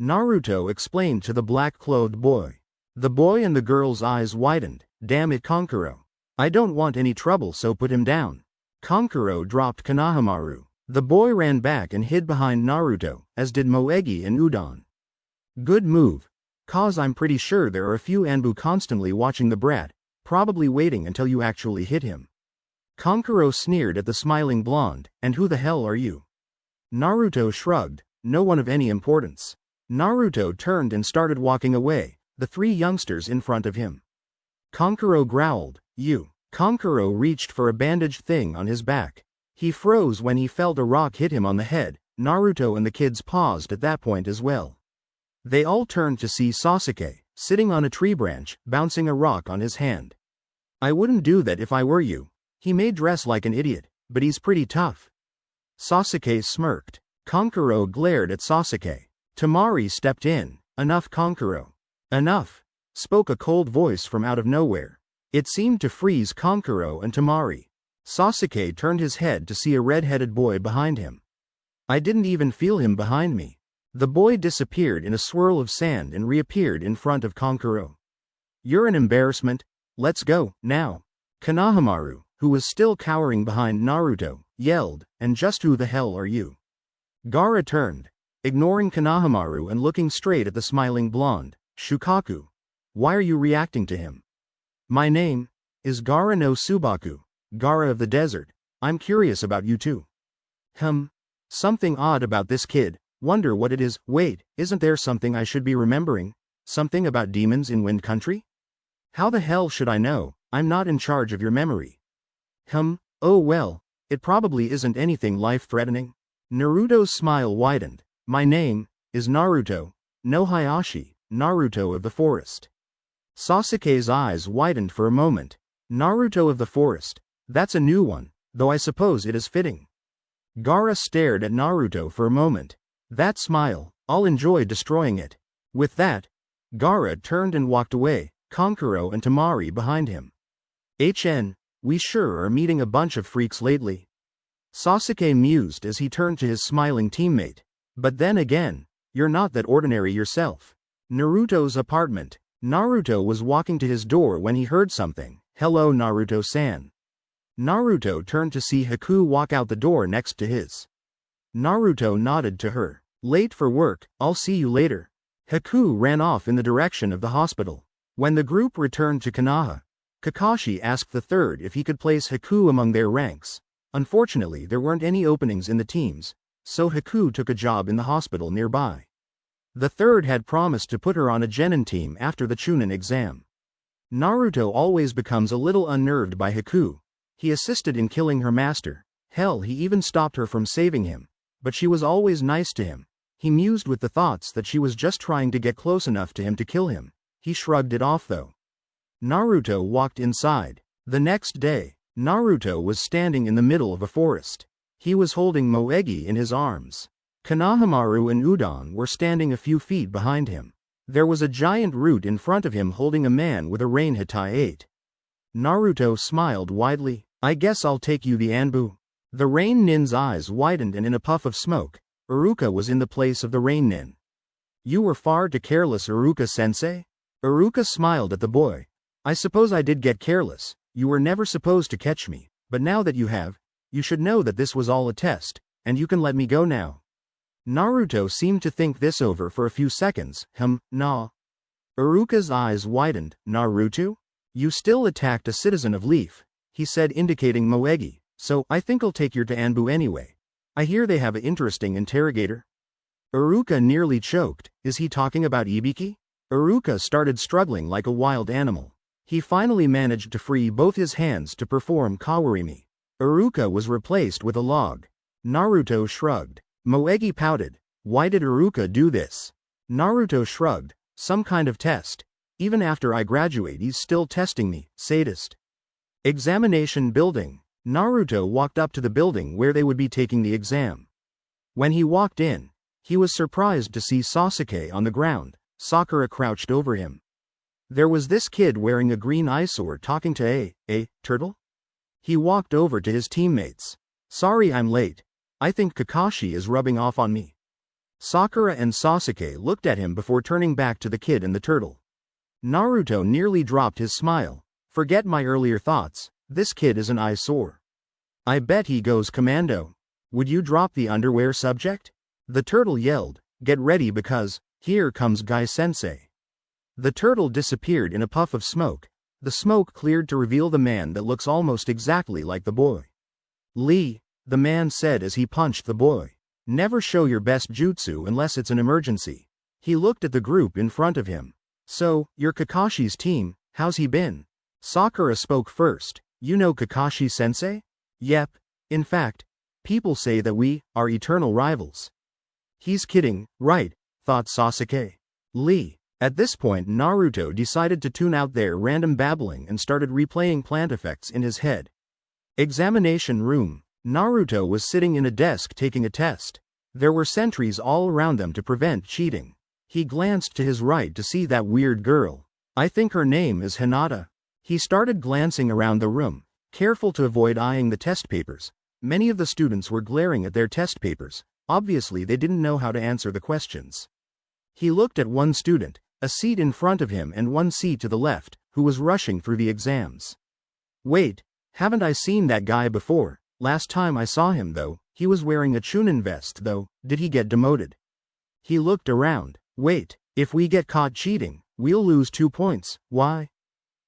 Naruto explained to the black-clothed boy. The boy and the girl's eyes widened. Damn it, Kankuro. I don't want any trouble, so put him down. Kankuro dropped Konohamaru. The boy ran back and hid behind Naruto, as did Moegi and Udon. Good move. Cause I'm pretty sure there are a few Anbu constantly watching the brat, probably waiting until you actually hit him. Kankuro sneered at the smiling blonde. And who the hell are you? Naruto shrugged. No one of any importance. Naruto turned and started walking away, the three youngsters in front of him. Kankuro growled. You. Kankuro reached for a bandaged thing on his back. He froze when he felt a rock hit him on the head. Naruto and the kids paused at that point as well. They all turned to see Sasuke, sitting on a tree branch, bouncing a rock on his hand. I wouldn't do that if I were you. He may dress like an idiot, but he's pretty tough. Sasuke smirked. Kankuro glared at Sasuke. Temari stepped in. Enough, Kankuro. Enough, spoke a cold voice from out of nowhere. It seemed to freeze Kankuro and Temari. Sasuke turned his head to see a red-headed boy behind him. I didn't even feel him behind me. The boy disappeared in a swirl of sand and reappeared in front of Kankuro. You're an embarrassment. Let's go, now. Konohamaru, who was still cowering behind Naruto, yelled, and just who the hell are you? Gaara turned, ignoring Konohamaru and looking straight at the smiling blonde. Shukaku. Why are you reacting to him? My name is Gaara no Subaku, Gaara of the desert. I'm curious about you too. Something odd about this kid. Wonder what it is. Wait, isn't there something I should be remembering? Something about demons in Wind Country? How the hell should I know? I'm not in charge of your memory. Oh well, it probably isn't anything life-threatening. Naruto's smile widened. My name is Naruto no Hayashi, Naruto of the forest. Sasuke's eyes widened for a moment. Naruto of the forest. That's a new one, though I suppose it is fitting. Gaara stared at Naruto for a moment. That smile, I'll enjoy destroying it. With that, Gaara turned and walked away, Kankuro and Temari behind him. We sure are meeting a bunch of freaks lately. Sasuke mused as he turned to his smiling teammate. But then again, you're not that ordinary yourself. Naruto's apartment. Naruto was walking to his door when he heard something. Hello, Naruto-san. Naruto turned to see Haku walk out the door next to his. Naruto nodded to her. Late for work, I'll see you later. Haku ran off in the direction of the hospital. When the group returned to Konoha, Kakashi asked the third if he could place Haku among their ranks. Unfortunately, there weren't any openings in the teams, so Haku took a job in the hospital nearby. The third had promised to put her on a genin team after the Chunin exam. Naruto always becomes a little unnerved by Haku. He assisted in killing her master. Hell, he even stopped her from saving him. But she was always nice to him. He mused with the thoughts that she was just trying to get close enough to him to kill him. He shrugged it off though. Naruto walked inside. The next day, Naruto was standing in the middle of a forest. He was holding Moegi in his arms. Konohamaru and Udon were standing a few feet behind him. There was a giant root in front of him holding a man with a rain hatai 8. Naruto smiled widely. I guess I'll take you the Anbu. The Rain Nin's eyes widened and in a puff of smoke, Iruka was in the place of the Rain Nin. You were far too careless, Iruka-sensei? Iruka smiled at the boy. I suppose I did get careless. You were never supposed to catch me, but now that you have, you should know that this was all a test, and you can let me go now. Naruto seemed to think this over for a few seconds. Nah. Iruka's eyes widened. Naruto? You still attacked a citizen of Leaf, he said, indicating Moegi, so I think I'll take you to Anbu anyway. I hear they have an interesting interrogator. Iruka nearly choked. Is he talking about Ibiki? Iruka started struggling like a wild animal. He finally managed to free both his hands to perform Kawarimi. Iruka was replaced with a log. Naruto shrugged. Moegi pouted. Why did Iruka do this? Naruto shrugged. Some kind of test. Even after I graduate he's still testing me, sadist. Examination building. Naruto walked up to the building where they would be taking the exam. When he walked in, he was surprised to see Sasuke on the ground. Sakura crouched over him. There was this kid wearing a green eyesore talking to a turtle? He walked over to his teammates. Sorry I'm late. I think Kakashi is rubbing off on me. Sakura and Sasuke looked at him before turning back to the kid and the turtle. Naruto nearly dropped his smile. Forget my earlier thoughts, this kid is an eyesore. I bet he goes commando. Would you drop the underwear subject? The turtle yelled. Get ready because, here comes Guy-sensei. The turtle disappeared in a puff of smoke. The smoke cleared to reveal the man that looks almost exactly like the boy. Lee, the man said as he punched the boy. Never show your best jutsu unless it's an emergency. He looked at the group in front of him. So, you're Kakashi's team, how's he been? Sakura spoke first. You know Kakashi-sensei? Yep. In fact, people say that we are eternal rivals. He's kidding, right? Thought Sasuke. Lee. At this point Naruto decided to tune out their random babbling and started replaying plant effects in his head. Examination room. Naruto was sitting in a desk taking a test. There were sentries all around them to prevent cheating. He glanced to his right to see that weird girl. I think her name is Hinata. He started glancing around the room, careful to avoid eyeing the test papers. Many of the students were glaring at their test papers. Obviously they didn't know how to answer the questions. He looked at one student, a seat in front of him and one seat to the left, who was rushing through the exams. Wait, haven't I seen that guy before? Last time I saw him though, he was wearing a Chunin vest though, did he get demoted? He looked around. Wait, if we get caught cheating, we'll lose 2 points, why?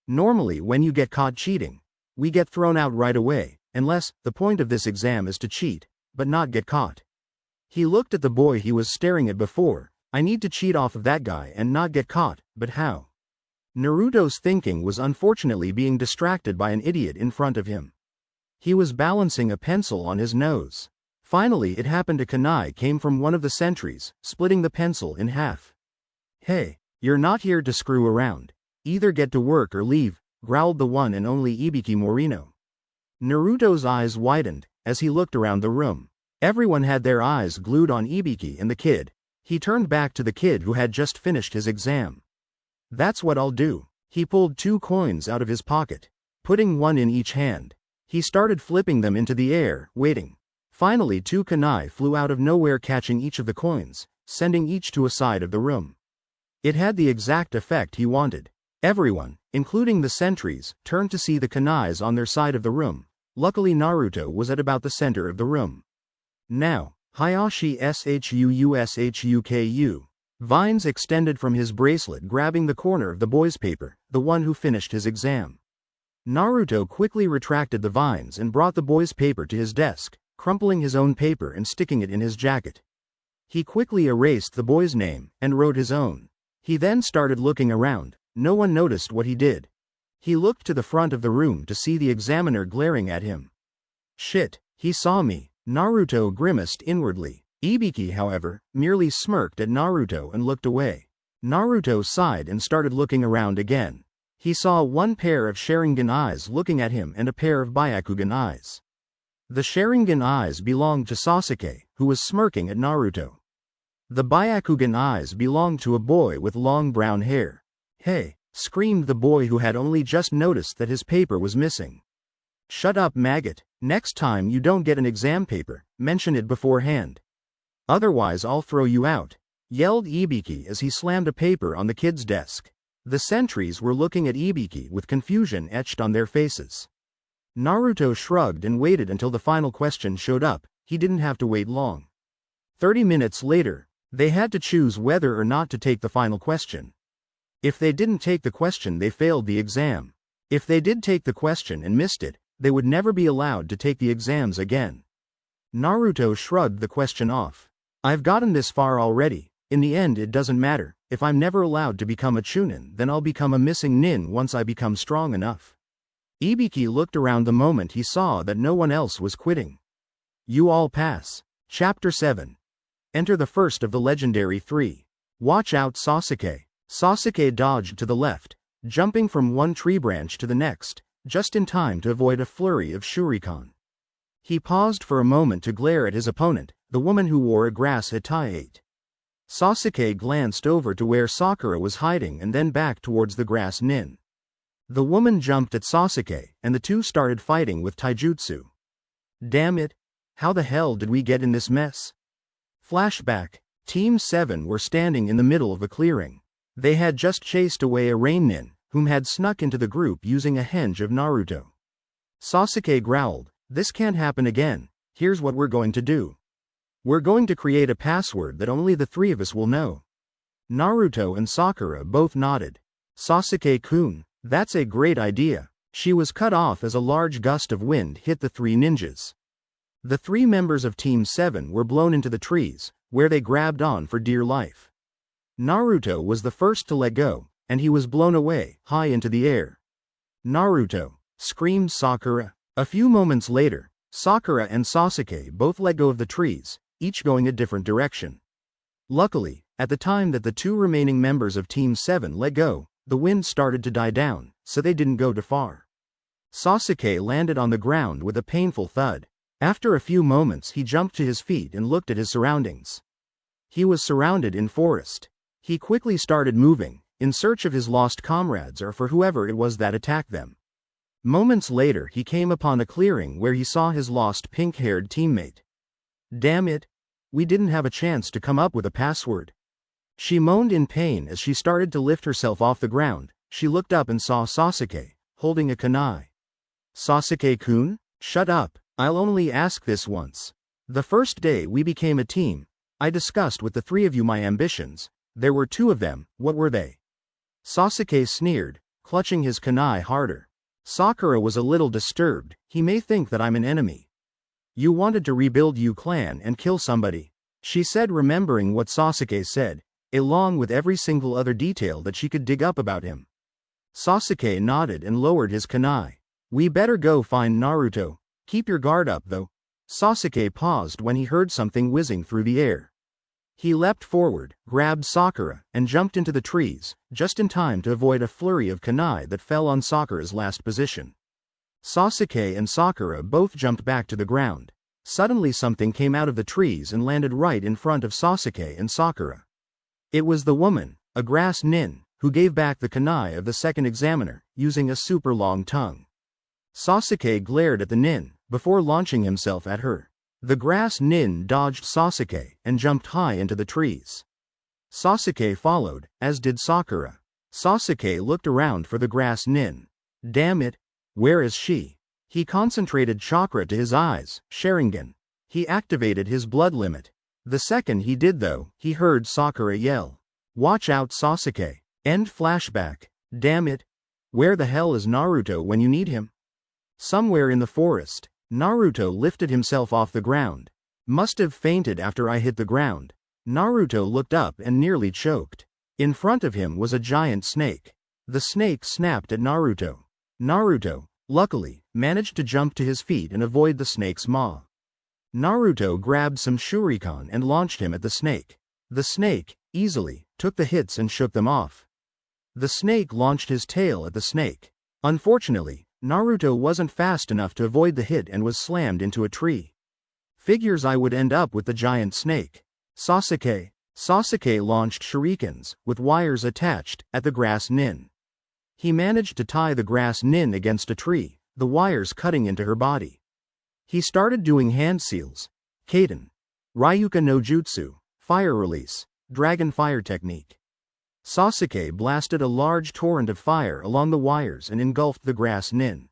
Normally when you get caught cheating, we get thrown out right away, unless the point of this exam is to cheat, but not get caught. He looked at the boy he was staring at before. I need to cheat off of that guy and not get caught, but how? Naruto's thinking was unfortunately being distracted by an idiot in front of him. He was balancing a pencil on his nose. Finally it happened a kunai came from one of the sentries, splitting the pencil in half. Hey, you're not here to screw around. Either get to work or leave, growled the one and only Ibiki Morino. Naruto's eyes widened, as he looked around the room. Everyone had their eyes glued on Ibiki and the kid. He turned back to the kid who had just finished his exam. That's what I'll do. He pulled 2 coins out of his pocket, putting one in each hand. He started flipping them into the air, waiting. Finally 2 kunai flew out of nowhere catching each of the coins, sending each to a side of the room. It had the exact effect he wanted. Everyone, including the sentries, turned to see the kunais on their side of the room. Luckily Naruto was at about the center of the room. Now, Hayashi Shuushuku. Vines extended from his bracelet grabbing the corner of the boy's paper, the one who finished his exam. Naruto quickly retracted the vines and brought the boy's paper to his desk, crumpling his own paper and sticking it in his jacket. He quickly erased the boy's name and wrote his own. He then started looking around. No one noticed what he did. He looked to the front of the room to see the examiner glaring at him. Shit, he saw me. Naruto grimaced inwardly. Ibiki, however, merely smirked at Naruto and looked away. Naruto sighed and started looking around again. He saw one pair of Sharingan eyes looking at him and a pair of Byakugan eyes. The Sharingan eyes belonged to Sasuke, who was smirking at Naruto. The Byakugan eyes belonged to a boy with long brown hair. Hey, screamed the boy who had only just noticed that his paper was missing. Shut up, maggot. Next time you don't get an exam paper, mention it beforehand. Otherwise I'll throw you out, yelled Ibiki as he slammed a paper on the kid's desk. The sentries were looking at Ibiki with confusion etched on their faces. Naruto shrugged and waited until the final question showed up. He didn't have to wait long. 30 minutes later, they had to choose whether or not to take the final question. If they didn't take the question, they failed the exam. If they did take the question and missed it, they would never be allowed to take the exams again. Naruto shrugged the question off. I've gotten this far already. In the end it doesn't matter. If I'm never allowed to become a Chunin, then I'll become a missing nin once I become strong enough. Ibiki looked around the moment he saw that no one else was quitting. You all pass. Chapter 7. Enter the first of the legendary 3. Watch out, Sasuke. Sasuke dodged to the left, jumping from one tree branch to the next, just in time to avoid a flurry of shuriken. He paused for a moment to glare at his opponent, the woman who wore a grass hataite. Sasuke glanced over to where Sakura was hiding and then back towards the grass nin. The woman jumped at Sasuke, and the two started fighting with taijutsu. Damn it! How the hell did we get in this mess? Flashback. Team 7 were standing in the middle of a clearing. They had just chased away a rain nin, whom had snuck into the group using a henge of Naruto. Sasuke growled, "This can't happen again. Here's what we're going to do. We're going to create a password that only the three of us will know." Naruto and Sakura both nodded. Sasuke-kun, that's a great idea. She was cut off as a large gust of wind hit the three ninjas. The three members of Team 7 were blown into the trees, where they grabbed on for dear life. Naruto was the first to let go, and he was blown away, high into the air. "Naruto!" screamed Sakura. A few moments later, Sakura and Sasuke both let go of the trees, each going a different direction. Luckily, at the time that the two remaining members of Team 7 let go, the wind started to die down, so they didn't go too far. Sasuke landed on the ground with a painful thud. After a few moments he jumped to his feet and looked at his surroundings. He was surrounded in forest. He quickly started moving, in search of his lost comrades or for whoever it was that attacked them. Moments later he came upon a clearing where he saw his lost pink-haired teammate. Damn it! We didn't have a chance to come up with a password. She moaned in pain as she started to lift herself off the ground. She looked up and saw Sasuke, holding a kunai. "Sasuke-kun? Shut up, I'll only ask this once. The first day we became a team, I discussed with the three of you my ambitions. There were two of them, what were they?" Sasuke sneered, clutching his kunai harder. Sakura was a little disturbed. He may think that I'm an enemy. "You wanted to rebuild Yu clan and kill somebody," she said, remembering what Sasuke said, along with every single other detail that she could dig up about him. Sasuke nodded and lowered his kunai. "We better go find Naruto. Keep your guard up though." Sasuke paused when he heard something whizzing through the air. He leapt forward, grabbed Sakura, and jumped into the trees, just in time to avoid a flurry of kunai that fell on Sakura's last position. Sasuke and Sakura both jumped back to the ground. Suddenly something came out of the trees and landed right in front of Sasuke and Sakura. It was the woman, a grass nin, who gave back the kunai of the second examiner, using a super long tongue. Sasuke glared at the nin, before launching himself at her. The grass nin dodged Sasuke and jumped high into the trees. Sasuke followed, as did Sakura. Sasuke looked around for the grass nin. Damn it! Where is she? He concentrated chakra to his eyes, Sharingan. He activated his blood limit. The second he did though, he heard Sakura yell. "Watch out, Sasuke!" End flashback. Damn it! Where the hell is Naruto when you need him? Somewhere in the forest. Naruto lifted himself off the ground. "Must have fainted after I hit the ground." Naruto looked up and nearly choked. In front of him was a giant snake. The snake snapped at Naruto. Naruto, luckily, managed to jump to his feet and avoid the snake's maw. Naruto grabbed some shuriken and launched him at the snake. The snake, easily, took the hits and shook them off. The snake launched his tail at the snake. Unfortunately, Naruto wasn't fast enough to avoid the hit and was slammed into a tree. Figures I would end up with the giant snake. Sasuke launched shurikens, with wires attached, at the grass nin. He managed to tie the grass nin against a tree, the wires cutting into her body. He started doing hand seals. Katen. Ryuka no Jutsu, fire release, dragon fire technique. Sasuke blasted a large torrent of fire along the wires and engulfed the grass nin.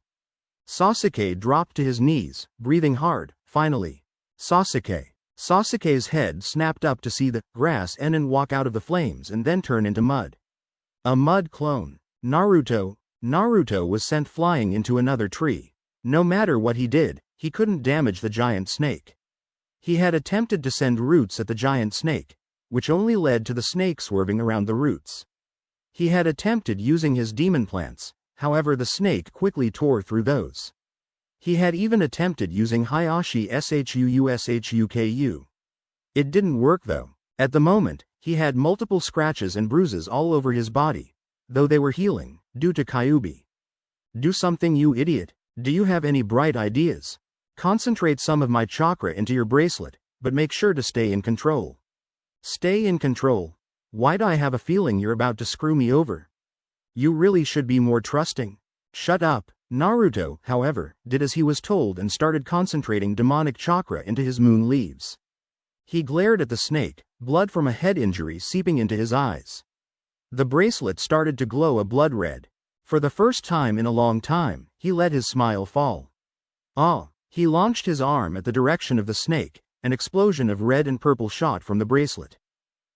Sasuke dropped to his knees, breathing hard. Finally, Sasuke's head snapped up to see the grass nin walk out of the flames and then turn into mud. A mud clone. Naruto was sent flying into another tree. No matter what he did, he couldn't damage the giant snake. He had attempted to send roots at the giant snake, which only led to the snake swerving around the roots. He had attempted using his demon plants, however the snake quickly tore through those. He had even attempted using Hayashi Shuushuku. It didn't work though. At the moment, he had multiple scratches and bruises all over his body, though they were healing, due to Kyuubi. Do something, you idiot. Do you have any bright ideas? Concentrate some of my chakra into your bracelet, but make sure to stay in control. Stay in control? Why'd I have a feeling you're about to screw me over? You really should be more trusting. Shut up. Naruto, however, did as he was told and started concentrating demonic chakra into his moon leaves. He glared at the snake, blood from a head injury seeping into his eyes. The bracelet started to glow a blood red. For the first time in a long time, he let his smile fall. He launched his arm at the direction of the snake. An explosion of red and purple shot from the bracelet.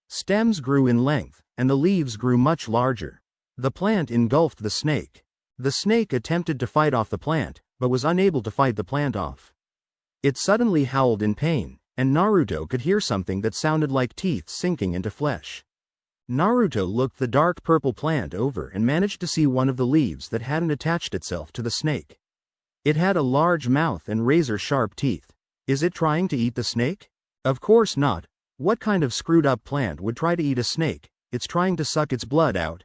Stems grew in length, and the leaves grew much larger. The plant engulfed the snake. The snake attempted to fight off the plant, but was unable to fight the plant off. It suddenly howled in pain, and Naruto could hear something that sounded like teeth sinking into flesh. Naruto looked the dark purple plant over and managed to see one of the leaves that hadn't attached itself to the snake. It had a large mouth and razor-sharp teeth. Is it trying to eat the snake? Of course not. What kind of screwed-up plant would try to eat a snake? It's trying to suck its blood out.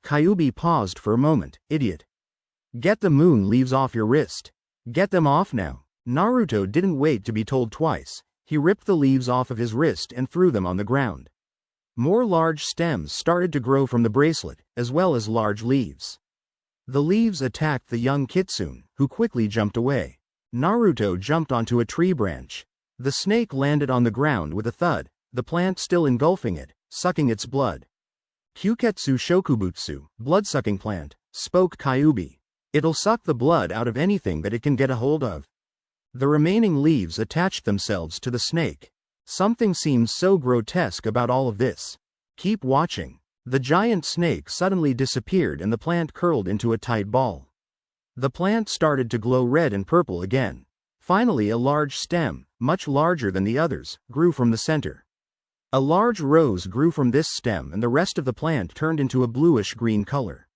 Kyuubi paused for a moment. Idiot. Get the moon leaves off your wrist. Get them off now. Naruto didn't wait to be told twice. He ripped the leaves off of his wrist and threw them on the ground. More large stems started to grow from the bracelet, as well as large leaves. The leaves attacked the young kitsune, who quickly jumped away. Naruto jumped onto a tree branch. The snake landed on the ground with a thud, the plant still engulfing it, sucking its blood. Kyuketsu Shokubutsu, blood-sucking plant, spoke Kyuubi. It'll suck the blood out of anything that it can get a hold of. The remaining leaves attached themselves to the snake. Something seems so grotesque about all of this. Keep watching. The giant snake suddenly disappeared and the plant curled into a tight ball. The plant started to glow red and purple again. Finally, a large stem, much larger than the others, grew from the center. A large rose grew from this stem and the rest of the plant turned into a bluish-green color.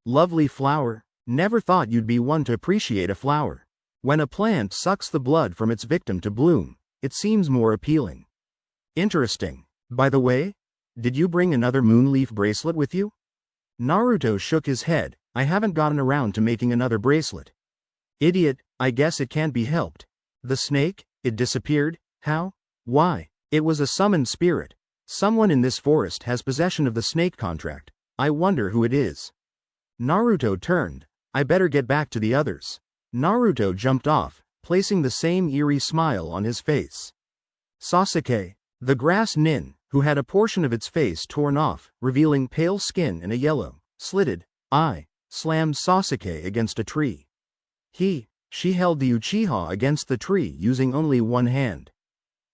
Lovely flower. Never thought you'd be one to appreciate a flower. When a plant sucks the blood from its victim to bloom, it seems more appealing. Interesting. By the way, did you bring another moonleaf bracelet with you? Naruto shook his head. I haven't gotten around to making another bracelet. Idiot, I guess it can't be helped. The snake, it disappeared? How? Why? It was a summoned spirit. Someone in this forest has possession of the snake contract. I wonder who it is. Naruto turned. I better get back to the others. Naruto jumped off, placing the same eerie smile on his face. Sasuke, the grass nin, who had a portion of its face torn off, revealing pale skin and a yellow, slitted eye, slammed Sasuke against a tree. She held the Uchiha against the tree using only one hand.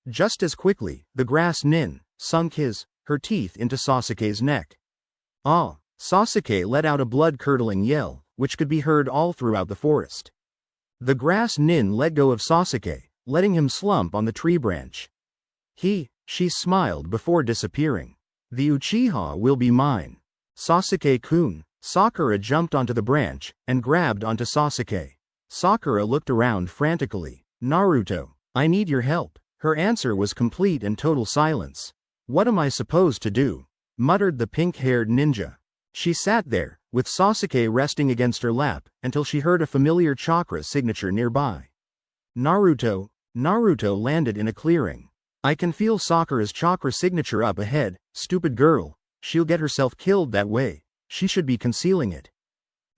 Just as quickly, the grass nin sunk her teeth into Sasuke's neck. Sasuke let out a blood-curdling yell, which could be heard all throughout the forest. The grass nin let go of Sasuke, letting him slump on the tree branch. She smiled before disappearing. The Uchiha will be mine. Sasuke-kun. Sakura jumped onto the branch and grabbed onto Sasuke. Sakura looked around frantically. Naruto, I need your help. Her answer was complete and total silence. What am I supposed to do? Muttered the pink-haired ninja. She sat there, with Sasuke resting against her lap, until she heard a familiar chakra signature nearby. Naruto landed in a clearing. I can feel Sakura's chakra signature up ahead. Stupid girl. She'll get herself killed that way. She should be concealing it.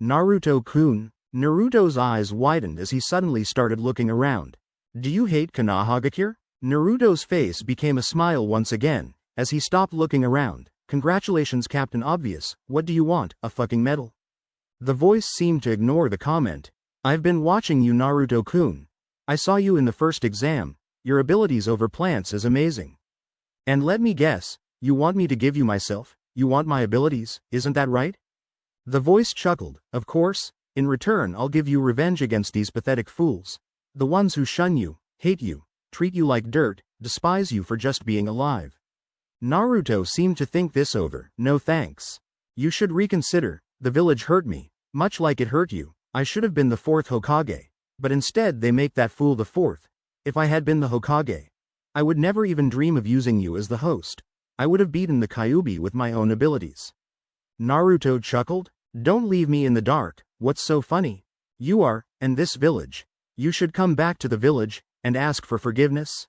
Naruto-kun. Naruto's eyes widened as he suddenly started looking around. Do you hate Konohagakure? Naruto's face became a smile once again, as he stopped looking around. Congratulations, Captain Obvious, what do you want, a fucking medal? The voice seemed to ignore the comment. I've been watching you, Naruto-kun. I saw you in the first exam. Your abilities over plants is amazing. And let me guess, you want me to give you myself? You want my abilities, isn't that right? The voice chuckled. Of course, in return I'll give you revenge against these pathetic fools. The ones who shun you, hate you, treat you like dirt, despise you for just being alive. Naruto seemed to think this over. No thanks. You should reconsider. The village hurt me, much like it hurt you. I should have been the fourth Hokage. But instead they make that fool the fourth. If I had been the Hokage, I would never even dream of using you as the host. I would have beaten the Kyuubi with my own abilities. Naruto chuckled. Don't leave me in the dark. What's so funny? You are, and this village. You should come back to the village, and ask for forgiveness.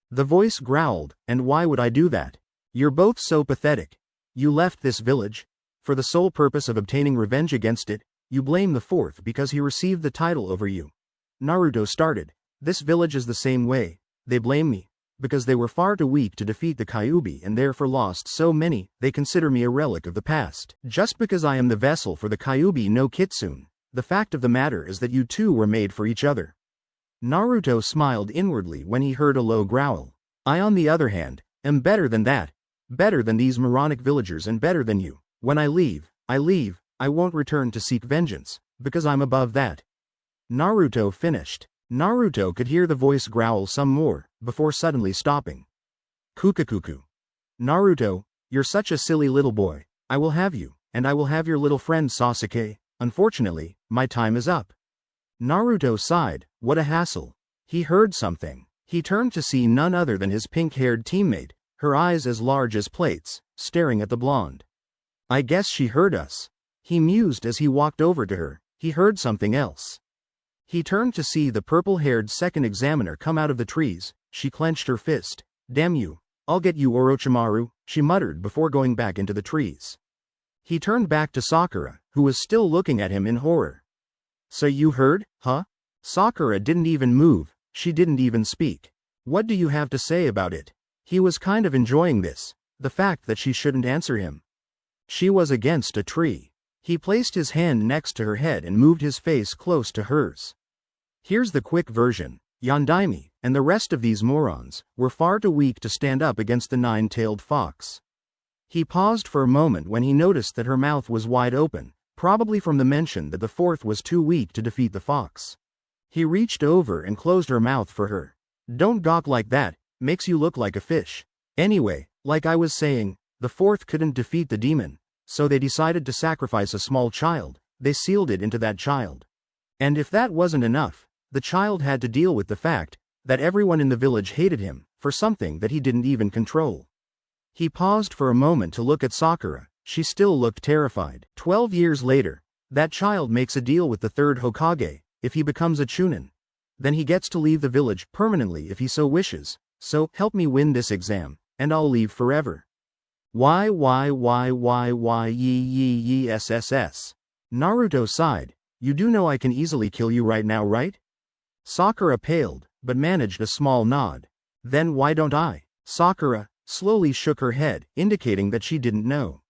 The voice growled. And why would I do that? You're both so pathetic. You left this village for the sole purpose of obtaining revenge against it. You blame the fourth because he received the title over you. Naruto started. This village is the same way. They blame me because they were far too weak to defeat the Kyuubi and therefore lost so many. They consider me a relic of the past. Just because I am the vessel for the Kyuubi no Kitsune. The fact of the matter is that you two were made for each other. Naruto smiled inwardly when he heard a low growl. I, on the other hand, am better than that. Better than these moronic villagers and better than you. When I leave. I won't return to seek vengeance, because I'm above that. Naruto finished. Naruto could hear the voice growl some more, before suddenly stopping. Kukakuku. Naruto, you're such a silly little boy. I will have you, and I will have your little friend Sasuke. Unfortunately, my time is up. Naruto sighed. What a hassle. He heard something. He turned to see none other than his pink-haired teammate, her eyes as large as plates, staring at the blonde. I guess she heard us. He mused as he walked over to her. He heard something else. He turned to see the purple-haired second examiner come out of the trees. She clenched her fist. Damn you. I'll get you, Orochimaru, she muttered before going back into the trees. He turned back to Sakura, who was still looking at him in horror. So you heard, huh? Sakura didn't even move. She didn't even speak. What do you have to say about it? He was kind of enjoying this, the fact that she shouldn't answer him. She was against a tree. He placed his hand next to her head and moved his face close to hers. Here's the quick version. Yondaime, and the rest of these morons, were far too weak to stand up against the nine-tailed fox. He paused for a moment when he noticed that her mouth was wide open, probably from the mention that the fourth was too weak to defeat the fox. He reached over and closed her mouth for her. Don't gawk like that, makes you look like a fish. Anyway, like I was saying, the fourth couldn't defeat the demon, so they decided to sacrifice a small child. They sealed it into that child. And if that wasn't enough, the child had to deal with the fact that everyone in the village hated him for something that he didn't even control. He paused for a moment to look at Sakura. She still looked terrified. 12 years later, that child makes a deal with the third Hokage. If he becomes a Chunin, then he gets to leave the village permanently if he so wishes. So, help me win this exam, and I'll leave forever. SSS. Naruto sighed. You do know I can easily kill you right now, right? Sakura paled, but managed a small nod. Then why don't I? Sakura slowly shook her head, indicating that she didn't know.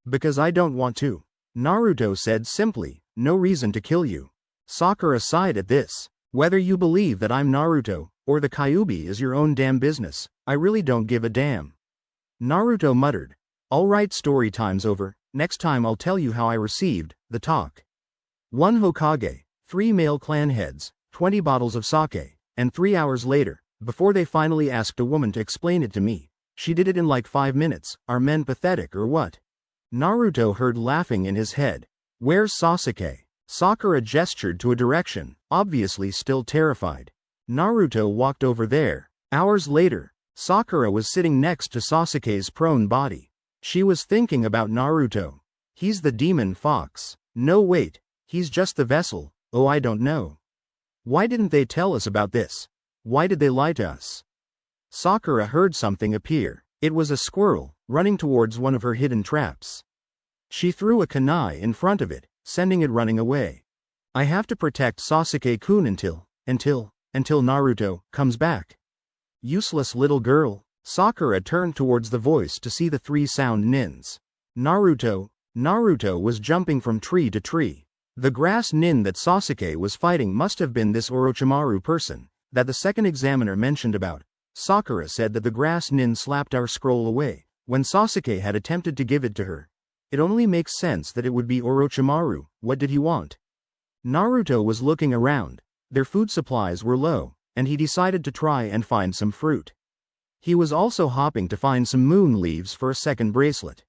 Because I don't want to. Naruto said simply, no reason to kill you. Sakura sighed at this. Whether you believe that I'm Naruto, or the Kyuubi is your own damn business, I really don't give a damn. Naruto muttered. Alright, story time's over. Next time I'll tell you how I received the talk. 1 Hokage, 3 male clan heads, 20 bottles of sake, and 3 hours later, before they finally asked a woman to explain it to me. She did it in like 5 minutes. Are men pathetic or what? Naruto heard laughing in his head. Where's Sasuke? Sakura gestured to a direction, obviously still terrified. Naruto walked over there. Hours later, Sakura was sitting next to Sasuke's prone body. She was thinking about Naruto. He's the demon fox. No wait, he's just the vessel. Oh, I don't know. Why didn't they tell us about this? Why did they lie to us? Sakura heard something appear. It was a squirrel, running towards one of her hidden traps. She threw a kunai in front of it, sending it running away. I have to protect Sasuke-kun until Naruto comes back. Useless little girl. Sakura turned towards the voice to see the three sound nins. Naruto was jumping from tree to tree. The grass nin that Sasuke was fighting must have been this Orochimaru person that the second examiner mentioned about. Sakura said that the grass nin slapped our scroll away when Sasuke had attempted to give it to her. It only makes sense that it would be Orochimaru. What did he want? Naruto was looking around. Their food supplies were low, and he decided to try and find some fruit. He was also hopping to find some moon leaves for a second bracelet.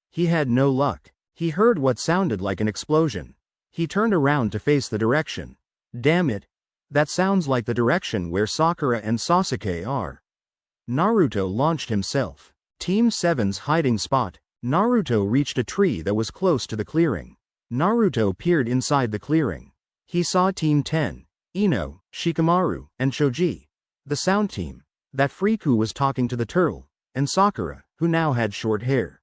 He had no luck. He heard what sounded like an explosion. He turned around to face the direction. Damn it. That sounds like the direction where Sakura and Sasuke are. Naruto launched himself. Team 7's hiding spot. Naruto reached a tree that was close to the clearing. Naruto peered inside the clearing. He saw Team 10, Ino, Shikamaru, and Choji. The sound team. That freak who was talking to the turtle, and Sakura, who now had short hair.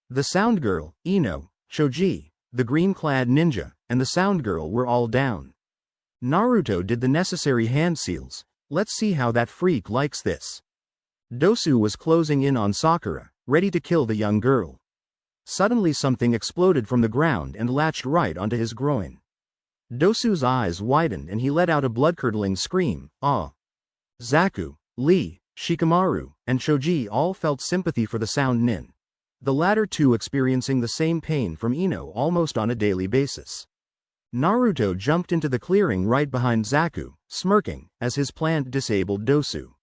The sound girl, Ino, Choji, the green-clad ninja, and the sound girl were all down. Naruto did the necessary hand seals. Let's see how that freak likes this. Dosu was closing in on Sakura, ready to kill the young girl. Suddenly something exploded from the ground and latched right onto his groin. Dosu's eyes widened and he let out a blood-curdling scream, "Ah!" Zaku, Lee, Shikamaru, and Choji all felt sympathy for the sound nin. The latter two experiencing the same pain from Ino almost on a daily basis. Naruto jumped into the clearing right behind Zaku, smirking, as his plant disabled Dosu.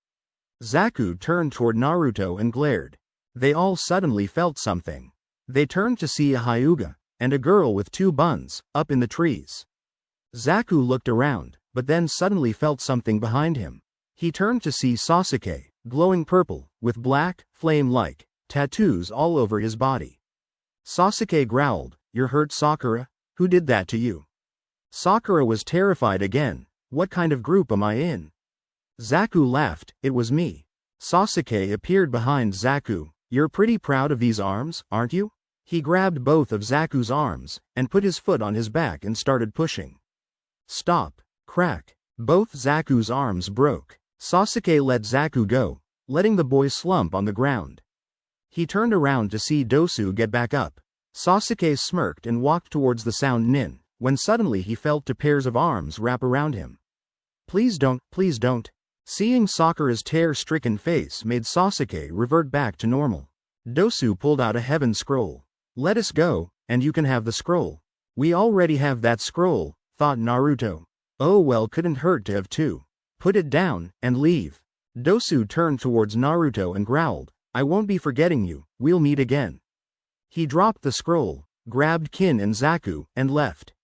Zaku turned toward Naruto and glared. They all suddenly felt something. They turned to see a Hyuga, and a girl with two buns, up in the trees. Zaku looked around, but then suddenly felt something behind him. He turned to see Sasuke, glowing purple, with black, flame-like, tattoos all over his body. Sasuke growled, "You're hurt, Sakura? Who did that to you?" Sakura was terrified again. "What kind of group am I in?" Zaku laughed, "It was me." Sasuke appeared behind Zaku. "You're pretty proud of these arms, aren't you?" He grabbed both of Zaku's arms, and put his foot on his back and started pushing. Stop. Crack. Both Zaku's arms broke. Sasuke let Zaku go, letting the boy slump on the ground. He turned around to see Dosu get back up. Sasuke smirked and walked towards the sound nin, when suddenly he felt two pairs of arms wrap around him. Please don't. Seeing Sakura's tear-stricken face made Sasuke revert back to normal. Dosu pulled out a heaven scroll. "Let us go, and you can have the scroll." "We already have that scroll," thought Naruto. "Oh well, couldn't hurt to have two. Put it down, and leave." Dosu turned towards Naruto and growled, "I won't be forgetting you, we'll meet again." He dropped the scroll, grabbed Kin and Zaku, and left.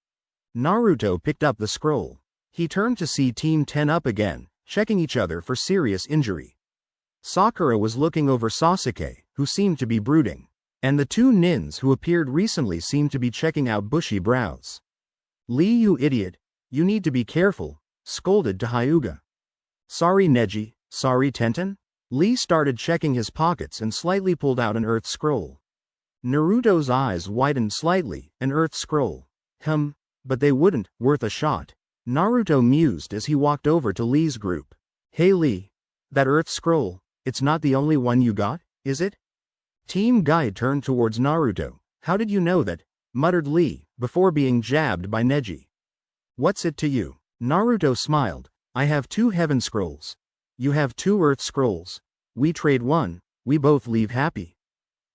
Naruto picked up the scroll. He turned to see Team 10 up again, checking each other for serious injury. Sakura was looking over Sasuke, who seemed to be brooding. And the two nins who appeared recently seemed to be checking out bushy brows. "Lee, you idiot. You need to be careful," scolded to Hyuga. "Sorry Neji, sorry Tenten?" Lee started checking his pockets and slightly pulled out an earth scroll. Naruto's eyes widened slightly. An earth scroll. But they wouldn't, worth a shot. Naruto mused as he walked over to Lee's group. "Hey Lee. That earth scroll, it's not the only one you got, is it?" Team Guy turned towards Naruto. "How did you know that?" muttered Lee, before being jabbed by Neji. "What's it to you?" Naruto smiled. "I have 2 heaven scrolls. You have 2 earth scrolls. We trade one, we both leave happy."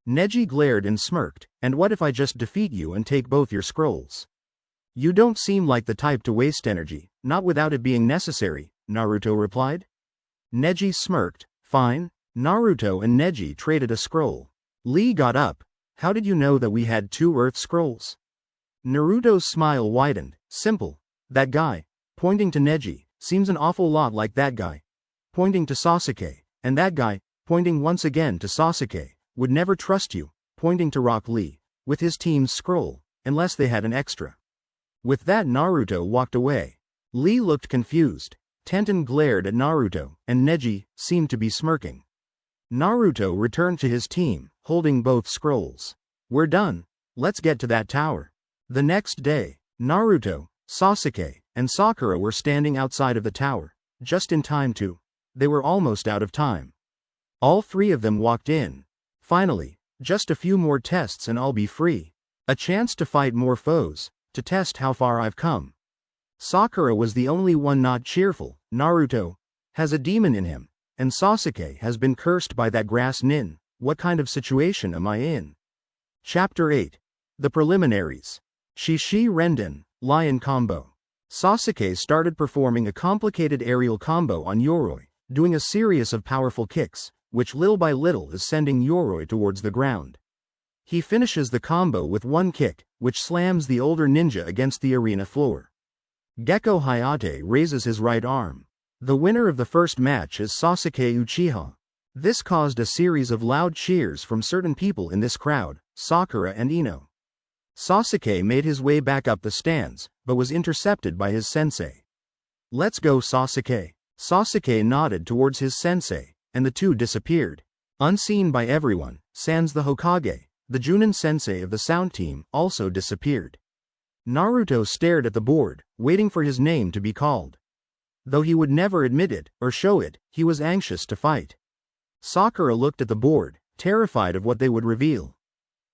Neji glared and smirked. "And what if I just defeat you and take both your scrolls?" "You don't seem like the type to waste energy, not without it being necessary," Naruto replied. Neji smirked. "Fine." Naruto and Neji traded a scroll. Lee got up. "How did you know that we had 2 earth scrolls?" Naruto's smile widened. "Simple. That guy," pointing to Neji, "seems an awful lot like that guy," pointing to Sasuke, "and that guy," pointing once again to Sasuke, "would never trust you," pointing to Rock Lee, with his team's scroll, unless they had an extra. With that Naruto walked away. Lee looked confused. Tenten glared at Naruto, and Neji seemed to be smirking. Naruto returned to his team, holding both scrolls. "We're done. Let's get to that tower." The next day, Naruto, Sasuke and Sakura were standing outside of the tower, just in time to. They were almost out of time. All three of them walked in. Finally, just a few more tests and I'll be free. A chance to fight more foes, to test how far I've come. Sakura was the only one not cheerful. Naruto has a demon in him, and Sasuke has been cursed by that grass nin. What kind of situation am I in? Chapter 8. The Preliminaries. Shishi Renden, Lion Combo. Sasuke started performing a complicated aerial combo on Yoroi, doing a series of powerful kicks, which little by little is sending Yoroi towards the ground. He finishes the combo with one kick, which slams the older ninja against the arena floor. Gekko Hayate raises his right arm. The winner of the first match is Sasuke Uchiha. This caused a series of loud cheers from certain people in this crowd, Sakura and Ino. Sasuke made his way back up the stands, but was intercepted by his sensei. "Let's go, Sasuke." Sasuke nodded towards his sensei, and the two disappeared. Unseen by everyone, sans the Hokage, the Chunin sensei of the sound team, also disappeared. Naruto stared at the board, waiting for his name to be called. Though he would never admit it, or show it, he was anxious to fight. Sakura looked at the board, terrified of what they would reveal.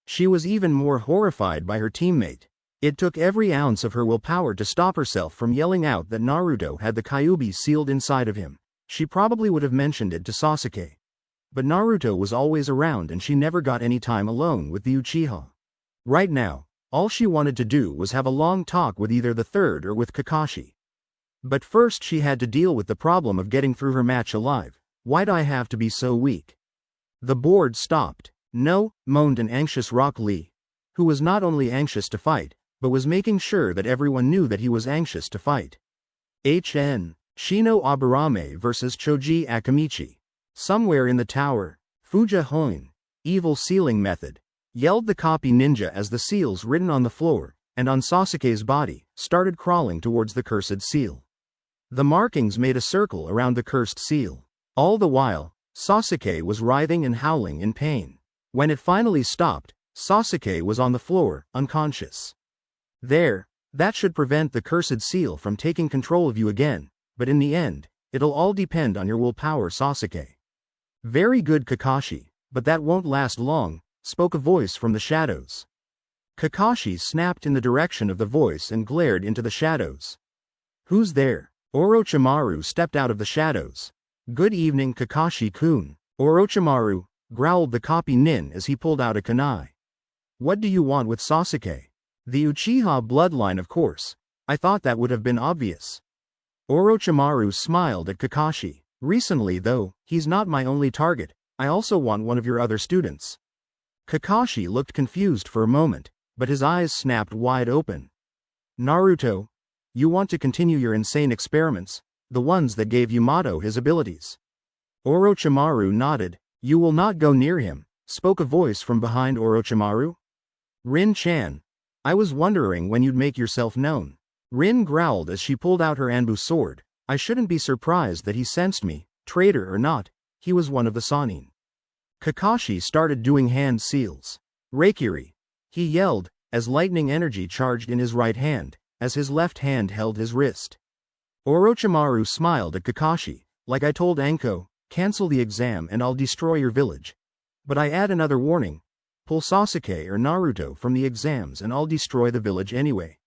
She was even more horrified by her teammate. It took every ounce of her willpower to stop herself from yelling out that Naruto had the Kyuubi sealed inside of him. She probably would have mentioned it to Sasuke. But Naruto was always around and she never got any time alone with the Uchiha. Right now, all she wanted to do was have a long talk with either the third or with Kakashi. But first she had to deal with the problem of getting through her match alive. Why'd I have to be so weak? The board stopped. "No," moaned an anxious Rock Lee, who was not only anxious to fight, but was making sure that everyone knew that he was anxious to fight. HN. Shino Aburame vs Choji Akamichi. Somewhere in the tower, Fuja Hoin, evil sealing method, yelled the copy ninja as the seals written on the floor, and on Sasuke's body, started crawling towards the cursed seal. The markings made a circle around the cursed seal. All the while, Sasuke was writhing and howling in pain. When it finally stopped, Sasuke was on the floor, unconscious. There, that should prevent the cursed seal from taking control of you again, but in the end, it'll all depend on your willpower, Sasuke. "Very good, Kakashi, but that won't last long," spoke a voice from the shadows. Kakashi snapped in the direction of the voice and glared into the shadows. "Who's there?" Orochimaru stepped out of the shadows. "Good evening, Kakashi-kun." "Orochimaru," growled the copy nin as he pulled out a kunai. "What do you want with Sasuke?" "The Uchiha bloodline, of course. I thought that would have been obvious." Orochimaru smiled at Kakashi. "Recently though, he's not my only target, I also want one of your other students." Kakashi looked confused for a moment, but his eyes snapped wide open. "Naruto, you want to continue your insane experiments, the ones that gave Yamato his abilities?" Orochimaru nodded. "You will not go near him," spoke a voice from behind Orochimaru. "Rin-chan, I was wondering when you'd make yourself known." Rin growled as she pulled out her Anbu sword. "I shouldn't be surprised that he sensed me, traitor or not, he was one of the Sannin." Kakashi started doing hand seals. "Reikiri," he yelled, as lightning energy charged in his right hand, as his left hand held his wrist. Orochimaru smiled at Kakashi. "Like I told Anko, cancel the exam and I'll destroy your village. But I add another warning. Pull Sasuke or Naruto from the exams and I'll destroy the village anyway."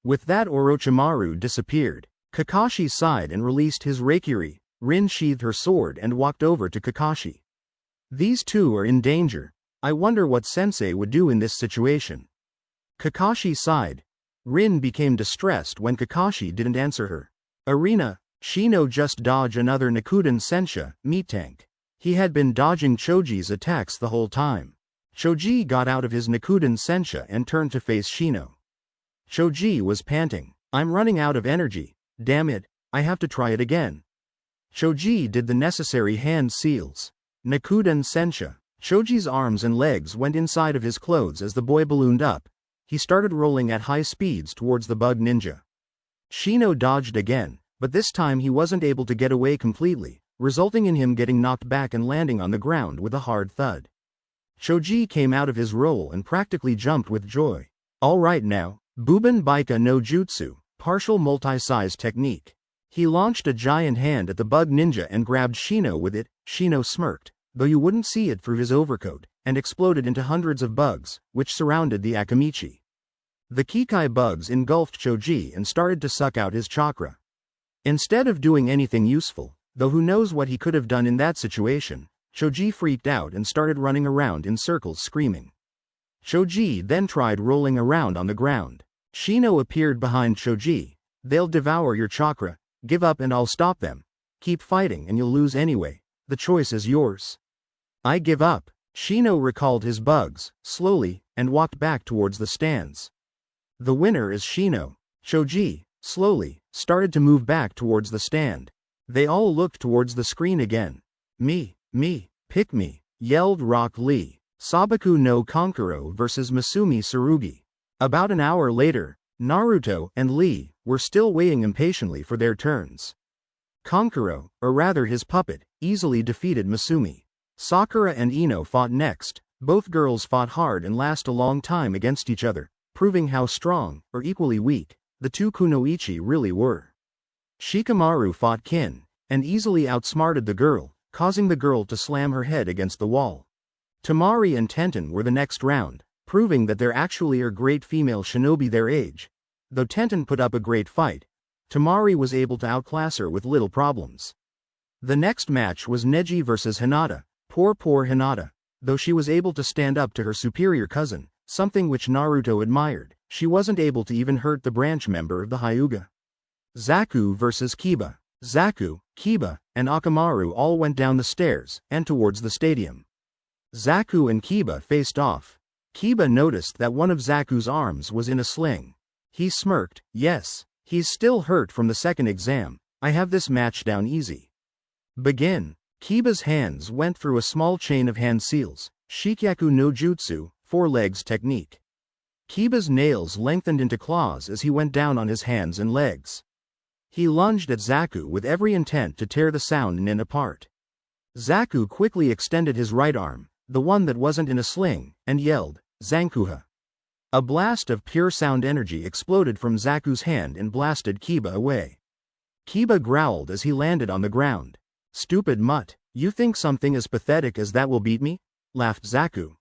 With that, Orochimaru disappeared. Kakashi sighed and released his Reikiri. Rin sheathed her sword and walked over to Kakashi. "These two are in danger. I wonder what Sensei would do in this situation." Kakashi sighed. Rin became distressed when Kakashi didn't answer her. Arena, Shino just dodged another Nakuden Sensha, meat tank. He had been dodging Choji's attacks the whole time. Choji got out of his Nakuden Sensha and turned to face Shino. Choji was panting. "I'm running out of energy. Damn it, I have to try it again." Choji did the necessary hand seals. Nakuden Sensha. Choji's arms and legs went inside of his clothes as the boy ballooned up. He started rolling at high speeds towards the bug ninja. Shino dodged again, but this time he wasn't able to get away completely, resulting in him getting knocked back and landing on the ground with a hard thud. Choji came out of his roll and practically jumped with joy. "All right now, Buben Baika no Jutsu, Partial multi-size technique. He launched a giant hand at the bug ninja and grabbed Shino with it. Shino smirked, though you wouldn't see it through his overcoat, and exploded into hundreds of bugs, which surrounded the Akamichi. The Kikai bugs engulfed Choji and started to suck out his chakra. Instead of doing anything useful, though who knows what he could have done in that situation, Choji freaked out and started running around in circles screaming. Choji then tried rolling around on the ground. Shino appeared behind Choji. They'll devour your chakra. Give up and I'll stop them. Keep fighting and you'll lose anyway. The choice is yours. I give up. Shino recalled his bugs, slowly, and walked back towards the stands. The winner is Shino. Choji, slowly, started to move back towards the stand. They all looked towards the screen again. Me, pick me, yelled Rock Lee. Sabaku no Kankuro vs Masumi Tsurugi. About an hour later, Naruto and Lee were still waiting impatiently for their turns. Kankuro, or rather his puppet, easily defeated Masumi. Sakura and Ino fought next. Both girls fought hard and last a long time against each other, proving how strong, or equally weak, the two kunoichi really were. Shikamaru fought Kin, and easily outsmarted the girl, causing the girl to slam her head against the wall. Tamari and Tenten were the next round, proving that there actually are great female shinobi their age. Though Tenten put up a great fight, Tamari was able to outclass her with little problems. The next match was Neji vs Hinata. Poor Hinata. Though she was able to stand up to her superior cousin, something which Naruto admired, she wasn't able to even hurt the branch member of the Hyuga. Zaku vs Kiba. Zaku, Kiba, and Akamaru all went down the stairs and towards the stadium. Zaku and Kiba faced off. Kiba noticed that one of Zaku's arms was in a sling. He smirked. Yes, he's still hurt from the second exam. I have this match down easy. Begin. Kiba's hands went through a small chain of hand seals. Shikyaku no Jutsu, 4 legs technique. Kiba's nails lengthened into claws as he went down on his hands and legs. He lunged at Zaku with every intent to tear the sound nin apart. Zaku quickly extended his right arm, the one that wasn't in a sling, and yelled, Zankuha. A blast of pure sound energy exploded from Zaku's hand and blasted Kiba away. Kiba growled as he landed on the ground. Stupid mutt, you think something as pathetic as that will beat me? Laughed Zaku.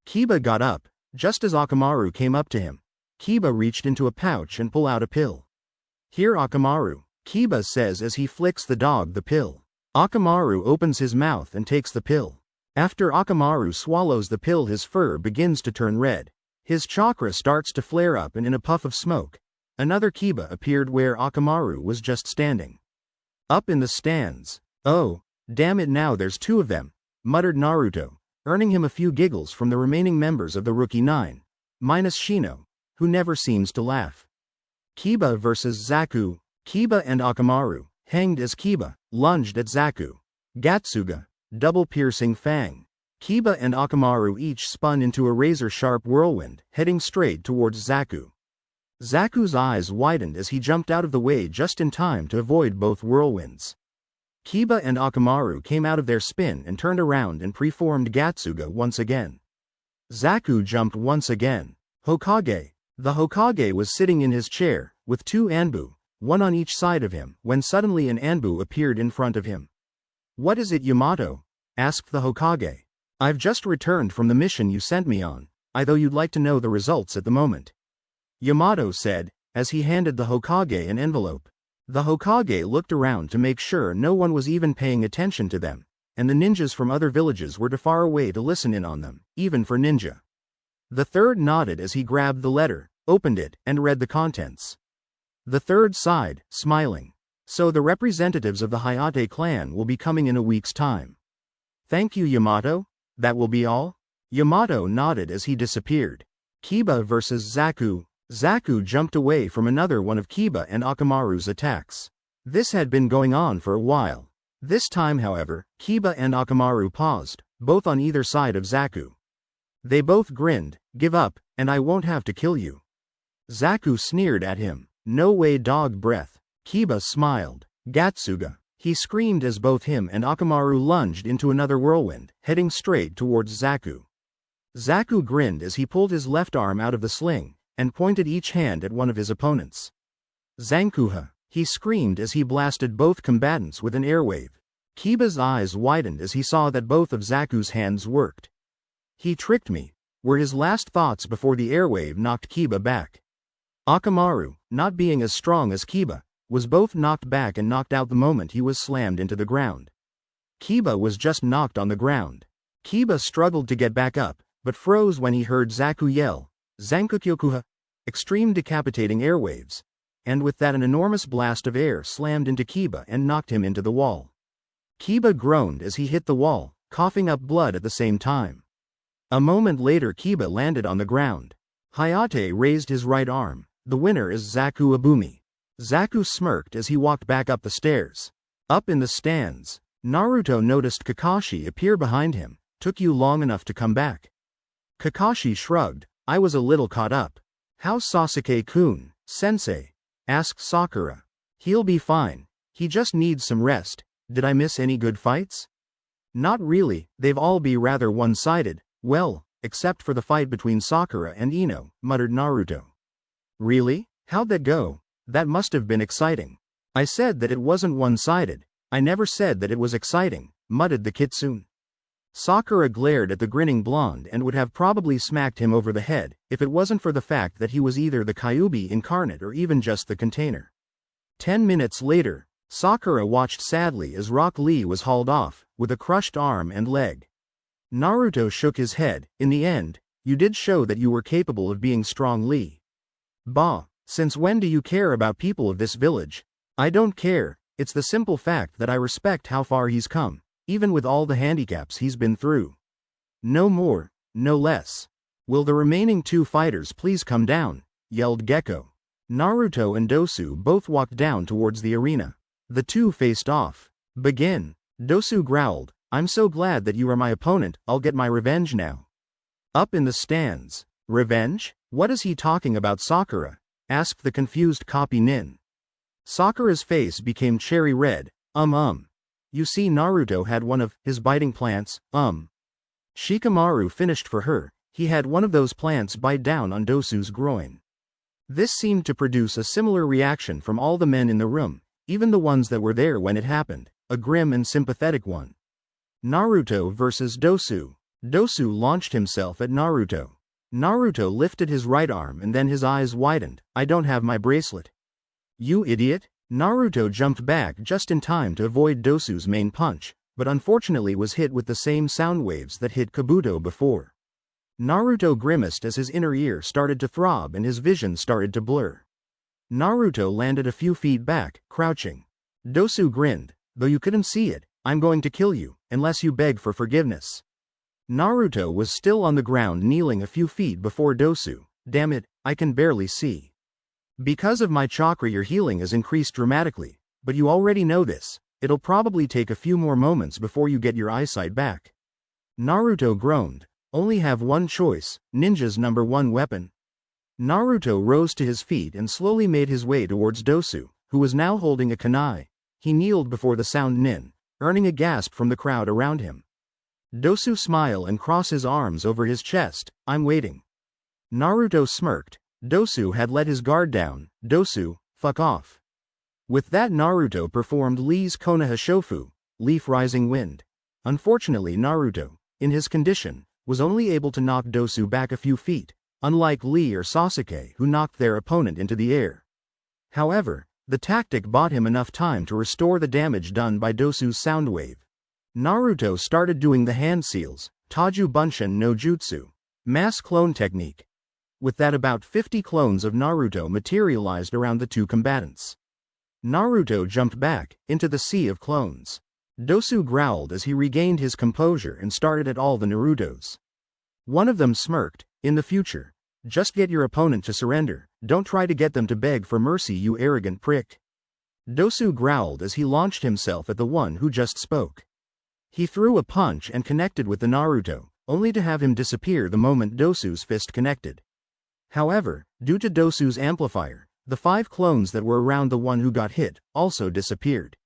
Kiba got up, just as Akamaru came up to him. Kiba reached into a pouch and pulled out a pill. Here Akamaru, Kiba says as he flicks the dog the pill. Akamaru opens his mouth and takes the pill. After Akamaru swallows the pill his fur begins to turn red. His chakra starts to flare up and in a puff of smoke, another Kiba appeared where Akamaru was just standing. Up in the stands. Oh, damn it, now there's 2 of them, muttered Naruto, earning him a few giggles from the remaining members of the Rookie 9, minus Shino, who never seems to laugh. Kiba vs Zaku. Kiba and Akamaru, hanged as Kiba, lunged at Zaku. Gatsuga, double piercing fang. Kiba and Akamaru each spun into a razor-sharp whirlwind, heading straight towards Zaku. Zaku's eyes widened as he jumped out of the way just in time to avoid both whirlwinds. Kiba and Akamaru came out of their spin and turned around and preformed Gatsuga once again. Zaku jumped once again. Hokage. The Hokage was sitting in his chair, with 2 Anbu, one on each side of him, when suddenly an Anbu appeared in front of him. What is it, Yamato? Asked the Hokage. I've just returned from the mission you sent me on, though you'd like to know the results at the moment. Yamato said, as he handed the Hokage an envelope. The Hokage looked around to make sure no one was even paying attention to them, and the ninjas from other villages were too far away to listen in on them, even for ninja. The third nodded as he grabbed the letter, opened it, and read the contents. The third sighed, smiling. So the representatives of the Hayate clan will be coming in a week's time. Thank you, Yamato. That will be all? Yamato nodded as he disappeared. Kiba vs Zaku. Zaku jumped away from another one of Kiba and Akamaru's attacks. This had been going on for a while. This time, however, Kiba and Akamaru paused, both on either side of Zaku. They both grinned. Give up, and I won't have to kill you. Zaku sneered at him. No way, dog breath. Kiba smiled. Gatsuga. He screamed as both him and Akamaru lunged into another whirlwind, heading straight towards Zaku. Zaku grinned as he pulled his left arm out of the sling, and pointed each hand at one of his opponents. Zankuha! He screamed as he blasted both combatants with an airwave. Kiba's eyes widened as he saw that both of Zaku's hands worked. He tricked me, were his last thoughts before the airwave knocked Kiba back. Akamaru, not being as strong as Kiba, was both knocked back and knocked out the moment he was slammed into the ground. Kiba was just knocked on the ground. Kiba struggled to get back up, but froze when he heard Zaku yell, Zankukyokuha! Extreme decapitating airwaves. And with that an enormous blast of air slammed into Kiba and knocked him into the wall. Kiba groaned as he hit the wall, coughing up blood at the same time. A moment later Kiba landed on the ground. Hayate raised his right arm. The winner is Zaku Abumi. Zaku smirked as he walked back up the stairs. Up in the stands, Naruto noticed Kakashi appear behind him. Took you long enough to come back? Kakashi shrugged. I was a little caught up. How's Sasuke-kun, sensei? Asked Sakura. He'll be fine. He just needs some rest. Did I miss any good fights? Not really, they've all been rather one-sided. Well, except for the fight between Sakura and Ino, muttered Naruto. Really? How'd that go? That must have been exciting. I said that it wasn't one-sided. I never said that it was exciting, muttered the kitsune. Sakura glared at the grinning blonde and would have probably smacked him over the head, if it wasn't for the fact that he was either the Kyuubi incarnate or even just the container. 10 minutes later, Sakura watched sadly as Rock Lee was hauled off, with a crushed arm and leg. Naruto shook his head. In the end, you did show that you were capable of being strong, Lee. Bah, since when do you care about people of this village? I don't care, it's the simple fact that I respect how far he's come, even with all the handicaps he's been through. No more, no less. Will the remaining 2 fighters please come down? Yelled Gecko. Naruto and Dosu both walked down towards the arena. The two faced off. Begin. Dosu growled, I'm so glad that you are my opponent, I'll get my revenge now. Up in the stands. Revenge? What is he talking about, Sakura? Asked the confused copy Nin. Sakura's face became cherry red. You see, Naruto had one of his biting plants, Shikamaru finished for her. He had one of those plants bite down on Dosu's groin. This seemed to produce a similar reaction from all the men in the room, even the ones that were there when it happened, a grim and sympathetic one. Naruto versus Dosu. Dosu launched himself at Naruto. Naruto lifted his right arm and then his eyes widened. I don't have my bracelet. You idiot! Naruto jumped back just in time to avoid Dosu's main punch, but unfortunately was hit with the same sound waves that hit Kabuto before. Naruto grimaced as his inner ear started to throb and his vision started to blur. Naruto landed a few feet back, crouching. Dosu grinned, though you couldn't see it, I'm going to kill you, unless you beg for forgiveness. Naruto was still on the ground kneeling a few feet before Dosu. Damn it, I can barely see. Because of my chakra your healing has increased dramatically, but you already know this, it'll probably take a few more moments before you get your eyesight back. Naruto groaned, only have one choice, ninja's number 1 weapon. Naruto rose to his feet and slowly made his way towards Dosu, who was now holding a kunai. He kneeled before the sound Nin, earning a gasp from the crowd around him. Dosu smiled and crossed his arms over his chest, I'm waiting. Naruto smirked. Dosu had let his guard down. Dosu, fuck off. With that Naruto performed Lee's Konoha Shofu, Leaf Rising Wind. Unfortunately Naruto, in his condition, was only able to knock Dosu back a few feet, unlike Lee or Sasuke who knocked their opponent into the air. However, the tactic bought him enough time to restore the damage done by Dosu's sound wave. Naruto started doing the hand seals, Taju Bunshin no Jutsu, mass clone technique. With that about 50 clones of Naruto materialized around the two combatants. Naruto jumped back into the sea of clones. Dosu growled as he regained his composure and started at all the Narutos. One of them smirked, in the future, just get your opponent to surrender, don't try to get them to beg for mercy you arrogant prick. Dosu growled as he launched himself at the one who just spoke. He threw a punch and connected with the Naruto, only to have him disappear the moment Dosu's fist connected. However, due to Dosu's amplifier, the 5 clones that were around the one who got hit also disappeared.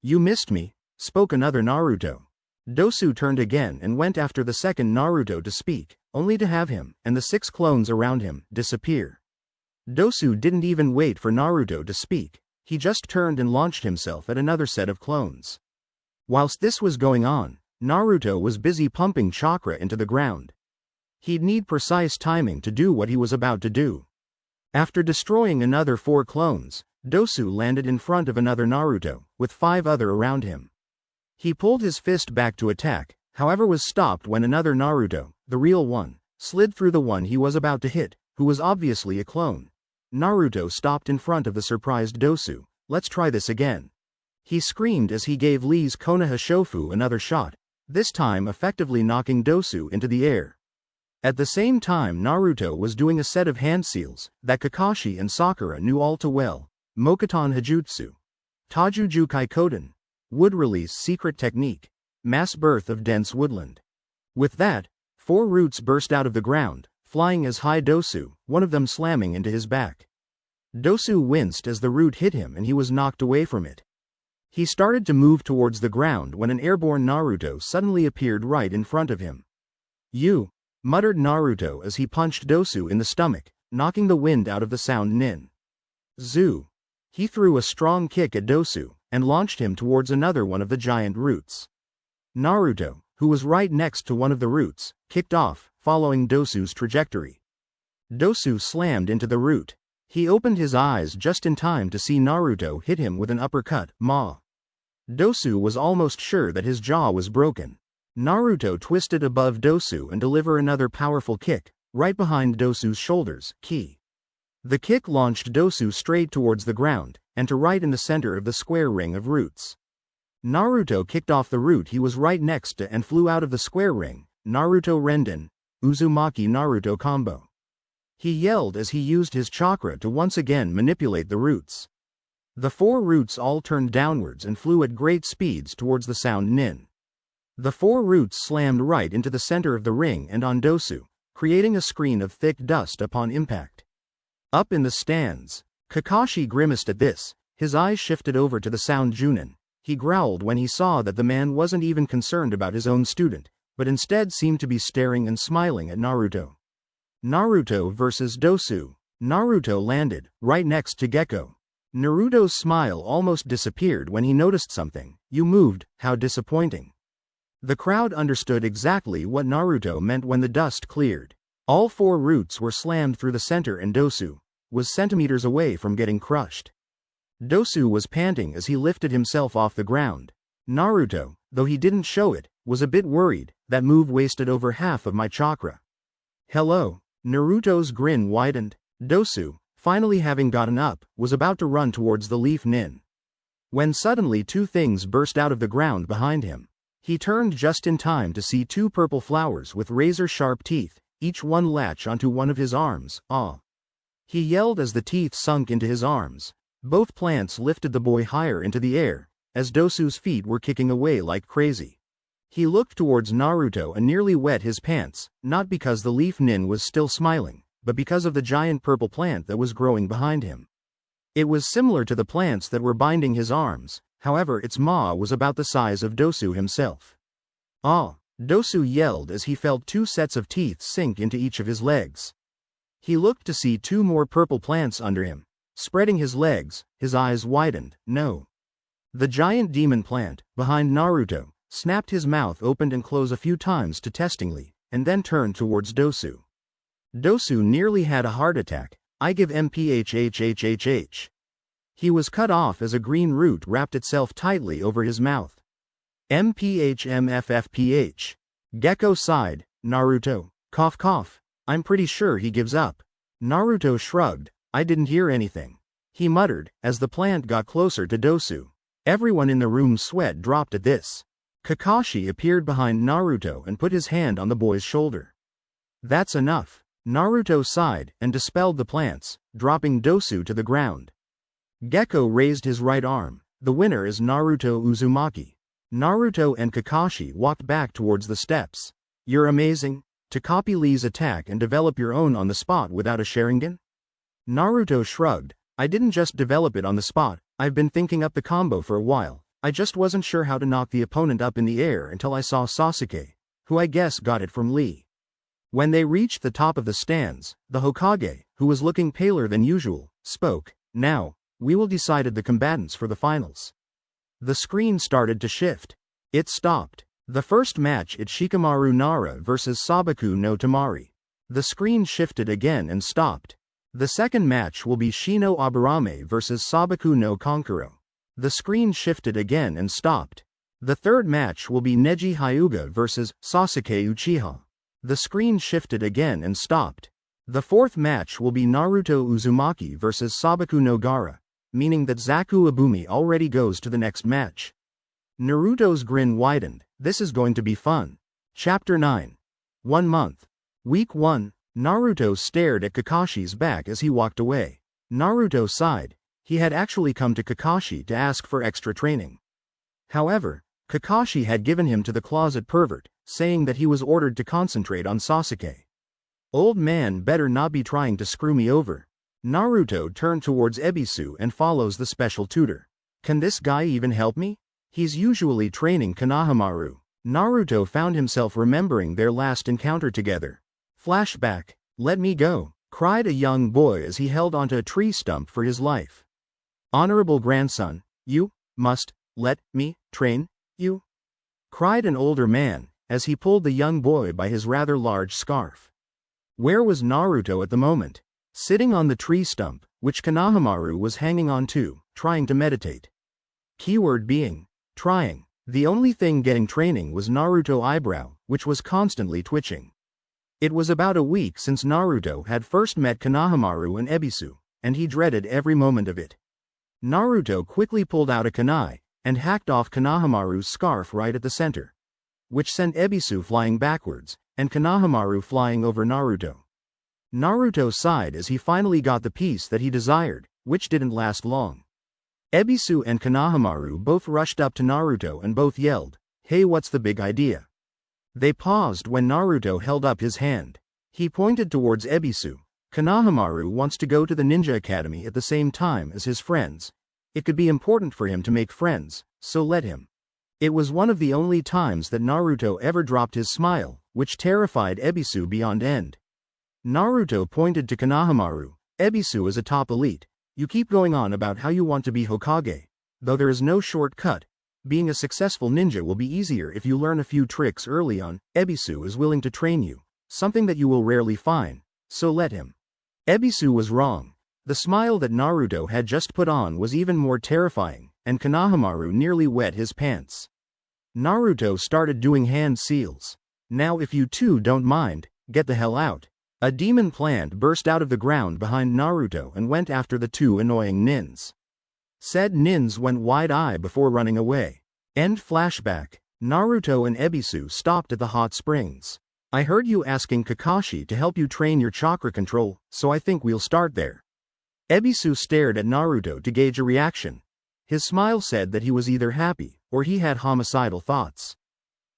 You missed me, spoke another Naruto. Dosu turned again and went after the second Naruto to speak, only to have him, and the 6 clones around him, disappear. Dosu didn't even wait for Naruto to speak, he just turned and launched himself at another set of clones. Whilst this was going on, Naruto was busy pumping chakra into the ground. He'd need precise timing to do what he was about to do. After destroying another 4 clones, Dosu landed in front of another Naruto, with 5 other around him. He pulled his fist back to attack, however was stopped when another Naruto, the real one, slid through the one he was about to hit, who was obviously a clone. Naruto stopped in front of the surprised Dosu. "Let's try this again," he screamed as he gave Lee's Konoha Shofu another shot, this time effectively knocking Dosu into the air. At the same time Naruto was doing a set of hand seals that Kakashi and Sakura knew all too well: Mokuton Hajutsu, Tajujukai Koden, Wood Release Secret Technique, Mass Birth of Dense Woodland. With that, 4 roots burst out of the ground, flying as high Dosu, one of them slamming into his back. Dosu winced as the root hit him and he was knocked away from it. He started to move towards the ground when an airborne Naruto suddenly appeared right in front of him. "You," muttered Naruto as he punched Dosu in the stomach, knocking the wind out of the sound nin. Zoo. He threw a strong kick at Dosu, and launched him towards another one of the giant roots. Naruto, who was right next to one of the roots, kicked off, following Dosu's trajectory. Dosu slammed into the root. He opened his eyes just in time to see Naruto hit him with an uppercut, ma. Dosu was almost sure that his jaw was broken. Naruto twisted above Dosu and delivered another powerful kick, right behind Dosu's shoulders, ki. The kick launched Dosu straight towards the ground, and to right in the center of the square ring of roots. Naruto kicked off the root he was right next to and flew out of the square ring. Naruto Renden, Uzumaki Naruto combo. He yelled as he used his chakra to once again manipulate the roots. The 4 roots all turned downwards and flew at great speeds towards the sound nin. The 4 roots slammed right into the center of the ring and on Dosu, creating a screen of thick dust upon impact. Up in the stands, Kakashi grimaced at this, his eyes shifted over to the sound Chunin. He growled when he saw that the man wasn't even concerned about his own student, but instead seemed to be staring and smiling at Naruto. Naruto versus Dosu. Naruto landed, right next to Gekko. Naruto's smile almost disappeared when he noticed something. "You moved, how disappointing." The crowd understood exactly what Naruto meant when the dust cleared. All 4 roots were slammed through the center and Dosu was centimeters away from getting crushed. Dosu was panting as he lifted himself off the ground. Naruto, though he didn't show it, was a bit worried. "That move wasted over half of my chakra." "Hello." Naruto's grin widened. Dosu, finally having gotten up, was about to run towards the leaf nin, when suddenly 2 things burst out of the ground behind him. He turned just in time to see 2 purple flowers with razor-sharp teeth, each one latch onto one of his arms. "Ah!" he yelled as the teeth sunk into his arms. Both plants lifted the boy higher into the air, as Dosu's feet were kicking away like crazy. He looked towards Naruto and nearly wet his pants, not because the leaf nin was still smiling, but because of the giant purple plant that was growing behind him. It was similar to the plants that were binding his arms, however its maw was about the size of Dosu himself. "Ah!" Dosu yelled as he felt 2 sets of teeth sink into each of his legs. He looked to see 2 more purple plants under him. Spreading his legs, his eyes widened. "No." The giant demon plant, behind Naruto, snapped his mouth open and closed a few times to testingly, and then turned towards Dosu. Dosu nearly had a heart attack. "I give MPHHHHH. He was cut off as a green root wrapped itself tightly over his mouth. MPHMFFPH. Gekko sighed. "Naruto. Cough cough. I'm pretty sure he gives up." Naruto shrugged. "I didn't hear anything," he muttered, as the plant got closer to Dosu. Everyone in the room's sweat dropped at this. Kakashi appeared behind Naruto and put his hand on the boy's shoulder. "That's enough." Naruto sighed and dispelled the plants, dropping Dosu to the ground. Gekko raised his right arm. "The winner is Naruto Uzumaki." Naruto and Kakashi walked back towards the steps. "You're amazing. To copy Lee's attack and develop your own on the spot without a Sharingan?" Naruto shrugged. "I didn't just develop it on the spot, I've been thinking up the combo for a while. I just wasn't sure how to knock the opponent up in the air until I saw Sasuke, who I guess got it from Lee." When they reached the top of the stands, the Hokage, who was looking paler than usual, spoke. Now, we will decide the combatants for the finals. The screen started to shift. It stopped. The first match is Shikamaru Nara versus Sabaku no Tamari. The screen shifted again and stopped. The second match will be Shino Aburame versus Sabaku no Konkuro. The screen shifted again and stopped. The third match will be Neji Hyuga versus Sasuke Uchiha. The screen shifted again and stopped. The fourth match will be Naruto Uzumaki versus Sabaku no Gaara, meaning that Zaku Ibumi already goes to the next match. Naruto's grin widened. This is going to be fun. Chapter 9. 1 month. Week 1. Naruto stared at Kakashi's back as he walked away. Naruto sighed. He had actually come to Kakashi to ask for extra training. However, Kakashi had given him to the closet pervert, saying that he was ordered to concentrate on Sasuke. Old man better not be trying to screw me over. Naruto turned towards Ebisu and follows the special tutor. Can this guy even help me? He's usually training Konohamaru. Naruto found himself remembering their last encounter together. Flashback. Let me go, cried a young boy as he held onto a tree stump for his life. Honorable grandson, you must let me train you, cried an older man, as he pulled the young boy by his rather large scarf. Where was Naruto at the moment? Sitting on the tree stump, which Konohamaru was hanging on to, trying to meditate. Keyword being, trying. The only thing getting training was Naruto's eyebrow, which was constantly twitching. It was about a week since Naruto had first met Konohamaru and Ebisu, and he dreaded every moment of it. Naruto quickly pulled out a kunai, and hacked off Konohamaru's scarf right at the center, which sent Ebisu flying backwards, and Konohamaru flying over Naruto. Naruto sighed as he finally got the piece that he desired, which didn't last long. Ebisu and Konohamaru both rushed up to Naruto and both yelled, "Hey, what's the big idea?" They paused when Naruto held up his hand. He pointed towards Ebisu. Konohamaru wants to go to the ninja academy at the same time as his friends. It could be important for him to make friends, so let him. It was one of the only times that Naruto ever dropped his smile, which terrified Ebisu beyond end. Naruto pointed to Konohamaru. Ebisu is a top elite. You keep going on about how you want to be Hokage. Though there is no shortcut, being a successful ninja will be easier if you learn a few tricks early on. Ebisu is willing to train you, something that you will rarely find, so let him. Ebisu was wrong. The smile that Naruto had just put on was even more terrifying, and Konohamaru nearly wet his pants. Naruto started doing hand seals. Now if you two don't mind, get the hell out. A demon plant burst out of the ground behind Naruto and went after the two annoying nins. Said nins went wide-eyed before running away. End flashback. Naruto and Ebisu stopped at the hot springs. I heard you asking Kakashi to help you train your chakra control, so I think we'll start there. Ebisu stared at Naruto to gauge a reaction. His smile said that he was either happy, or he had homicidal thoughts.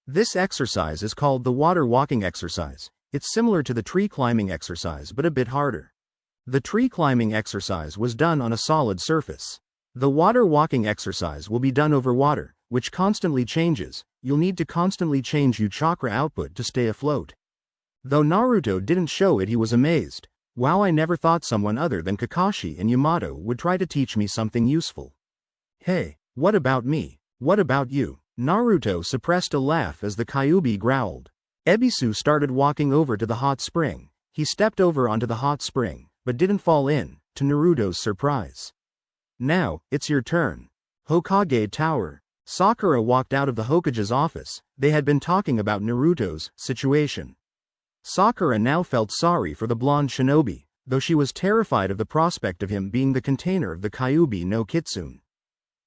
This exercise is called the water walking exercise. It's similar to the tree climbing exercise but a bit harder. The tree climbing exercise was done on a solid surface. The water walking exercise will be done over water, which constantly changes. You'll need to constantly change your chakra output to stay afloat. Though Naruto didn't show it, he was amazed. Wow, I never thought someone other than Kakashi and Yamato would try to teach me something useful. Hey, what about me? What about you? Naruto suppressed a laugh as the Kyuubi growled. Ebisu started walking over to the hot spring. He stepped over onto the hot spring, but didn't fall in, to Naruto's surprise. Now, it's your turn. Hokage Tower. Sakura walked out of the Hokage's office. They had been talking about Naruto's situation. Sakura now felt sorry for the blonde shinobi, though she was terrified of the prospect of him being the container of the Kyuubi no Kitsune.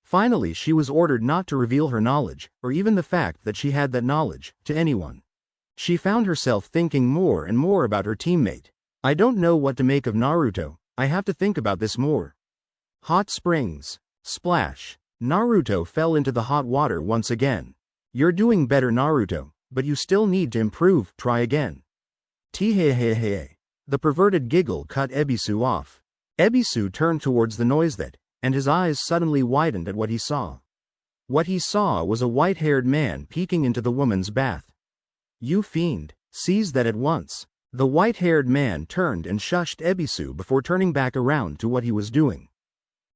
Finally, she was ordered not to reveal her knowledge, or even the fact that she had that knowledge, to anyone. She found herself thinking more and more about her teammate. I don't know what to make of Naruto. I have to think about this more. Hot springs. Splash. Naruto fell into the hot water once again. You're doing better, Naruto, but you still need to improve. Try again. Tee-hee-hee-hee. The perverted giggle cut Ebisu off. Ebisu turned towards the noise that, and his eyes suddenly widened at what he saw. What he saw was a white-haired man peeking into the woman's bath. You fiend, seize that at once. The white-haired man turned and shushed Ebisu before turning back around to what he was doing.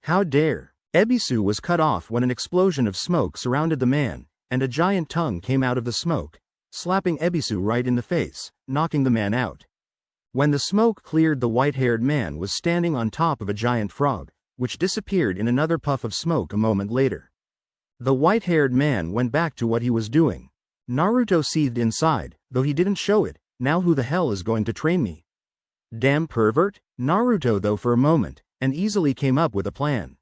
How dare! Ebisu was cut off when an explosion of smoke surrounded the man, and a giant tongue came out of the smoke, slapping Ebisu right in the face, knocking the man out. When the smoke cleared, the white-haired man was standing on top of a giant frog, which disappeared in another puff of smoke a moment later. The white-haired man went back to what he was doing. Naruto seethed inside, though he didn't show it. Now who the hell is going to train me? Damn pervert? Naruto thought for a moment, and easily came up with a plan.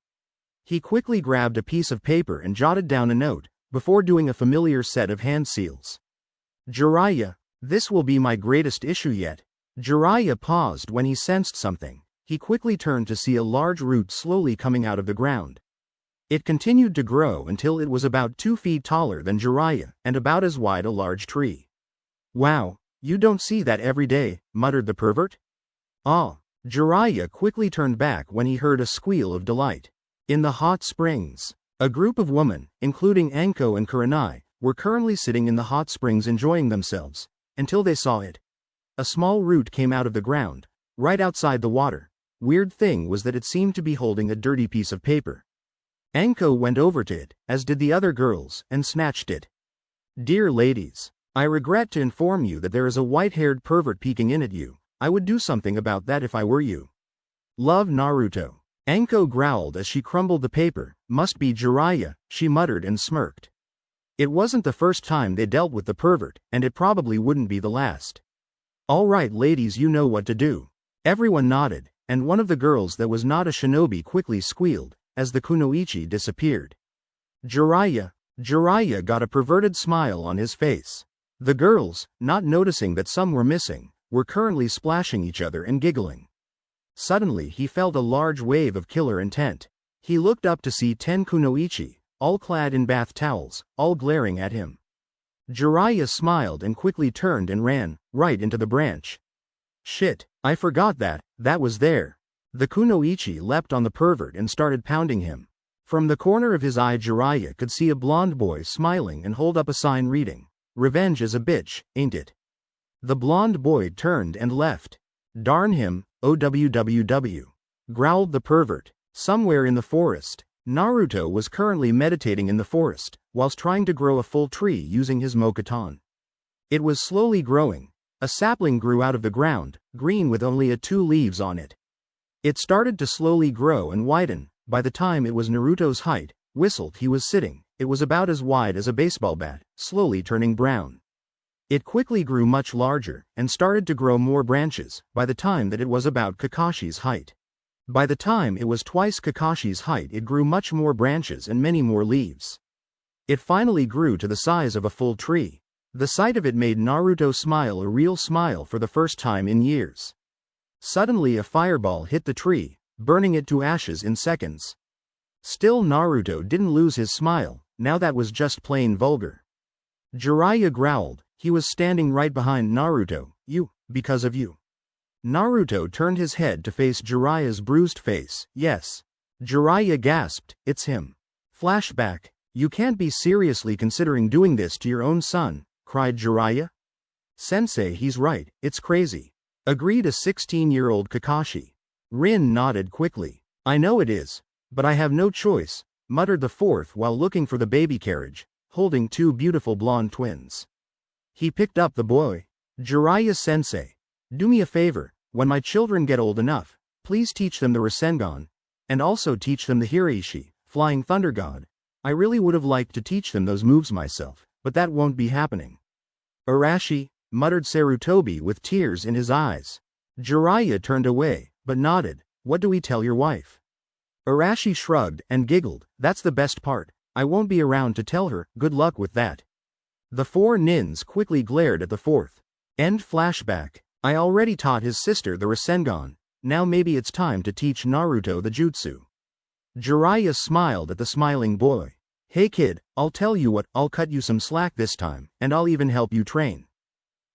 He quickly grabbed a piece of paper and jotted down a note, before doing a familiar set of hand seals. Jiraiya, this will be my greatest issue yet. Jiraiya paused when he sensed something. He quickly turned to see a large root slowly coming out of the ground. It continued to grow until it was about 2 feet taller than Jiraiya, and about as wide a large tree. Wow, you don't see that every day, muttered the pervert. Ah! Jiraiya quickly turned back when he heard a squeal of delight. In the hot springs, a group of women, including Anko and Kurenai, were currently sitting in the hot springs enjoying themselves, until they saw it. A small root came out of the ground, right outside the water. Weird thing was that it seemed to be holding a dirty piece of paper. Anko went over to it, as did the other girls, and snatched it. Dear ladies, I regret to inform you that there is a white-haired pervert peeking in at you. I would do something about that if I were you. Love, Naruto. Anko growled as she crumbled the paper. Must be Jiraiya, she muttered and smirked. It wasn't the first time they dealt with the pervert, and it probably wouldn't be the last. All right ladies, you know what to do. Everyone nodded, and one of the girls that was not a shinobi quickly squealed, as the kunoichi disappeared. Jiraiya got a perverted smile on his face. The girls, not noticing that some were missing, were currently splashing each other and giggling. Suddenly he felt a large wave of killer intent. He looked up to see 10 kunoichi, all clad in bath towels, all glaring at him. Jiraiya smiled and quickly turned and ran, right into the branch. Shit, I forgot that was there. The kunoichi leapt on the pervert and started pounding him. From the corner of his eye Jiraiya could see a blonde boy smiling and hold up a sign reading, "Revenge is a bitch, ain't it?" The blonde boy turned and left. Darn him, OWWW. Growled the pervert. Somewhere in the forest, Naruto was currently meditating in the forest, whilst trying to grow a full tree using his Mokuton. It was slowly growing. A sapling grew out of the ground, green with only 2 leaves on it. It started to slowly grow and widen. By the time it was Naruto's height, whistled he was sitting, it was about as wide as a baseball bat, slowly turning brown. It quickly grew much larger, and started to grow more branches, by the time that it was about Kakashi's height. By the time it was twice Kakashi's height it grew much more branches and many more leaves. It finally grew to the size of a full tree. The sight of it made Naruto smile, a real smile, for the first time in years. Suddenly a fireball hit the tree, burning it to ashes in seconds. Still Naruto didn't lose his smile, now that was just plain vulgar. Jiraiya growled. He was standing right behind Naruto. Because of you. Naruto turned his head to face Jiraiya's bruised face. Yes. Jiraiya gasped, it's him. Flashback. You can't be seriously considering doing this to your own son, cried Jiraiya. Sensei, he's right, it's crazy. Agreed a 16-year-old Kakashi. Rin nodded quickly. I know it is, but I have no choice, muttered the fourth while looking for the baby carriage, holding 2 beautiful blonde twins. He picked up the boy. Jiraiya-sensei, do me a favor, when my children get old enough, please teach them the Rasengan, and also teach them the Hiraishi, Flying Thunder God. I really would have liked to teach them those moves myself, but that won't be happening. Arashi, muttered Sarutobi with tears in his eyes. Jiraiya turned away, but nodded. What do we tell your wife? Arashi shrugged and giggled. That's the best part. I won't be around to tell her. Good luck with that. The 4 nins quickly glared at the fourth. End flashback. I already taught his sister the Rasengan. Now maybe it's time to teach Naruto the jutsu. Jiraiya smiled at the smiling boy. Hey kid, I'll tell you what, I'll cut you some slack this time, and I'll even help you train.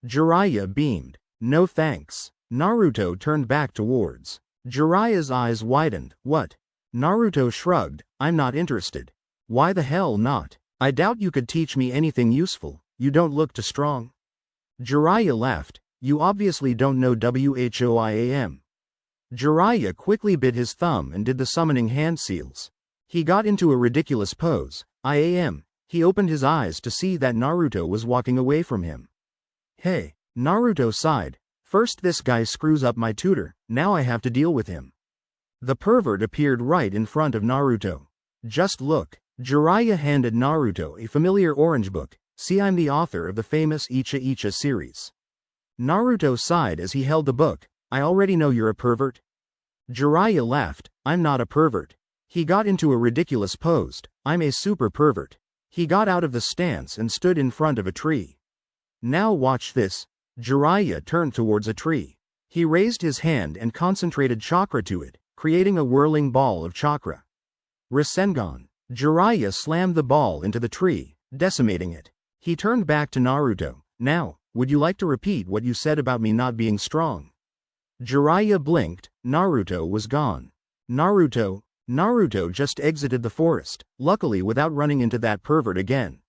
Jiraiya beamed. No thanks. Naruto turned back towards. Jiraiya's eyes widened. What? Naruto shrugged. I'm not interested. Why the hell not? I doubt you could teach me anything useful. You don't look too strong. Jiraiya laughed. You obviously don't know whoiam. Jiraiya quickly bit his thumb and did the summoning hand seals. He got into a ridiculous pose. IAM. He opened his eyes to see that Naruto was walking away from him. Hey, Naruto sighed. First this guy screws up my tutor, now I have to deal with him. The pervert appeared right in front of Naruto. Just look. Jiraiya handed Naruto a familiar orange book. See, I'm the author of the famous Icha Icha series. Naruto sighed as he held the book. I already know you're a pervert. Jiraiya laughed. I'm not a pervert. He got into a ridiculous pose. I'm a super pervert. He got out of the stance and stood in front of a tree. Now watch this. Jiraiya turned towards a tree. He raised his hand and concentrated chakra to it, creating a whirling ball of chakra. Rasengan. Jiraiya slammed the ball into the tree, decimating it. He turned back to Naruto. Now, would you like to repeat what you said about me not being strong? Jiraiya blinked. Naruto was gone. Naruto just exited the forest, luckily without running into that pervert again.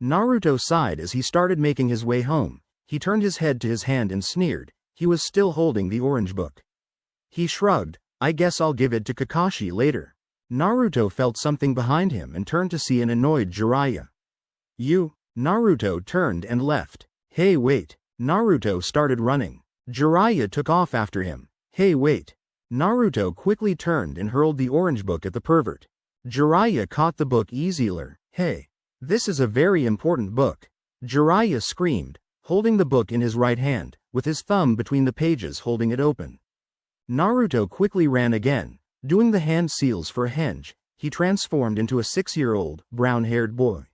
Naruto sighed as he started making his way home. He turned his head to his hand and sneered. He was still holding the orange book. He shrugged. I guess I'll give it to Kakashi later. Naruto felt something behind him and turned to see an annoyed Jiraiya. You? Naruto turned and left. Hey wait. Naruto started running. Jiraiya took off after him. Hey wait. Naruto quickly turned and hurled the orange book at the pervert. Jiraiya caught the book easier. Hey. This is a very important book. Jiraiya screamed, holding the book in his right hand, with his thumb between the pages holding it open. Naruto quickly ran again, doing the hand seals for a henge. He transformed into a 6-year-old, brown-haired boy.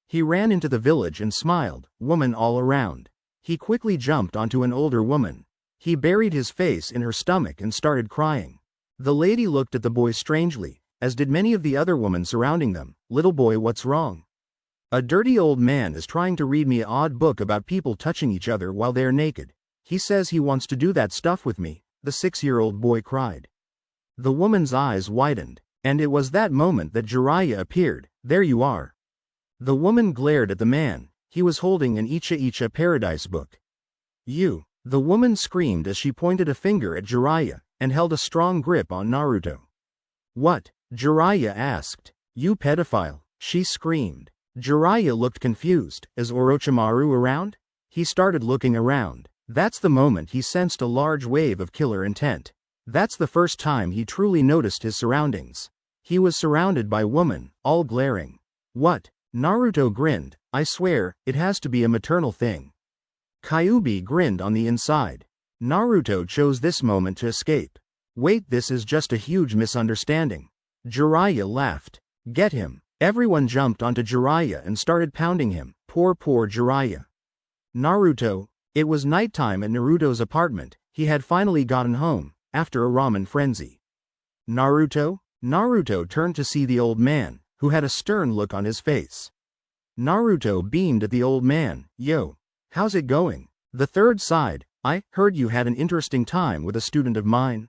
He ran into the village and smiled, woman all around. He quickly jumped onto an older woman. He buried his face in her stomach and started crying. The lady looked at the boy strangely, as did many of the other women surrounding them. Little boy, what's wrong? A dirty old man is trying to read me an odd book about people touching each other while they are naked. He says he wants to do that stuff with me, the 6-year-old boy cried. The woman's eyes widened, and it was that moment that Jiraiya appeared. There you are. The woman glared at the man. He was holding an Icha Icha Paradise book. You. The woman screamed as she pointed a finger at Jiraiya, and held a strong grip on Naruto. What? Jiraiya asked. You pedophile, she screamed. Jiraiya looked confused. Is Orochimaru around? He started looking around. That's the moment he sensed a large wave of killer intent. That's the first time he truly noticed his surroundings. He was surrounded by women, all glaring. What? Naruto grinned. I swear, it has to be a maternal thing. Kyuubi grinned on the inside. Naruto chose this moment to escape. Wait, this is just a huge misunderstanding. Jiraiya laughed. Get him. Everyone jumped onto Jiraiya and started pounding him. Poor Jiraiya. Naruto. It was nighttime at Naruto's apartment. He had finally gotten home, after a ramen frenzy. Naruto? Naruto turned to see the old man, who had a stern look on his face. Naruto beamed at the old man. Yo. How's it going? The third sighed. I heard you had an interesting time with a student of mine.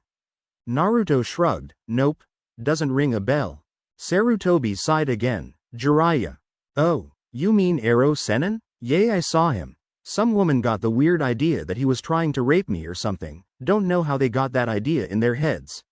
Naruto shrugged. Nope. Doesn't ring a bell. Sarutobi sighed again. Jiraiya. Oh, you mean Ero Sennin? Yay, I saw him. Some woman got the weird idea that he was trying to rape me or something. Don't know how they got that idea in their heads.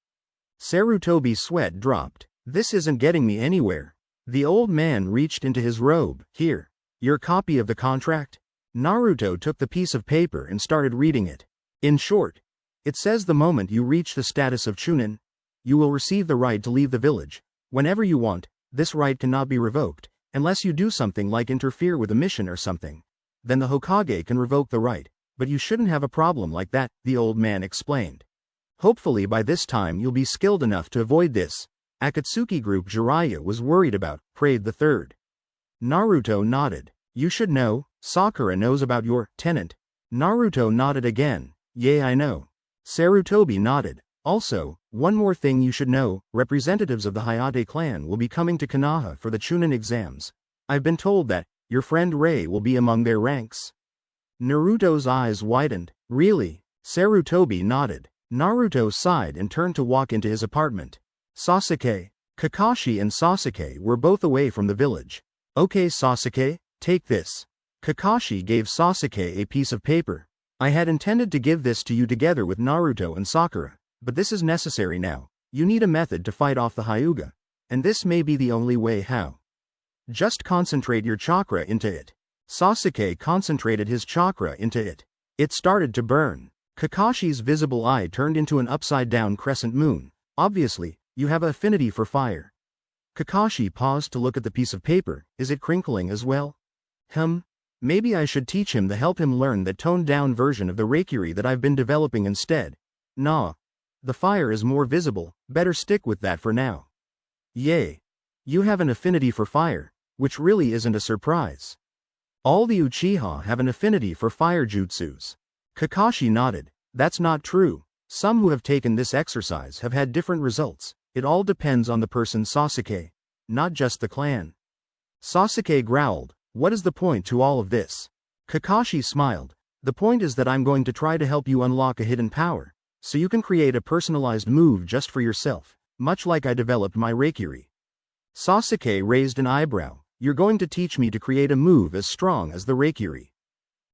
Sarutobi's sweat dropped. This isn't getting me anywhere. The old man reached into his robe. Here. Your copy of the contract? Naruto took the piece of paper and started reading it. In short, it says the moment you reach the status of Chunin, you will receive the right to leave the village. Whenever you want, this right cannot be revoked, unless you do something like interfere with a mission or something. Then the Hokage can revoke the right, but you shouldn't have a problem like that, the old man explained. Hopefully by this time you'll be skilled enough to avoid this. Akatsuki group Jiraiya was worried about, prayed the third. Naruto nodded. You should know, Sakura knows about your tenant. Naruto nodded again. Yay, I know. Sarutobi nodded. Also, one more thing you should know, representatives of the Hayate clan will be coming to Konoha for the Chunin exams. I've been told that, your friend Rei will be among their ranks. Naruto's eyes widened. Really? Sarutobi nodded. Naruto sighed and turned to walk into his apartment. Sasuke. Kakashi and Sasuke were both away from the village. Okay Sasuke, take this. Kakashi gave Sasuke a piece of paper. I had intended to give this to you together with Naruto and Sakura, but this is necessary now. You need a method to fight off the Hyuga, and this may be the only way how. Just concentrate your chakra into it. Sasuke concentrated his chakra into it. It started to burn. Kakashi's visible eye turned into an upside-down crescent moon. Obviously, you have an affinity for fire. Kakashi paused to look at the piece of paper. Is it crinkling as well? Maybe I should teach him to help him learn that toned-down version of the Reikiri that I've been developing instead. Nah. The fire is more visible, better stick with that for now. Yay. You have an affinity for fire, which really isn't a surprise. All the Uchiha have an affinity for fire jutsus. Kakashi nodded. That's not true. Some who have taken this exercise have had different results. It all depends on the person Sasuke, not just the clan. Sasuke growled. What is the point to all of this? Kakashi smiled. The point is that I'm going to try to help you unlock a hidden power, so you can create a personalized move just for yourself, much like I developed my Reikiri. Sasuke raised an eyebrow. You're going to teach me to create a move as strong as the Reikiri.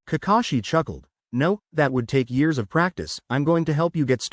Kakashi chuckled. No, that would take years of practice. I'm going to help you get started.